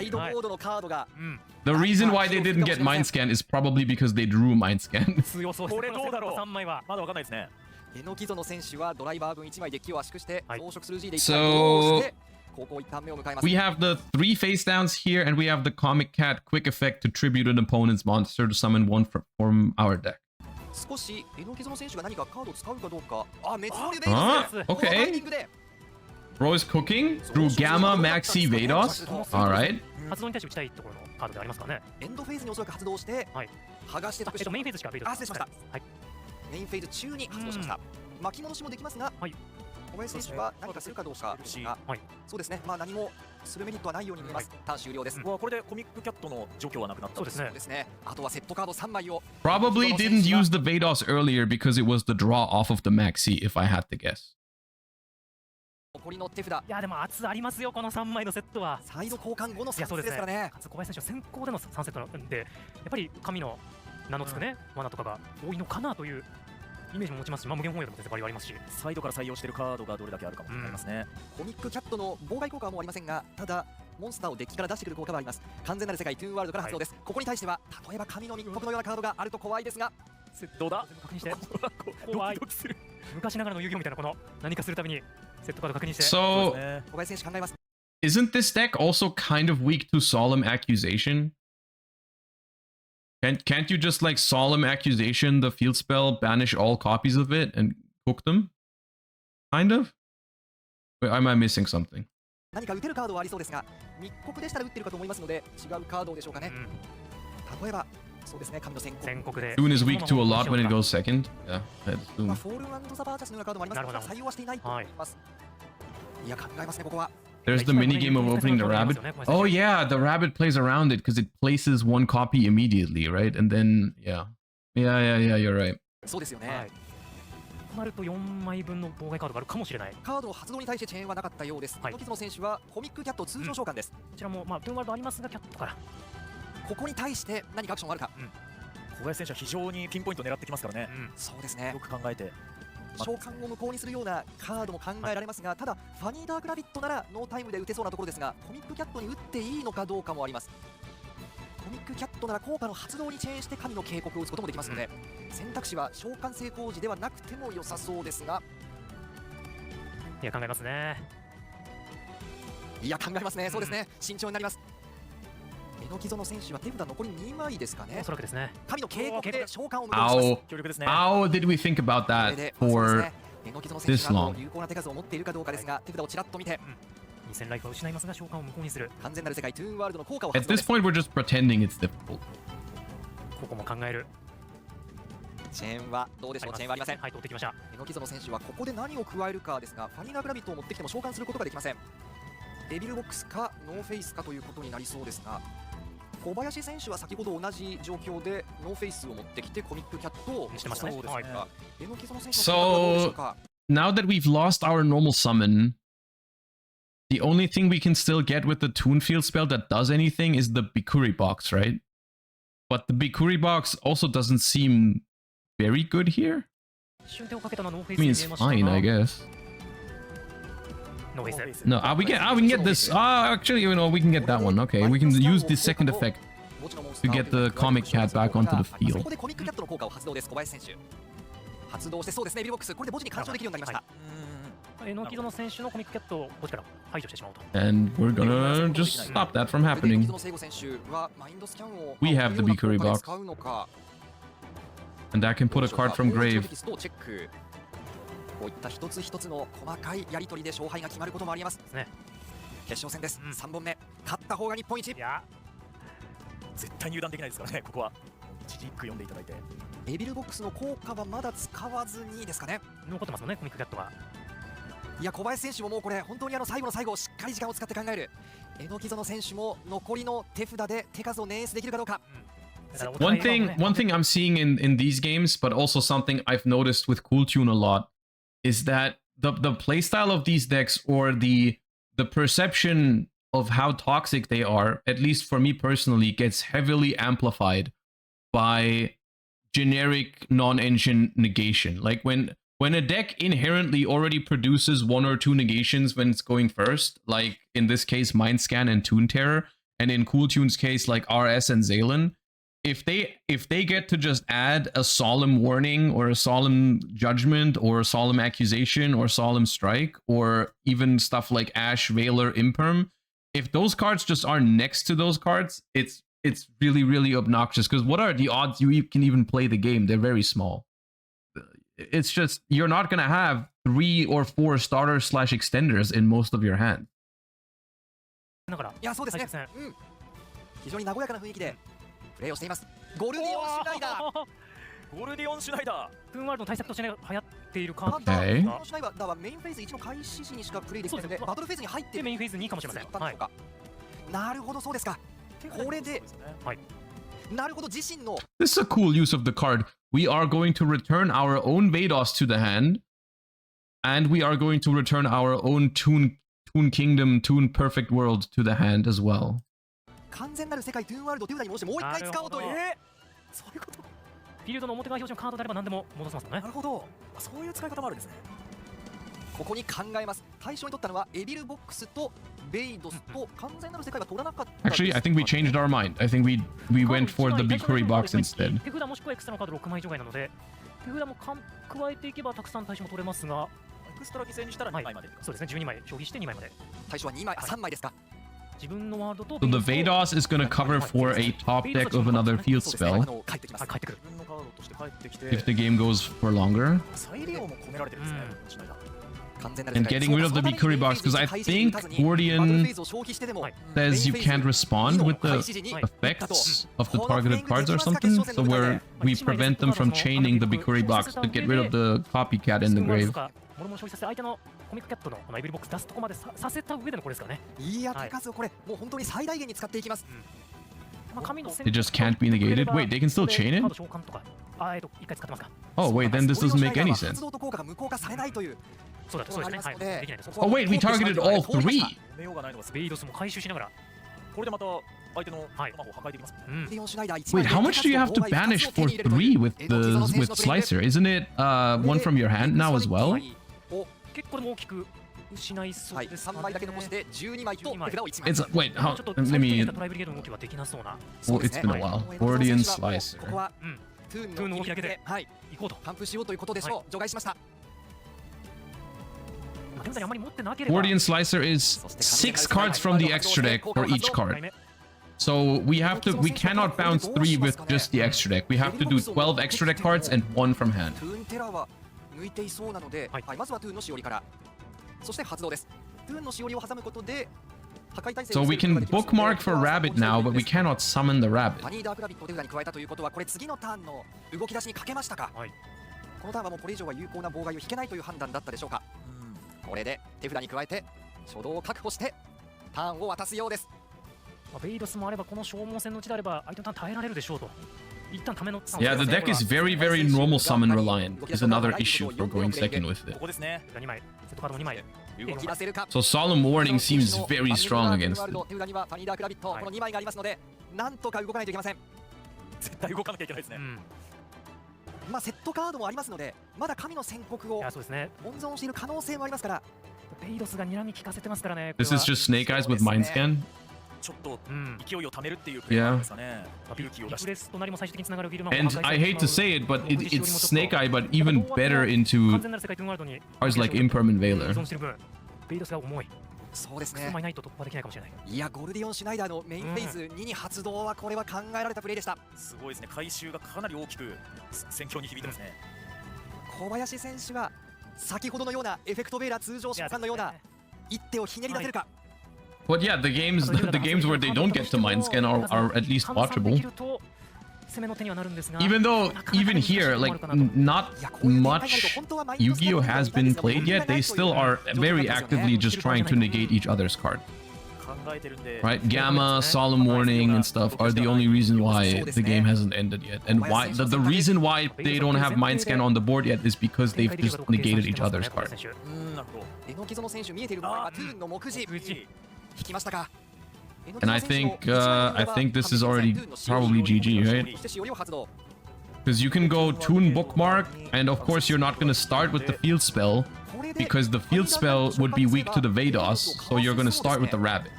The reason why they didn't get Mind Scan is probably because they drew Mind Scan. 強そうです。これどうだろう。3枚はまだわかんないですね。榎園選手はドライバー分1枚デッキを圧縮して増殖する G で So 高校1ターン目を迎えます。 We have the 3 face downs here, and we have the Comic Cat quick effect to tribute an opponent's monster to summon one from our deck. 少し榎木園選手が何かカードを使うかどうか。あ、滅亡流ベイあドス。 okay. このタイミングで Bro is cooking through Gamma Maxi Vados. Alright. 発動に対して打ちたいところのカードでありますからね。エンドフェーズにおそらく発動してはい剥がして得しメインフェーズしかベイドあ、失礼しました。はい。メインフェーズ中に発動しました。巻き戻しもできますが、はい小林選手は何かするかどうかですが、はいそうですね、まあ何もするメリットはないように見えます。ターン終了です。これでコミックキャットの状況はなくなった。そうですねそうですね。あとはセットカード3枚を Probably didn't use the Vados earlier because it was the draw off of the Maxi, if I had to guess. 残りの手札、いやでも圧ありますよこの3枚のセットは。サイド交換後の3いやそうですね。ですからね。かつ小林選手は先行での3セットなんで、やっぱり神の名のつくね、罠とかが多いのかなというイメージも持ちますし、まあ無限本屋でも全然バリバリありますし、サイドから採用しているカードがどれだけあるかもありますね。コミックキャットの妨害効果はもうありませんが、ただモンスターをデッキから出してくる効果はあります。完全なる世界トゥーンワールドから発動です。ここに対しては例えば神の密告のようなカードがあると怖いですが、どうだ？確認して怖い。ドキドキする。昔ながらの遊戯王みたいなこの何かするたびにセットカード確認して。 So, 小林選手考えます。 isn't this deck also kind of weak to Solemn Accusation? Can't you just like Solemn Accusation the field spell, banish all copies of it, and cook them? Kind of? Wait, am I missing something? 何か打てるカードはありそうですが、密告でしたら打ってるかと思いますので違うカードでしょうかね。例えばそうですね、神の宣告。宣告で Toon is weak to a lot when it goes second. Yeah, that's ま Toon. あフォール&ザ・バーチャスのようなカードもありますが、採用はしていないと思います。いや、考えますね、ここは。 There's the mini game of opening the rabbit. Oh yeah, the rabbit plays around it because it places one copy immediately, right? And then yeah, you're right. そうですよね。はいとなると4枚分の妨害カードがあるかもしれない。カードの発動に対してチェーンはなかったようです。はい榎木園選手はコミックキャット通常召喚です。こちらもまあトゥーンワールドありますがキャットから。ここに対して何かアクションがあるか。小林選手は非常にピンポイント狙ってきますからね。そうですねよ。く考えて。召喚を無効にするようなカードも考えられますが、ただファニーダークラビットならノータイムで打てそうなところですが、コミックキャットに打っていいのかどうかもあります。コミックキャットなら効果の発動にチェーンして神の警告を打つこともできますので、選択肢は召喚成功時ではなくても良さそうですが、いや考えますね。いや考えますね。そうですね、慎重になります。榎木園選手は手札残り2枚ですかねお。そらくですね。神の警告で召喚を無効にします。 How 強力ですね。 how did we think about これ that でそうです for ね、榎木園選手が有効な手数を持っているかどうかですが、手札をちらっと見て2000ライフを失いますが召喚を無効にする。完全なる世界トゥーンワールドの効果を at 発動 this です。 point we're just pretending it's difficult. ここも考える。チェーンはどうでしょう。チェーンはありません。はい取ってきました。榎木園選手はここで何を加えるかですが、ファニーナーグラビットを持ってきても召喚することができません。デビルボックスかノーフェイスかということになりそうですが、小林選手は先ほど同じ状況でノーフェイスを持ってきてコミックキャットをしてましたねそうですはいか。榎木園選手のはどうでしょうか。 Now that we've lost our normal summon, the only thing we can still get with the Toon field spell that does anything is the Bikuri box, right? But the Bikuri box also doesn't seem very good here. 一瞬手をかけたのはノーフェ I イ mean, ス it's に見えましたが fine, I guess. ノーフェイス。 No, we can get this. Actually, you know, we can get that one. Okay, we can use this second effect to get the comic cat back onto the そ field. こでコミックキャットの効果を発動です。小林選手発動して、そうですね、デビルボックスこれで墓地に干渉できるようになりました。榎木園選手のコミックキャットを墓地から排除してしまうと。 And we're gonna just stop that from これで happening. 榎木園選手はマインドスキャンを We have the Bikuri box. 使うのか。 And I can put a card from 攻撃 grave. テキストをチェック。こういった一つ一つの細かいやり取りで勝敗が決まることもあります。ですね。決勝戦です。3本目、勝った方が日本一。いや絶対入団できないですからね。ここは一字一句読んでいただいて。デビルボックスの効果はまだ使わずにですかね。残ってますもんねコミックキャットが。いや、小林選手ももうこれ本当に最後の最後しっかり時間を使って考える。榎木園選手も残りの手札で手数を捻出できるかどうか。One thing I'm seeing in these games, but also something I've noticed with Cool Tune a lot, is that the playstyle of these decks, or the perception of how toxic they are, at least for me personally, gets heavily amplified by generic non-engine negation. Like when a deck inherently already produces 1 or 2 negations when it's going first, like in this case Mind Scan and Toon Terror, and in Cool Tune's case like RS and Zalen, if they get to just add a solemn warning or a solemn judgment or a solemn accusation or solemn strike or even stuff like Ash, Valor, Imperm, if those cards just are next to those cards, it's really, really obnoxious, because what are the odds you can even play the game? They're very small. It's just, you're not going to have 3 or 4 starters / extenders in most of your hand. いやそうですね。非常に和やかな雰囲気でプレーをしています。ゴルディオン・シュナイダー。ゴルディオン・シュナイダー。トゥーンワールドの対策としてね流行っているカード。シュナイダーはメインフェーズ1の開始時にしかプレイできないので、バトルフェーズに入ってメインフェーズ2かもしれません。はい。なるほど、そうですか。これで、はい。なるほど、自身の。This is a cool use of the card. We are going to return our own Vados to the hand, and we are going to return our own Toon Kingdom, Toon Perfect World to the hand as well. 完全なる世界トゥーンワールド、トゥーダに戻してもう一回使おうという。そういうこと。フィールドの表側表示のカードであれば何でも戻せますよね。なるほど。そういう使い方もあるんですね。ここに考えます。対象に取ったのはエビルボックスとベイドスと完全なる世界が取らなかった。Actually, I think we changed our mind. I think we went for the Bikuri box instead. 手札もしくはエクストラのカード6枚除外なので、手札も加えていけばたくさん対象も取れますが、エクストラ犠牲にしたら2枚まで。そうですね、12枚消費して2枚まで。対象は2枚、3枚ですか。自分のワールドと。So the Vados is going to cover for a top deck of another field spell. If the game goes for longer. And getting rid of the Bikuri box, because I think Guardian says you can't respond with the effects of the targeted cards or something, so we prevent them from chaining the Bikuri box to get rid of the copycat in the grave. コミックキャットのエビルボックス出すとこまでさせた上でのこれですからね。いや、手数をこれもう本当に最大限に使っていきます。It just can't be negated. Wait, they can still chain it? Oh wait, then this doesn't make any sense. Oh wait, we targeted all 3. ベイドスも回収しながら。これでまた相手の弾を破壊できます。Wait, how much do you have to banish for 3 with Slicer? Isn't it one from your hand now as well? 結構でも大きく失いそうですね。3枚だけ残して12枚と手札を1枚。Wait, how? Let me. Well, it's been a while. Guardian Slicer. ここはトゥーンの動きだけで行こうと完封しようということでしょう。除外しました。Guardian Slicer is 6 cards from the extra deck for each card. So we cannot bounce 3 with just the extra deck. We have to do 12 extra deck cards and 1 from hand. 抜いていそうなので、まずはトゥーンのしおりから、そして発動です。トゥーンのしおりを挟むことで破壊耐性 So we can bookmark for Rabbit now, but we cannot summon the Rabbit. ファニーダークラビットを手札に加えたということは、これ次のターンの動き出しにかけましたか。このターンはもうこれ以上は有効な妨害を引けないという判断だったでしょうか。これで手札に加えて初動を確保してターンを渡すようです。ベイドスもあればこの消耗戦のうちであれば相手のターン耐えられるでしょうと。Yeah, the deck is very, very normal summon reliant. Is another issue for going second with it. So Solemn Warning seems very strong against it. なんとか動かないといけません。絶対動かなきゃいけないですね。まあセットカードもありますので、まだ神の宣告を温存している可能性もありますから。ベイドスが睨み利かせてますからね。This is just Snake Eyes with Mind Scan. ちょっと勢いを貯めるっていうプレーですかね。And I hate to say it, but it's Snake Eye, but even better into cards like Imperm and Valor. そうですね。いや、ゴルディオン・シュナイダーのメインフェーズ2に発動はこれは考えられたプレーでした。すごいですね。回収がかなり大きく戦況に響いてますね。小林選手は先ほどのようなエフェクトベーラー通常召喚のような一手をひねり出せるか。But yeah, the games where they don't get to mind scan are at least watchable. Even though, even here, like, not much Yu-Gi-Oh has been played yet, they still are very actively just trying to negate each other's card. Right? Gamma, Solemn Warning, and stuff are the only reason why the game hasn't ended yet. And why the reason why they don't have mind scan on the board yet is because they've just negated each other's card. And I think this is already probably GG, right? Because you can go Toon Bookmark, and of course you're not going to start with the field spell, because the field spell would be weak to the Vados, so you're going to start with the Rabbit.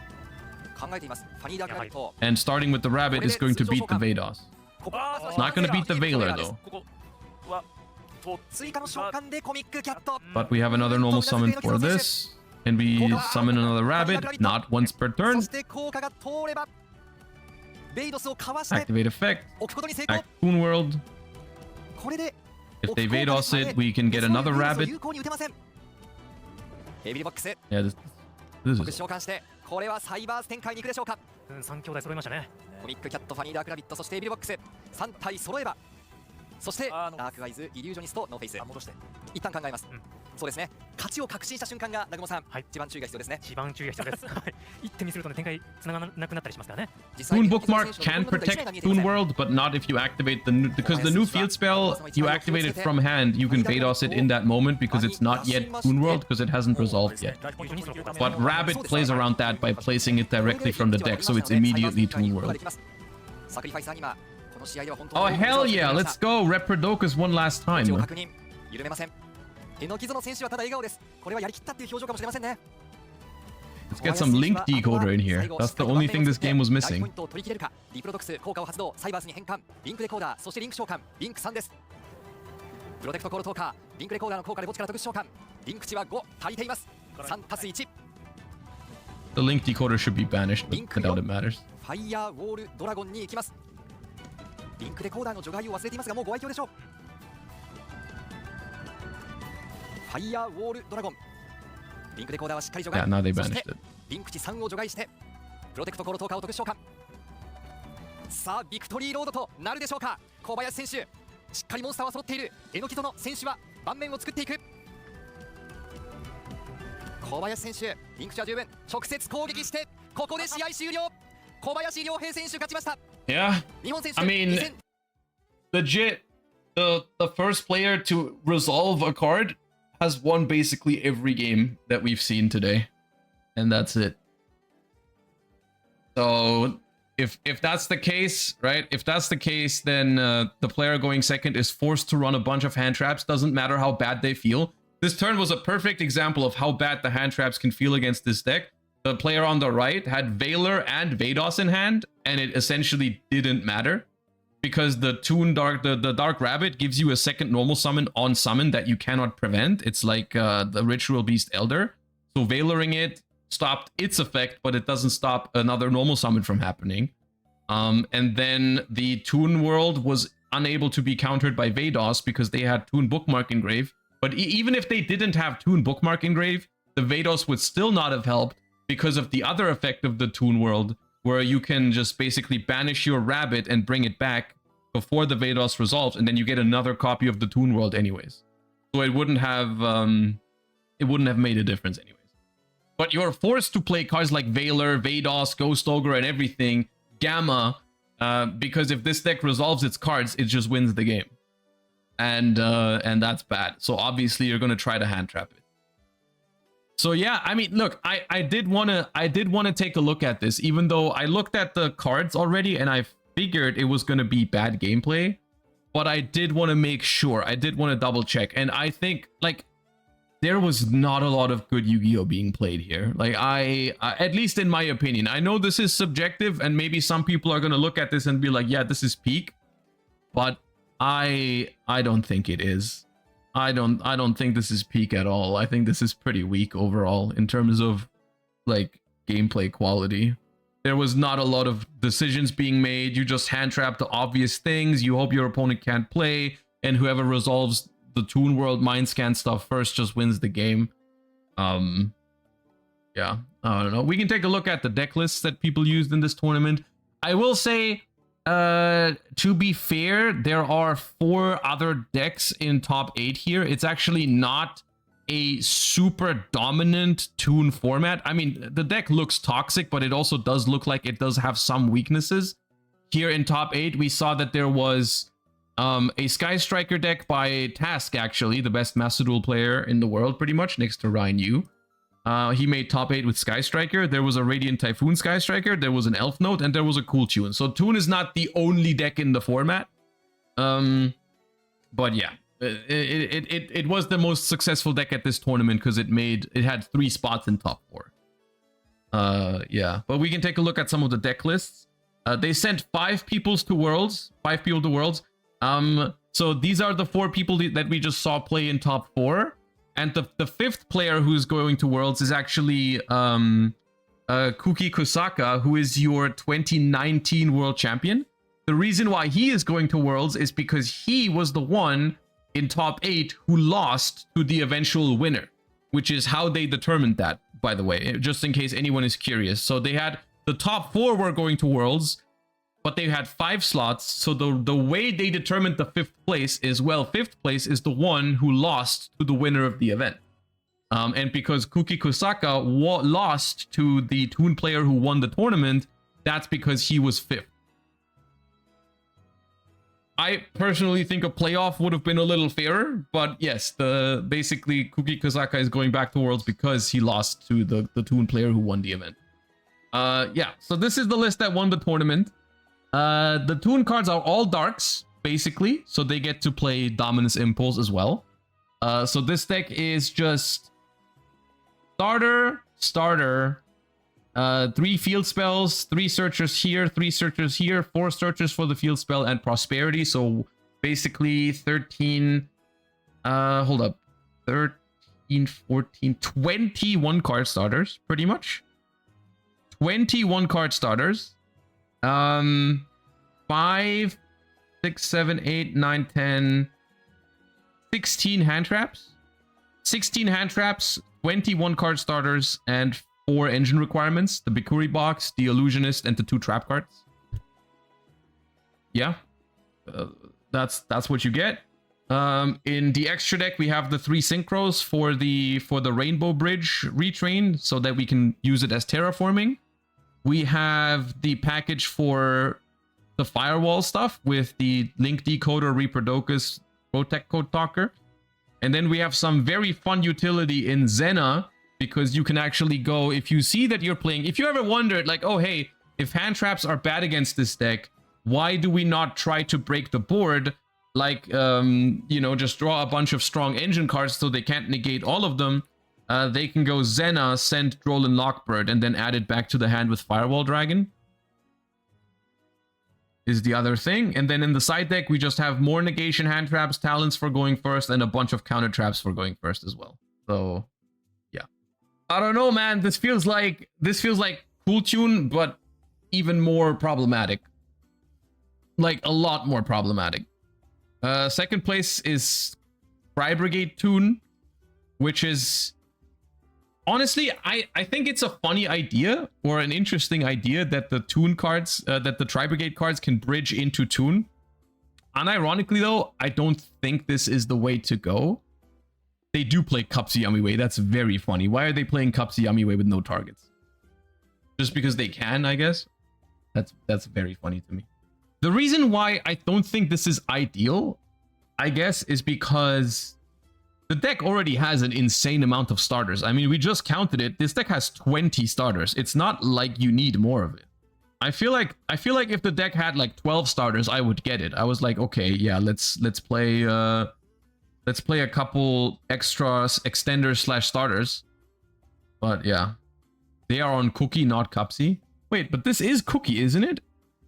And starting with the Rabbit is going to beat the Vados. Not gonna beat the Veiler though. ここはと追加の召喚でコミックキャット。 But we have another normal summon for this. Can we summon another rabbit? Not once per そ turn. して効果が通ればベイドスをかわして Activate effect. 置くことに成功。 Act Toon World. これで If they Vados it, we can get another rabbit. 有効に打てません。ヘビーボックス Yeah, this 召 is 喚してこれはサイバース展開に行くでしょうか。3兄弟揃いましたね。コミックキャット、ファニーダークラビット、そしてヘビーボックス3体揃えば、そしてダークアイズ、イリュージョニスト、ノーフェイス。戻して一旦考えます、そうですね。勝ちを確信した瞬間が南雲さん、一番注意が必要ですね。一番注意が必要です。一手見せるとね、展開つながらなくなったりしますからね。 Toon Bookmark can protect Toon World, but not if you activate the new, because the new field spell, you activate it from hand, you can Vados it in that moment because it's not yet Toon World because it hasn't resolved yet. But Rabbit plays around that by placing it directly from the deck, so it's immediately Toon World. サクリファイスアニマ、この試合では本当 Oh に hell yeah, let's go! Reprodokus one last 位置を time. 確認、緩めません。榎木園選手はただ笑顔です。これはやりきったっていう表情かもしれませんね。 Let's get some link decoder in here. That's the only thing this game was 大 missing. ポイントを取り切れるか。リプロドクス効果を発動、サイバースに変換、リンクレコーダー、そしてリンク召喚、リンク3です。プロテクトコールトーカー、リンクレコーダーの効果で墓地から特殊召喚、リンク値は5足りています。3足す1。 The link decoder should be banished, but I doubt it matters. ファイヤーウォールドラゴンに行きます。リンクレコーダーの除外を忘れていますが、もうご愛嬌でしょう。ファイヤーウォールドラゴン、リンクレコーダーはしっかり除外。 Yeah, now they そし banished て it. リンク値3を除外して、プロテクトコールトーカーを特殊召喚。さあ、ビクトリーロードとなるでしょうか。小林選手、しっかりモンスターは揃っている。榎木園選手は盤面を作っていく。小林選手、リンク値は十分。直接攻撃して、ここで試合終了。小林良平選手勝ちました。 Yeah, 日本選手 I mean, legit, the first player to resolve a card has won basically every game that we've seen today, and that's it. So if that's the case, right? If that's the case, then the player going second is forced to run a bunch of hand traps. Doesn't matter how bad they feel. This turn was a perfect example of how bad the hand traps can feel against this deck. The player on the right had Veiler and Vados in hand, and it essentially didn't matter because the Toon Dark, the Dark Rabbit gives you a second normal summon on summon that you cannot prevent. It's like the Ritual Beast Elder. So Veilering it stopped its effect, but it doesn't stop another normal summon from happening. And then the Toon World was unable to be countered by Vados because they had Toon Bookmark Engrave. But even if they didn't have Toon Bookmark Engrave, the Vados would still not have helped because of the other effect of the Toon World, where you can just basically banish your rabbit and bring it back before the Vados resolves, and then you get another copy of the Toon World anyways. So it wouldn't have made a difference anyways. But you're forced to play cards like Veiler, Vados, Ghost Ogre, and everything, Gamma, because if this deck resolves its cards, it just wins the game. And that's bad. So obviously you're gonna try to hand trap it. So yeah, I mean, look, I did wanna take a look at this, even though I looked at the cards already and I figured it was gonna be bad gameplay, but I did want to make sure. I did want to double check, and I think like there was not a lot of good Yu-Gi-Oh being played here. Like I at least in my opinion, I know this is subjective, and maybe some people are gonna look at this and be like, yeah, this is peak, but I don't think it is. I don't think this is peak at all. I think this is pretty weak overall in terms of like gameplay quality. There was not a lot of decisions being made. You just hand trap the obvious things. You hope your opponent can't play, and whoever resolves the Toon World mind scan stuff first just wins the game. Yeah, I don't know. We can take a look at the deck lists that people used in this tournament. I will say, to be fair, there are 4 other decks in top 8 here. It's actually not a super dominant Toon format. I mean, the deck looks toxic, but it also does look like it does have some weaknesses. Here in top 8, we saw that there was a Sky Striker deck by Task, actually, the best Master Duel player in the world, pretty much, next to Ryan Yu. He made top 8 with Sky Striker. There was a Radiant Typhoon Sky Striker. There was an Elf Note, and there was a Cool Tune. So Toon is not the only deck in the format. But yeah, it was the most successful deck at this tournament because it had 3 spots in top 4. Yeah, but we can take a look at some of the deck lists. They sent 5 people to Worlds. So these are the 4 people that we just saw play in top 4. And the 5th player who's going to Worlds is actually Kuki Kusaka, who is your 2019 world champion. The reason why he is going to Worlds is because he was the one in top 8 who lost to the eventual winner, which is how they determined that, by the way, just in case anyone is curious. So they had the top 4 were going to Worlds, but they had 5 slots. So the way they determined the 5th place is, well, 5th place is the one who lost to the winner of the event. And because Kuki Kusaka lost to the Toon player who won the tournament, that's because he was 5th. I personally think a playoff would have been a little fairer, but yes, basically Kuki Kusaka is going back to Worlds because he lost to the Toon player who won the event. Yeah, so this is the list that won the tournament. The Toon cards are all darks, basically, so they get to play Dominus Impulse as well. So this deck is just starter, 3 field spells, 3 searchers here, 3 searchers here, 4 searchers for the field spell, and prosperity. So basically 13, 13, 14, 21 card starters, pretty much. 21 card starters. 5, 6, 7, 8, 9, 10, 16 hand traps. 16 hand traps, 21 card starters, and 4 engine requirements: the Bikuri box, the Illusionist, and the 2 trap cards. Yeah, that's what you get. In the extra deck, we have the 3 synchros for the Rainbow Bridge retrain, so that we can use it as terraforming. We have the package for the firewall stuff with the Link Decoder, Reproducus, Protect Code Talker. And then we have some very fun utility in Zena, because you can actually go, if you see that you're playing, if you ever wondered, like, oh, hey, if hand traps are bad against this deck, why do we not try to break the board? Like, you know, just draw a bunch of strong engine cards so they can't negate all of them. They can go Zena, send Droll and Lockbird, and then add it back to the hand with Firewall Dragon. Is the other thing. And then in the side deck, we just have more negation hand traps, talents for going first, and a bunch of counter traps for going first as well. So, yeah. I don't know, man. This feels like Cool Tune, but even more problematic. Like, a lot more problematic. Second place is Cry Brigade Toon, which is... Honestly, I think it's a funny idea, or an interesting idea, that the Toon cards, that the Tri Brigade cards can bridge into Toon. Unironically, though, I don't think this is the way to go. They do play Cupsy Yamiway. That's very funny. Why are they playing Cupsy Yamiway with no targets? Just because they can, I guess? That's very funny to me. The reason why I don't think this is ideal, I guess, is because... the deck already has an insane amount of starters. I mean, we just counted it. This deck has 20 starters. It's not like you need more of it. I feel like if the deck had like 12 starters, I would get it. I was like, okay, yeah, let's play a couple extra extenders / starters. But yeah, they are on Cookie, not Cupsy. Wait, but this is Cookie, isn't it?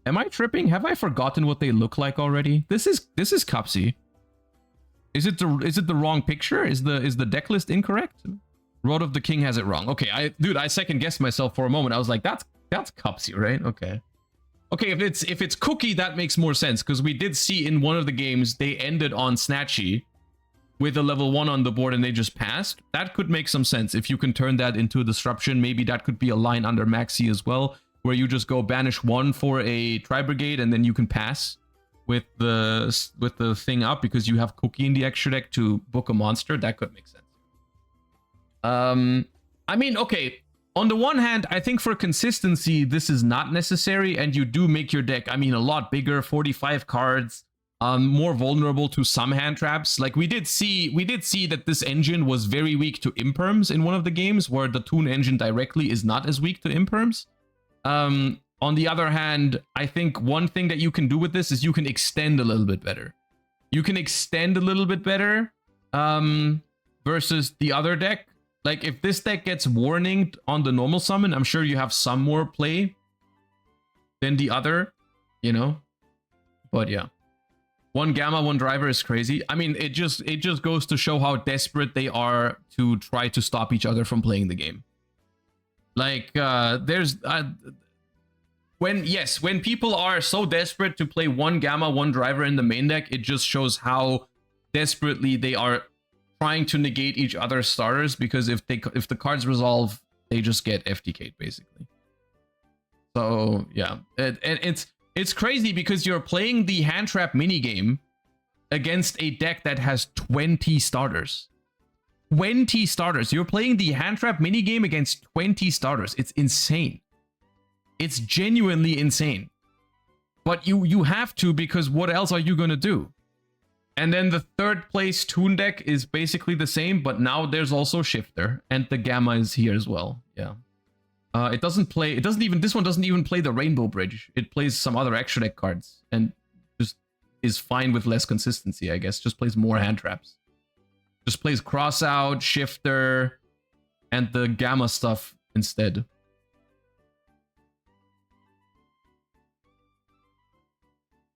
Am I tripping? Have I forgotten what they look like already? This is Cupsy. Is it the wrong picture? Is the deck list incorrect? Road of the King has it wrong. Okay, I second guessed myself for a moment. I was like, that's Cupsy, right? Okay. Okay, if it's Cookie, that makes more sense, because we did see in one of the games they ended on Snatchy with a level 1 on the board and they just passed. That could make some sense if you can turn that into a disruption. Maybe that could be a line under Maxi as well, where you just go banish 1 for a Tri Brigade and then you can pass with the thing up because you have Cookie in the extra deck to book a monster. That could make sense. I mean, okay, on the one hand, I think for consistency, this is not necessary, and you do make your deck, I mean, a lot bigger, 45 cards, more vulnerable to some hand traps. Like, we did see that this engine was very weak to imperms in one of the games, where the Toon engine directly is not as weak to imperms. On the other hand, I think one thing that you can do with this is you can extend a little bit better. You can extend a little bit better versus the other deck. Like, if this deck gets warninged on the normal summon, I'm sure you have some more play. than the other, you know. But yeah, one Gamma, one Driver is crazy. I mean, it just goes to show how desperate they are to try to stop each other from playing the game. Like, when people are so desperate to play one Gamma, one Driver in the main deck, it just shows how desperately they are trying to negate each other's starters, because if the cards resolve, they just get FTK'd basically. So yeah, it's crazy because you're playing the hand trap minigame against a deck that has 20 starters. 20 starters. You're playing the hand trap minigame against 20 starters. It's insane. It's genuinely insane. But you have to, because what else are you gonna do? And then the third place Toon deck is basically the same, but now there's also Shifter, and the Gamma is here as well. Yeah. This one doesn't even play the Rainbow Bridge. It plays some other extra deck cards, and just is fine with less consistency, I guess. Just plays more hand traps. Just plays Crossout, Shifter, and the Gamma stuff instead.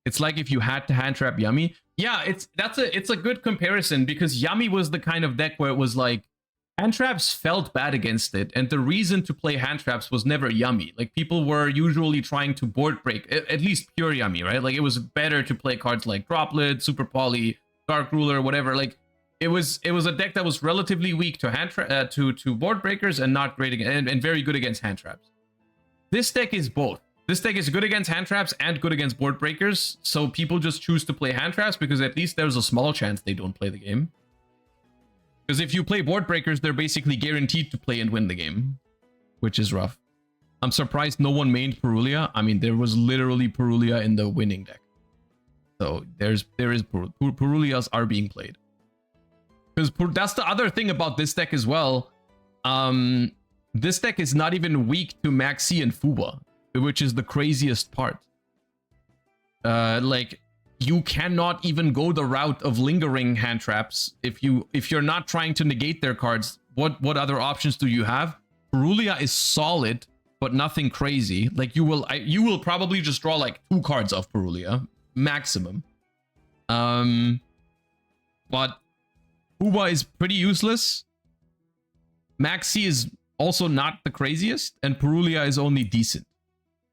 It's like if you had to hand trap Yummy. Yeah, it's a good comparison, because Yummy was the kind of deck where it was like hand traps felt bad against it, and the reason to play hand traps was never Yummy. Like, people were usually trying to board break, at least pure Yummy, right? Like, it was better to play cards like Droplet, Super Poly, Dark Ruler, whatever. Like, it was a deck that was relatively weak to to board breakers and not great against, and very good against hand traps. This deck is both. This deck is good against hand traps and good against board breakers, so people just choose to play hand traps because at least there's a small chance they don't play the game. Because if you play board breakers, they're basically guaranteed to play and win the game, which is rough. I'm surprised no one mained Purulia. I mean, there was literally Purulia in the winning deck. So there is Purulias are being played. Because that's the other thing about this deck as well. This deck is not even weak to Maxi and Fuba, which is the craziest part. Like, you cannot even go the route of lingering hand traps if you're not trying to negate their cards. What other options do you have? Purulia is solid, but nothing crazy. Like, you will probably just draw like 2 cards off Purulia maximum. But Fuba is pretty useless. Maxi is also not the craziest, and Purulia is only decent.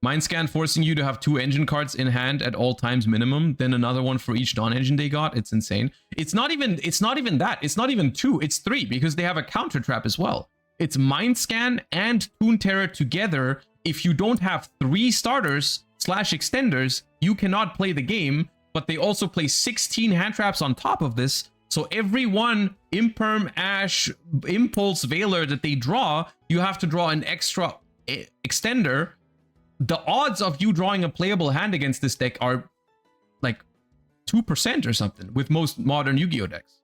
Mind Scan forcing you to have 2 engine cards in hand at all times minimum, then another one for each non-engine they got. It's insane. It's not even that. It's not even 2. It's 3, because they have a counter trap as well. It's Mind Scan and Toon Terror together. If you don't have 3 starters / extenders, you cannot play the game. But they also play 16 hand traps on top of this. So every one Imperm, Ash, Impulse, Veiler that they draw, you have to draw an extra extender. The odds of you drawing a playable hand against this deck are like 2% or something with most modern Yu-Gi-Oh decks.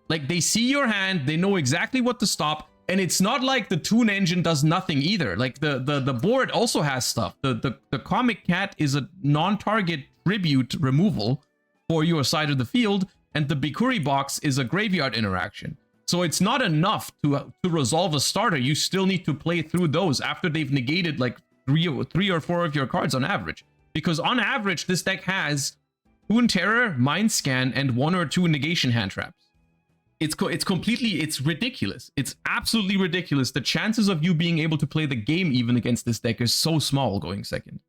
Like, they see your hand, they know exactly what to stop, and it's not like the Toon engine does nothing either. Like, the board also has stuff. The Comic Cat is a non-target tribute removal for your side of the field, and the Bikuri box is a graveyard interaction. So it's not enough to resolve a starter. You still need to play through those after they've negated like 3 or 4 of your cards on average. Because on average, this deck has Toon Terror, Mind Scan, and 1 or 2 negation hand traps. It's ridiculous. It's absolutely ridiculous. The chances of you being able to play the game even against this deck is so small going second.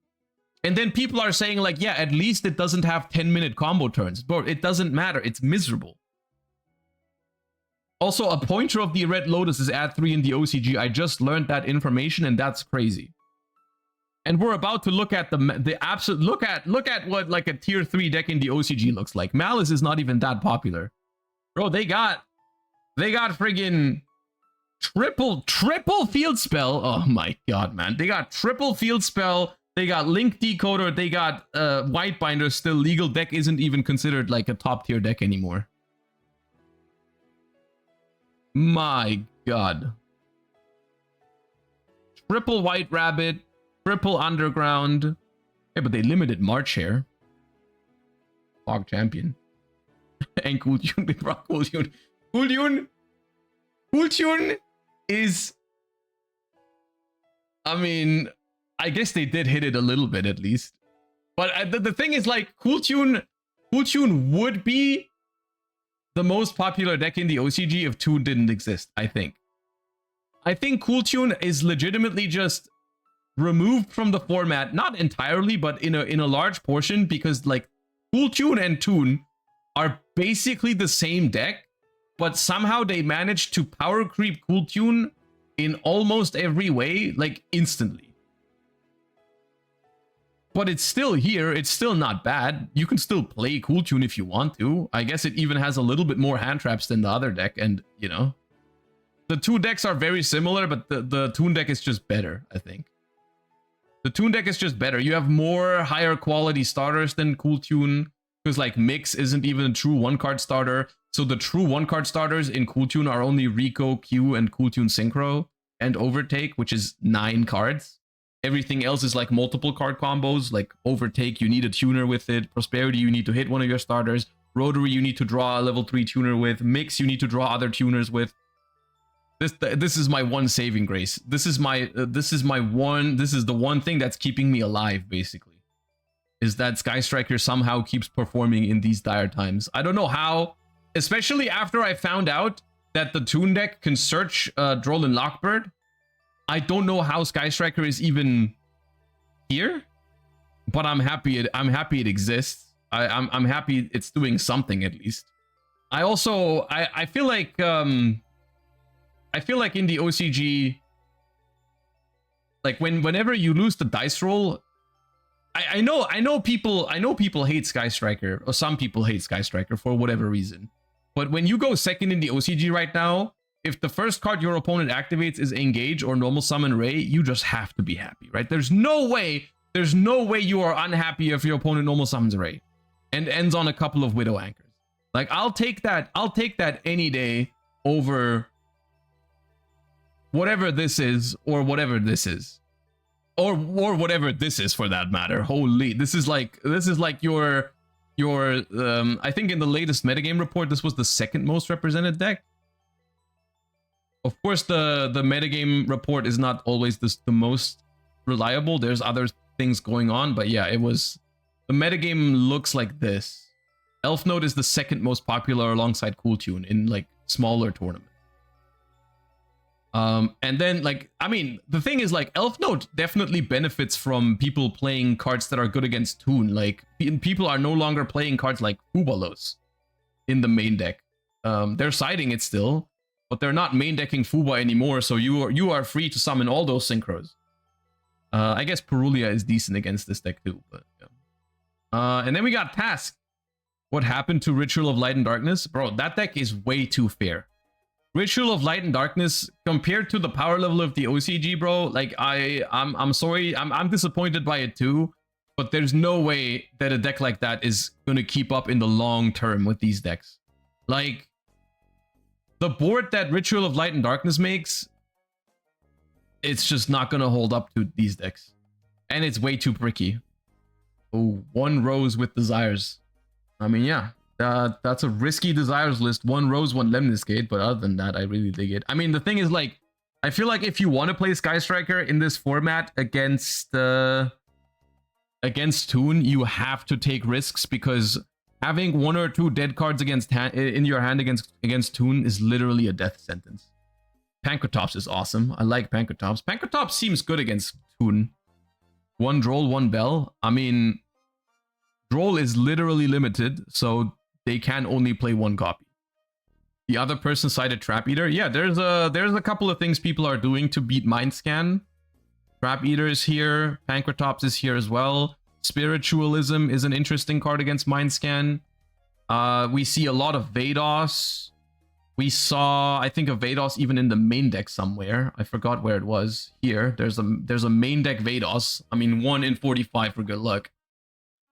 And then people are saying like, yeah, at least it doesn't have 10-minute combo turns. Bro, it doesn't matter. It's miserable. Also, a pointer of the Red Lotus is at 3 in the OCG. I just learned that information, and that's crazy. And we're about to look at the absolute look at what like a tier 3 deck in the OCG looks like. Malice is not even that popular. Bro, they got friggin' triple field spell. Oh my god, man. They got triple field spell. They got Link Decoder. They got White Binder. Still legal. Deck isn't even considered like a top tier deck anymore. My god. Triple White Rabbit. Triple Underground. Hey, but they limited March here. Fog Champion. And Cool Tune. They brought Cool Tune. Cool Tune. Cool Tune is... I mean... I guess they did hit it a little bit at least. But the thing is, like, Cool Tune would be the most popular deck in the OCG if Toon didn't exist, I think. I think Cool Tune is legitimately just removed from the format, not entirely, but in a large portion, because like Cool Tune and Toon are basically the same deck, but somehow they managed to power creep Cool Tune in almost every way, like instantly. But it's still here, it's still not bad. You can still play Cool Tune if you want to. I guess it even has a little bit more hand traps than the other deck, and you know. The two decks are very similar, but the Toon deck is just better, I think. The Toon deck is just better. You have more higher quality starters than Cool Tune, because like Mix isn't even a true one-card starter. So the true one-card starters in Cool Tune are only Rico, Q, and Cool Tune Synchro, and Overtake, which is 9 cards. Everything else is like multiple card combos, like Overtake, you need a tuner with it. Prosperity, you need to hit one of your starters. Rotary, you need to draw a level 3 tuner with. Mix, you need to draw other tuners with. This is my one saving grace. This is the one thing that's keeping me alive, basically. Is that Sky Striker somehow keeps performing in these dire times. I don't know how, especially after I found out that the Toon deck can search Droll and Lockbird. I don't know how Sky Striker is even here, but I'm happy it exists. I'm happy it's doing something at least. I also I feel like in the OCG, like whenever you lose the dice roll, I know people hate Sky Striker, or some people hate Sky Striker for whatever reason. But when you go second in the OCG right now, if the first card your opponent activates is Engage or Normal Summon Ray, you just have to be happy, right? There's no way you are unhappy if your opponent Normal Summons Ray and ends on a couple of Widow Anchors. Like, I'll take that any day over whatever this is, or whatever this is. Or whatever this is, for that matter. Holy, this is like your I think in the latest metagame report, this was the second most represented deck. Of course, the metagame report is not always the most reliable. There's other things going on, but yeah, the metagame looks like this. Elf Note is the second most popular alongside Cool Tune in like smaller tournaments. And then, like, I mean, the thing is, like, Elf Note definitely benefits from people playing cards that are good against Toon. Like, people are no longer playing cards like Fubalos in the main deck. They're siding it still, but they're not main decking Fuba anymore, so you are free to summon all those synchros. I guess Perulia is decent against this deck too, but yeah. And then we got Task. What happened to Ritual of Light and Darkness? Bro, that deck is way too fair. Ritual of Light and Darkness, compared to the power level of the OCG, bro, like, I'm sorry, I'm disappointed by it too, but there's no way that a deck like that is gonna keep up in the long term with these decks. Like, the board that Ritual of Light and Darkness makes, it's just not gonna hold up to these decks. And it's way too bricky. Oh, 1 Rose with Desires. I mean, yeah. That's a risky Desires list. 1 Rose, 1 Lemnis Gate, but other than that, I really dig it. I mean, the thing is, like, I feel like if you want to play Sky Striker in this format against Toon, you have to take risks, because having 1 or 2 dead cards in your hand against Toon is literally a death sentence. Pankratops is awesome. I like Pankratops. Pankratops seems good against Toon. 1 Droll, 1 Bell. I mean, Droll is literally limited, so they can only play 1 copy. The other person sided Trap Eater. Yeah, there's a couple of things people are doing to beat Mind Scan. Trap Eater is here. Pankratops is here as well. Spiritualism is an interesting card against Mind Scan. We see a lot of Vados. We saw, I think, a Vados even in the main deck somewhere. I forgot where it was. Here, there's a main deck Vados. I mean, 1 in 45 for good luck.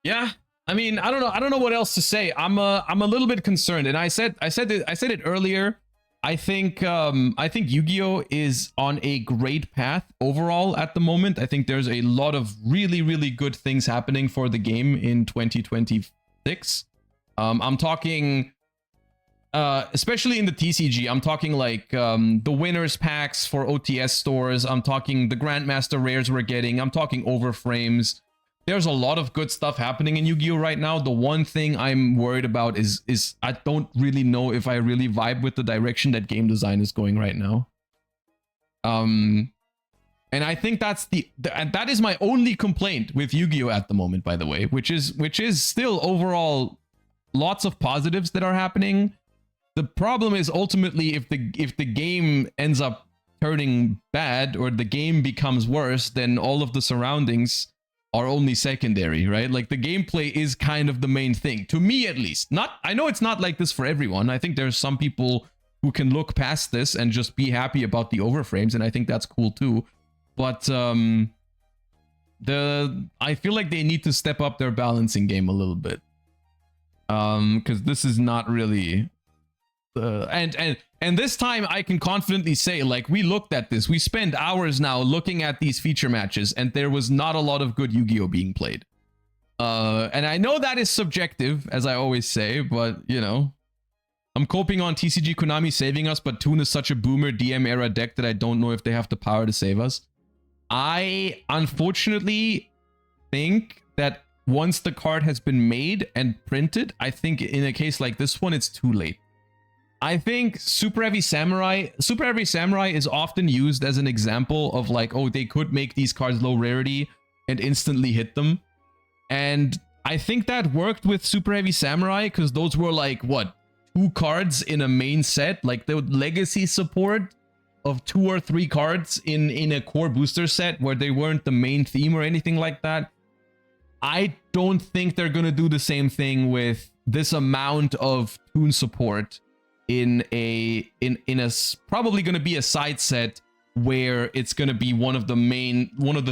Yeah. I mean, I don't know what else to say. I'm a little bit concerned, and I said it earlier. I think Yu-Gi-Oh is on a great path overall at the moment. I think there's a lot of really good things happening for the game in 2026. I'm talking especially in the TCG, I'm talking like the winners packs for OTS stores. I'm talking the Grandmaster rares we're getting. I'm talking overframes. There's a lot of good stuff happening in Yu-Gi-Oh right now. The one thing I'm worried about is I don't really know if I really vibe with the direction that game design is going right now. And I think that is my only complaint with Yu-Gi-Oh at the moment, by the way, which is still overall lots of positives that are happening. The problem is ultimately if the game ends up turning bad or the game becomes worse, then all of the surroundings are only secondary, right? Like the gameplay is kind of the main thing, to me at least. I know it's not like this for everyone. I think there's some people who can look past this and just be happy about the overframes, and I think that's cool too. But I feel like they need to step up their balancing game a little bit. Because this is not really and this time I can confidently say, like, we looked at this, we spent hours now looking at these feature matches, and there was not a lot of good Yu-Gi-Oh being played. And I know that is subjective, as I always say, but you know, I'm coping on TCG Konami saving us, but Toon is such a boomer DM era deck that I don't know if they have the power to save us. I unfortunately think that once the card has been made and printed, I think in a case like this one, it's too late. I think Super Heavy Samurai is often used as an example of like, oh, they could make these cards low rarity and instantly hit them. And I think that worked with Super Heavy Samurai because those were like, what, 2 cards in a main set? Like the legacy support of 2 or 3 cards in a core booster set where they weren't the main theme or anything like that. I don't think they're going to do the same thing with this amount of Toon support in a probably going to be a side set where it's going to be one of the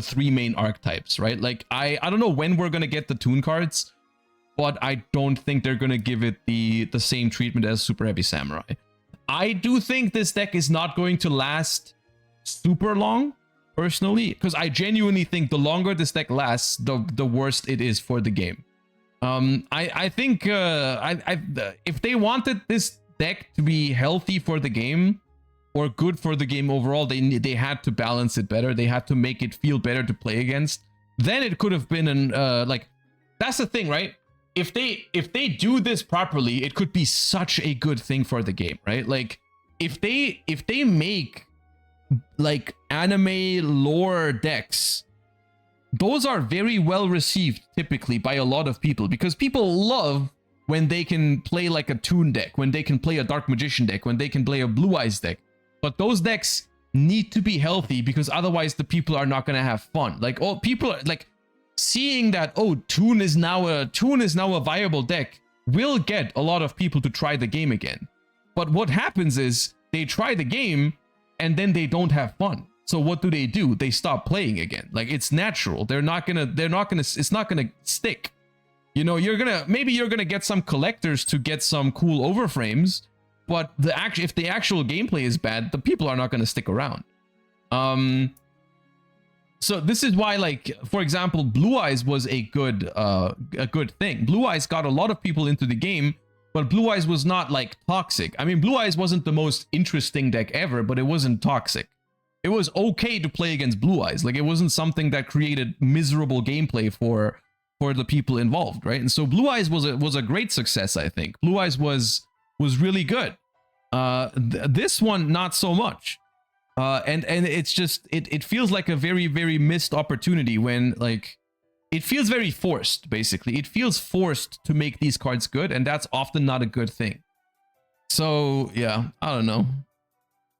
3 main archetypes, right? Like I don't know when we're going to get the Toon cards, but I don't think they're going to give it the same treatment as Super Heavy Samurai. I do think this deck is not going to last super long, personally, because I genuinely think the longer this deck lasts, the worse it is for the game. I think if they wanted this deck to be healthy for the game or good for the game overall, they had to balance it better. They had to make it feel better to play against. Then it could have been an like, that's the thing, right? If they do this properly, it could be such a good thing for the game, right? Like if they make like anime lore decks, those are very well received typically by a lot of people, because people love when they can play like a Toon deck, when they can play a Dark Magician deck, when they can play a Blue Eyes deck. But those decks need to be healthy, because otherwise the people are not going to have fun. Like, oh, people are like seeing that, oh, Toon is now a viable deck, will get a lot of people to try the game again. But what happens is they try the game and then they don't have fun. So what do? They stop playing again. Like, it's natural. It's not gonna stick. You know, maybe you're gonna get some collectors to get some cool overframes, but if the actual gameplay is bad, the people are not gonna stick around. So this is why, like, for example, Blue Eyes was a good thing. Blue Eyes got a lot of people into the game, but Blue Eyes was not like toxic. I mean, Blue Eyes wasn't the most interesting deck ever, but it wasn't toxic. It was okay to play against Blue Eyes. Like, it wasn't something that created miserable gameplay for the people involved, right? And so Blue Eyes was a great success, I think. Blue Eyes was really good. This one, not so much. And it's just, it feels like a very, very missed opportunity when, like, it feels very forced, basically. It feels forced to make these cards good, and that's often not a good thing. So, yeah, I don't know.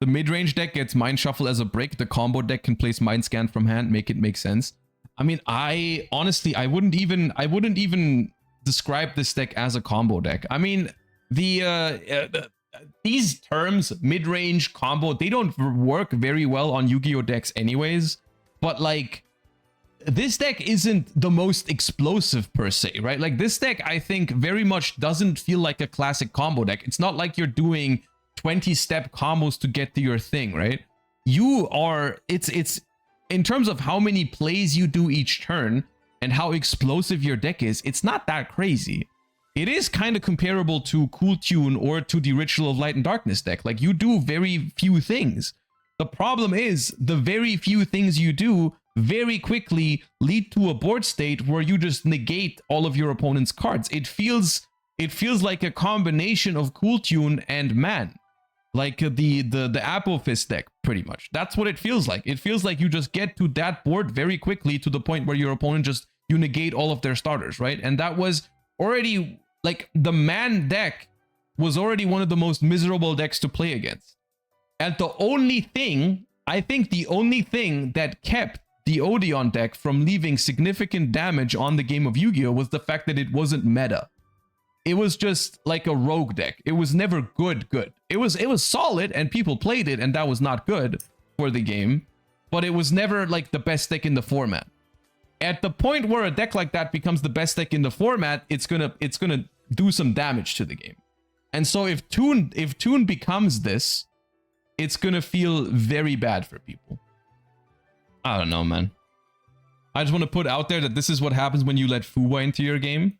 The mid-range deck gets Mind Shuffle as a break. The combo deck can place Mind Scan from hand, make it make sense. I mean, honestly, I wouldn't even describe this deck as a combo deck. I mean, these terms, mid-range, combo, they don't work very well on Yu-Gi-Oh decks anyways. But like, this deck isn't the most explosive per se, right? Like, this deck, I think, very much doesn't feel like a classic combo deck. It's not like you're doing 20-step combos to get to your thing, right? It's in terms of how many plays you do each turn and how explosive your deck is, it's not that crazy. it is kind of comparable to Cool Tune or to the Ritual of Light and Darkness deck. Like, you do very few things. The problem is the very few things you do very quickly lead to a board state where you just negate all of your opponent's cards. It feels like a combination of Cool Tune and Man. Like the Apple Fist deck, pretty much. That's what it feels like. It feels like you just get to that board very quickly to the point where your opponent you negate all of their starters, right? And that was already, like, the Man deck was already one of the most miserable decks to play against. And the only thing, I think the only thing that kept the Odeon deck from leaving significant damage on the game of Yu-Gi-Oh! Was the fact that it wasn't meta. It was just like a rogue deck. It was never good. It was solid and people played it, and that was not good for the game, but it was never like the best deck in the format. At the point where a deck like that becomes the best deck in the format, it's gonna do some damage to the game. And so if Toon becomes this, it's gonna feel very bad for people. I don't know, man. I just want to put out there that this is what happens when you let Fuwa into your game.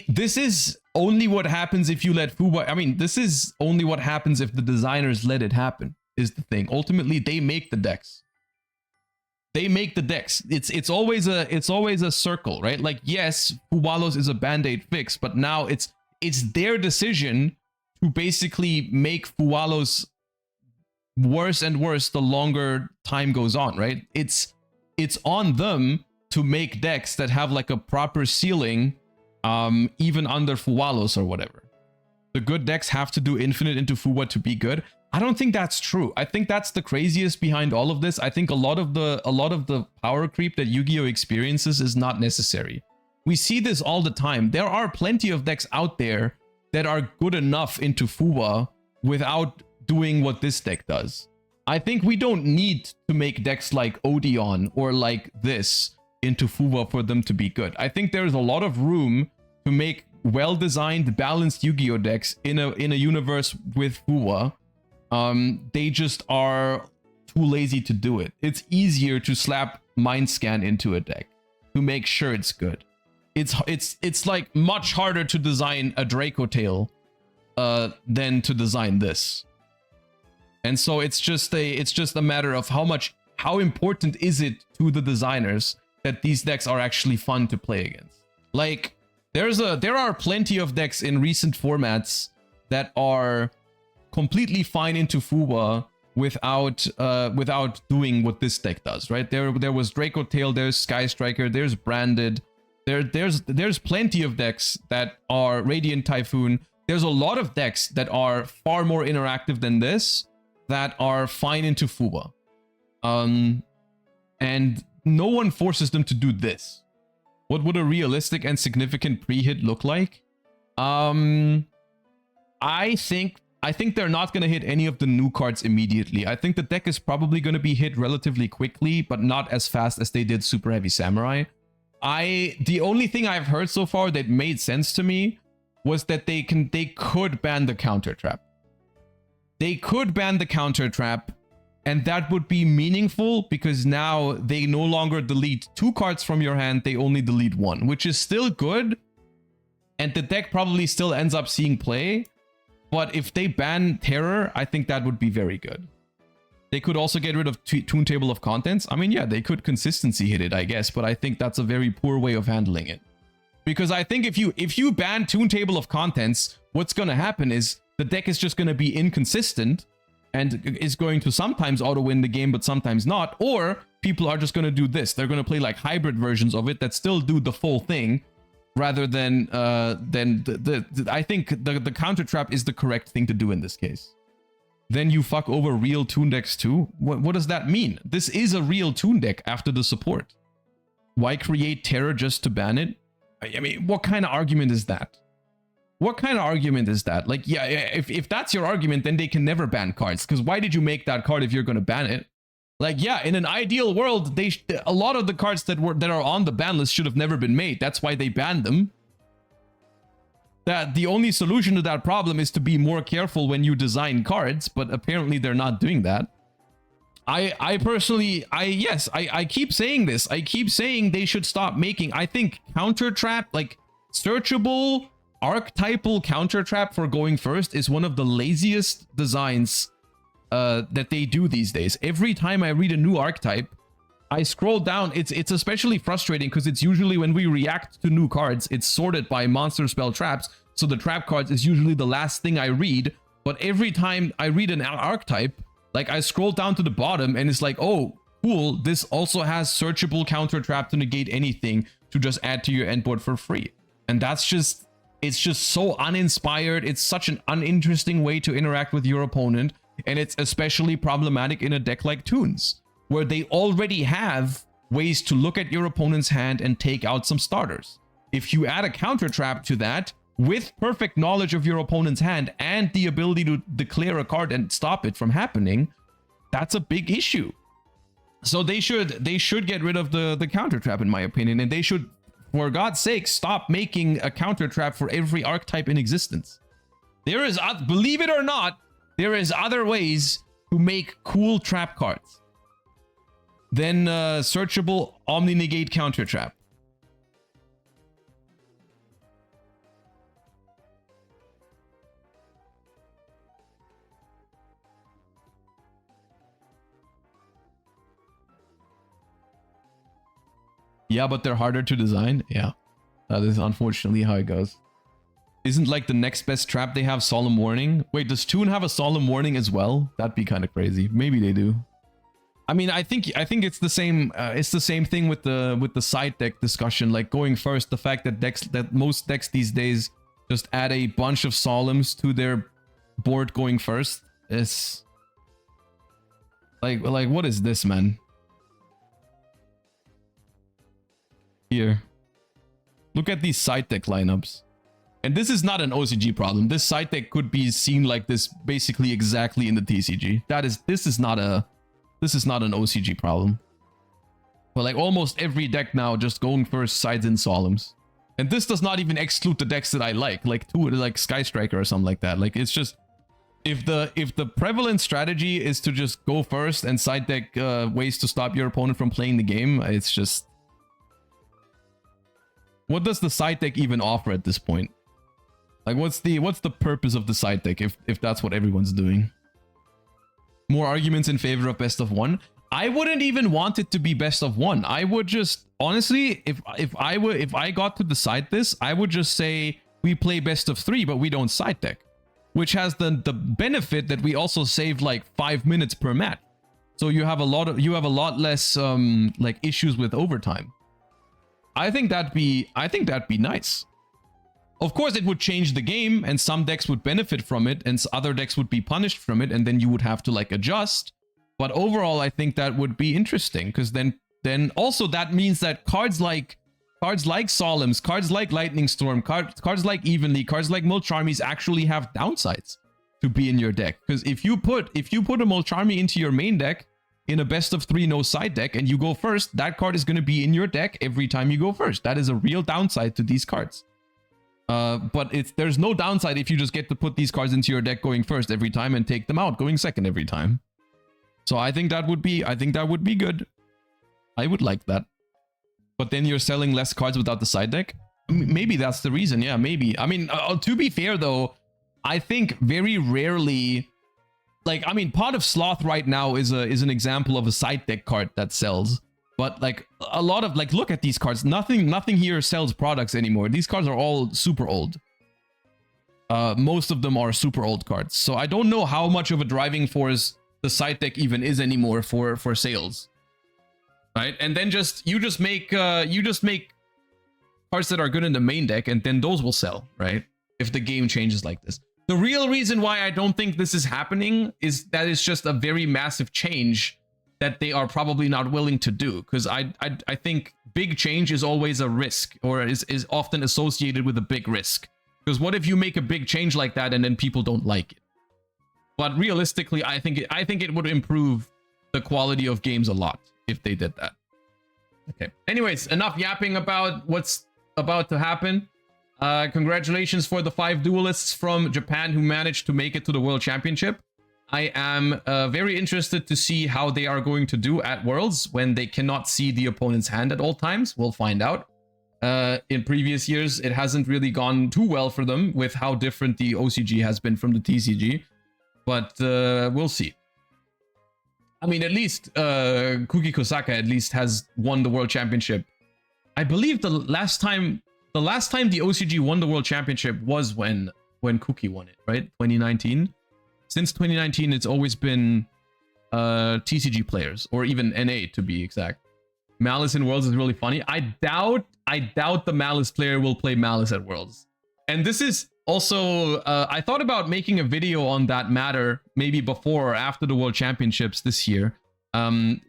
This is only what happens if you let Fuwa. I mean, this is only what happens if the designers let it happen, is the thing. Ultimately, they make the decks. They make the decks. It's always a circle, right? Like, yes, Fuwalos is a band-aid fix, but now it's their decision to basically make Fuwalos worse and worse the longer time goes on, right? It's on them to make decks that have like a proper ceiling, even under Fuwalos or whatever. The good decks have to do infinite into Fuwa to be good. I don't think that's true. I think that's the craziest behind all of this. I think a lot of the power creep that Yu-Gi-Oh! Experiences is not necessary. We see this all the time. There are plenty of decks out there that are good enough into Fuwa without doing what this deck does. I think we don't need to make decks like Odeon or like this into Fuwa for them to be good. I think there's a lot of room to make well-designed, balanced Yu-Gi-Oh! Decks in a universe with Fuwa. They just are too lazy to do it. It's easier to slap Mind Scan into a deck to make sure it's good. It's like much harder to design a Draco Tail than to design this. And so it's just a matter of how important is it to the designers that these decks are actually fun to play against. Like, there are plenty of decks in recent formats that are completely fine into Fuwa without doing what this deck does, right? There was Draco Tail, there's Sky Striker, there's Branded, there's plenty of decks that are Radiant Typhoon. There's a lot of decks that are far more interactive than this that are fine into Fuwa. And no one forces them to do this. What would a realistic and significant pre-hit look like? I think they're not going to hit any of the new cards immediately. I think the deck is probably going to be hit relatively quickly, but not as fast as they did Super Heavy Samurai. The only thing I've heard so far that made sense to me was that they could ban the counter trap. They could ban the counter trap, and that would be meaningful because now they no longer delete 2 cards from your hand, they only delete 1, which is still good. And the deck probably still ends up seeing play. But if they ban Terror, I think that would be very good. They could also get rid of Toon Table of Contents. I mean, yeah, they could consistency hit it, I guess, but I think that's a very poor way of handling it. Because I think if you ban Toon Table of Contents, what's going to happen is the deck is just going to be inconsistent and is going to sometimes auto-win the game, but sometimes not. Or people are just going to do this. They're going to play like hybrid versions of it that still do the full thing, rather than I think the counter trap is the correct thing to do in this case. Then you fuck over real Toon decks too? What does that mean? This is a real Toon deck after the support. Why create Terror just to ban it? I mean, what kind of argument is that? What kind of argument is that? Like, yeah, if that's your argument, then they can never ban cards. Because why did you make that card if you're going to ban it? Like, yeah, in an ideal world, a lot of the cards that are on the ban list should have never been made. That's why they banned them. That the only solution to that problem is to be more careful when you design cards, but apparently they're not doing that. I personally keep saying this. I keep saying they should stop making. I think counter trap, like searchable archetypal counter trap for going first is one of the laziest designs that they do these days. Every time I read a new archetype, I scroll down. It's especially frustrating because it's usually when we react to new cards, it's sorted by monster spell traps. So the trap cards is usually the last thing I read. But every time I read an archetype, like I scroll down to the bottom and it's like, oh, cool. This also has searchable counter trap to negate anything to just add to your end board for free. And that's just, it's just so uninspired. It's such an uninteresting way to interact with your opponent. And it's especially problematic in a deck like Toon's, where they already have ways to look at your opponent's hand and take out some starters. If you add a counter trap to that, with perfect knowledge of your opponent's hand and the ability to declare a card and stop it from happening, that's a big issue. So they should get rid of the counter trap, in my opinion, and they should, for God's sake, stop making a counter trap for every archetype in existence. There is, believe it or not, there is other ways to make cool trap cards than searchable omni-negate counter trap. Yeah, but they're harder to design. Yeah, that is unfortunately how it goes. Isn't like the next best trap they have Solemn Warning? Wait, does Toon have a Solemn Warning as well? That'd be kind of crazy. Maybe they do. I mean, I think it's the same. It's the same thing with the side deck discussion. Like going first, the fact that most decks these days just add a bunch of Solemns to their board going first is like what is this, man? Here, look at these side deck lineups. And this is not an OCG problem. This side deck could be seen like this basically exactly in the TCG. This is not an OCG problem. But like almost every deck now just going first sides in Solemns. And this does not even exclude the decks that I like Sky Striker or something like that. Like it's just if the prevalent strategy is to just go first and side deck ways to stop your opponent from playing the game, it's just, what does the side deck even offer at this point? Like what's the purpose of the side deck if that's what everyone's doing? More arguments in favor of best of one. I wouldn't even want it to be best of one. I would just honestly, if I got to decide this, I would just say we play best of three, but we don't side deck, which has the benefit that we also save like 5 minutes per match. So you have a lot less like issues with overtime. I think that'd be nice. Of course, it would change the game, and some decks would benefit from it, and other decks would be punished from it, and then you would have to like adjust. But overall, I think that would be interesting, because then also that means that cards like Solemns, cards like Lightning Storm, cards like Evenly, cards like Mulcharmies actually have downsides to be in your deck. Because if you put a Mulcharmy into your main deck in a best of three no side deck and you go first, that card is going to be in your deck every time you go first. That is a real downside to these cards. But there's no downside if you just get to put these cards into your deck going first every time and take them out going second every time. So I think that would be good. I would like that. But then you're selling less cards without the side deck. Maybe that's the reason. Yeah, maybe. I mean, to be fair though, I think very rarely, like, I mean, Pot of Sloth right now is an example of a side deck card that sells. But like a lot of, like, look at these cards. Nothing here sells products anymore. These cards are all super old. Most of them are super old cards. So I don't know how much of a driving force the side deck even is anymore for sales. Right? And then you just make cards that are good in the main deck, and then those will sell, right? If the game changes like this. The real reason why I don't think this is happening is that it's just a very massive change that they are probably not willing to do, because I think big change is always a risk, or is often associated with a big risk. Because what if you make a big change like that and then people don't like it? But realistically, I think it would improve the quality of games a lot if they did that. Okay. Anyways, enough yapping about what's about to happen. Congratulations for the 5 duelists from Japan who managed to make it to the World Championship. I am very interested to see how they are going to do at Worlds when they cannot see the opponent's hand at all times. We'll find out. In previous years, it hasn't really gone too well for them with how different the OCG has been from the TCG. But we'll see. I mean, at least Kuki Kosaka at least has won the World Championship. I believe the last time the OCG won the World Championship was when Kuki won it, right? 2019. Since 2019, it's always been TCG players, or even NA to be exact. Malice in Worlds is really funny. I doubt the Malice player will play Malice at Worlds. And this is also, I thought about making a video on that matter, maybe before or after the World Championships this year,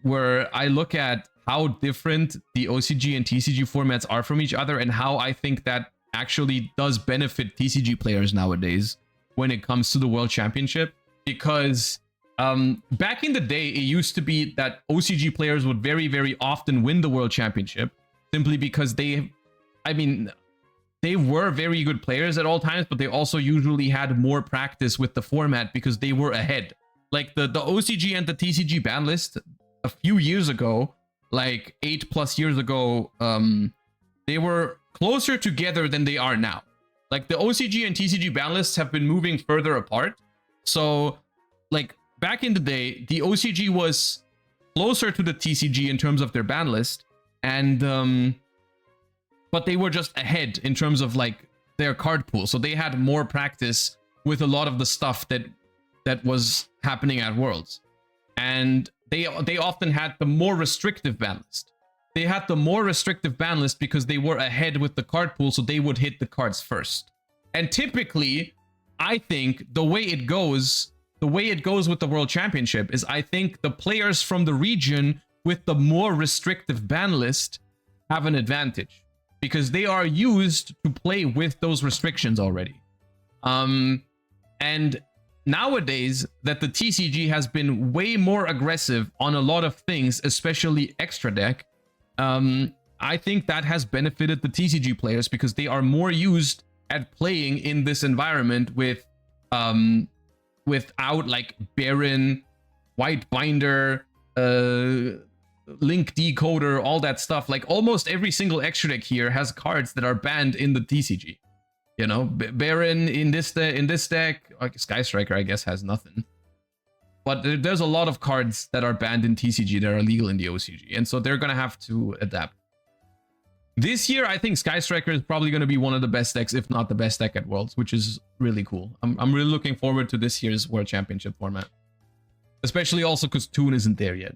where I look at how different the OCG and TCG formats are from each other and how I think that actually does benefit TCG players nowadays when it comes to the World Championship. Because back in the day, it used to be that OCG players would very, very often win the World Championship simply because they were very good players at all times, but they also usually had more practice with the format because they were ahead. Like the OCG and the TCG ban list a few years ago, like 8+ years ago, they were closer together than they are now. Like the OCG and TCG ban lists have been moving further apart. So like back in the day, the OCG was closer to the TCG in terms of their ban list, and but they were just ahead in terms of like their card pool. So they had more practice with a lot of the stuff that was happening at Worlds. And they often had the more restrictive ban list. They had the more restrictive ban list because they were ahead with the card pool, so they would hit the cards first. And typically, I think the way it goes with the World Championship is I think the players from the region with the more restrictive ban list have an advantage because they are used to play with those restrictions already. And nowadays that the TCG has been way more aggressive on a lot of things, especially extra deck, I think that has benefited the TCG players because they are more used at playing in this environment with without like Baron, White Binder, Link Decoder, all that stuff. Like almost every single extra deck here has cards that are banned in the TCG. You know, Baron in this deck, like Sky Striker, I guess, has nothing. But there's a lot of cards that are banned in TCG that are legal in the OCG, and so they're gonna have to adapt. This year, I think Sky Striker is probably going to be one of the best decks, if not the best deck at Worlds, which is really cool. I'm really looking forward to this year's World Championship format. Especially also because Toon isn't there yet.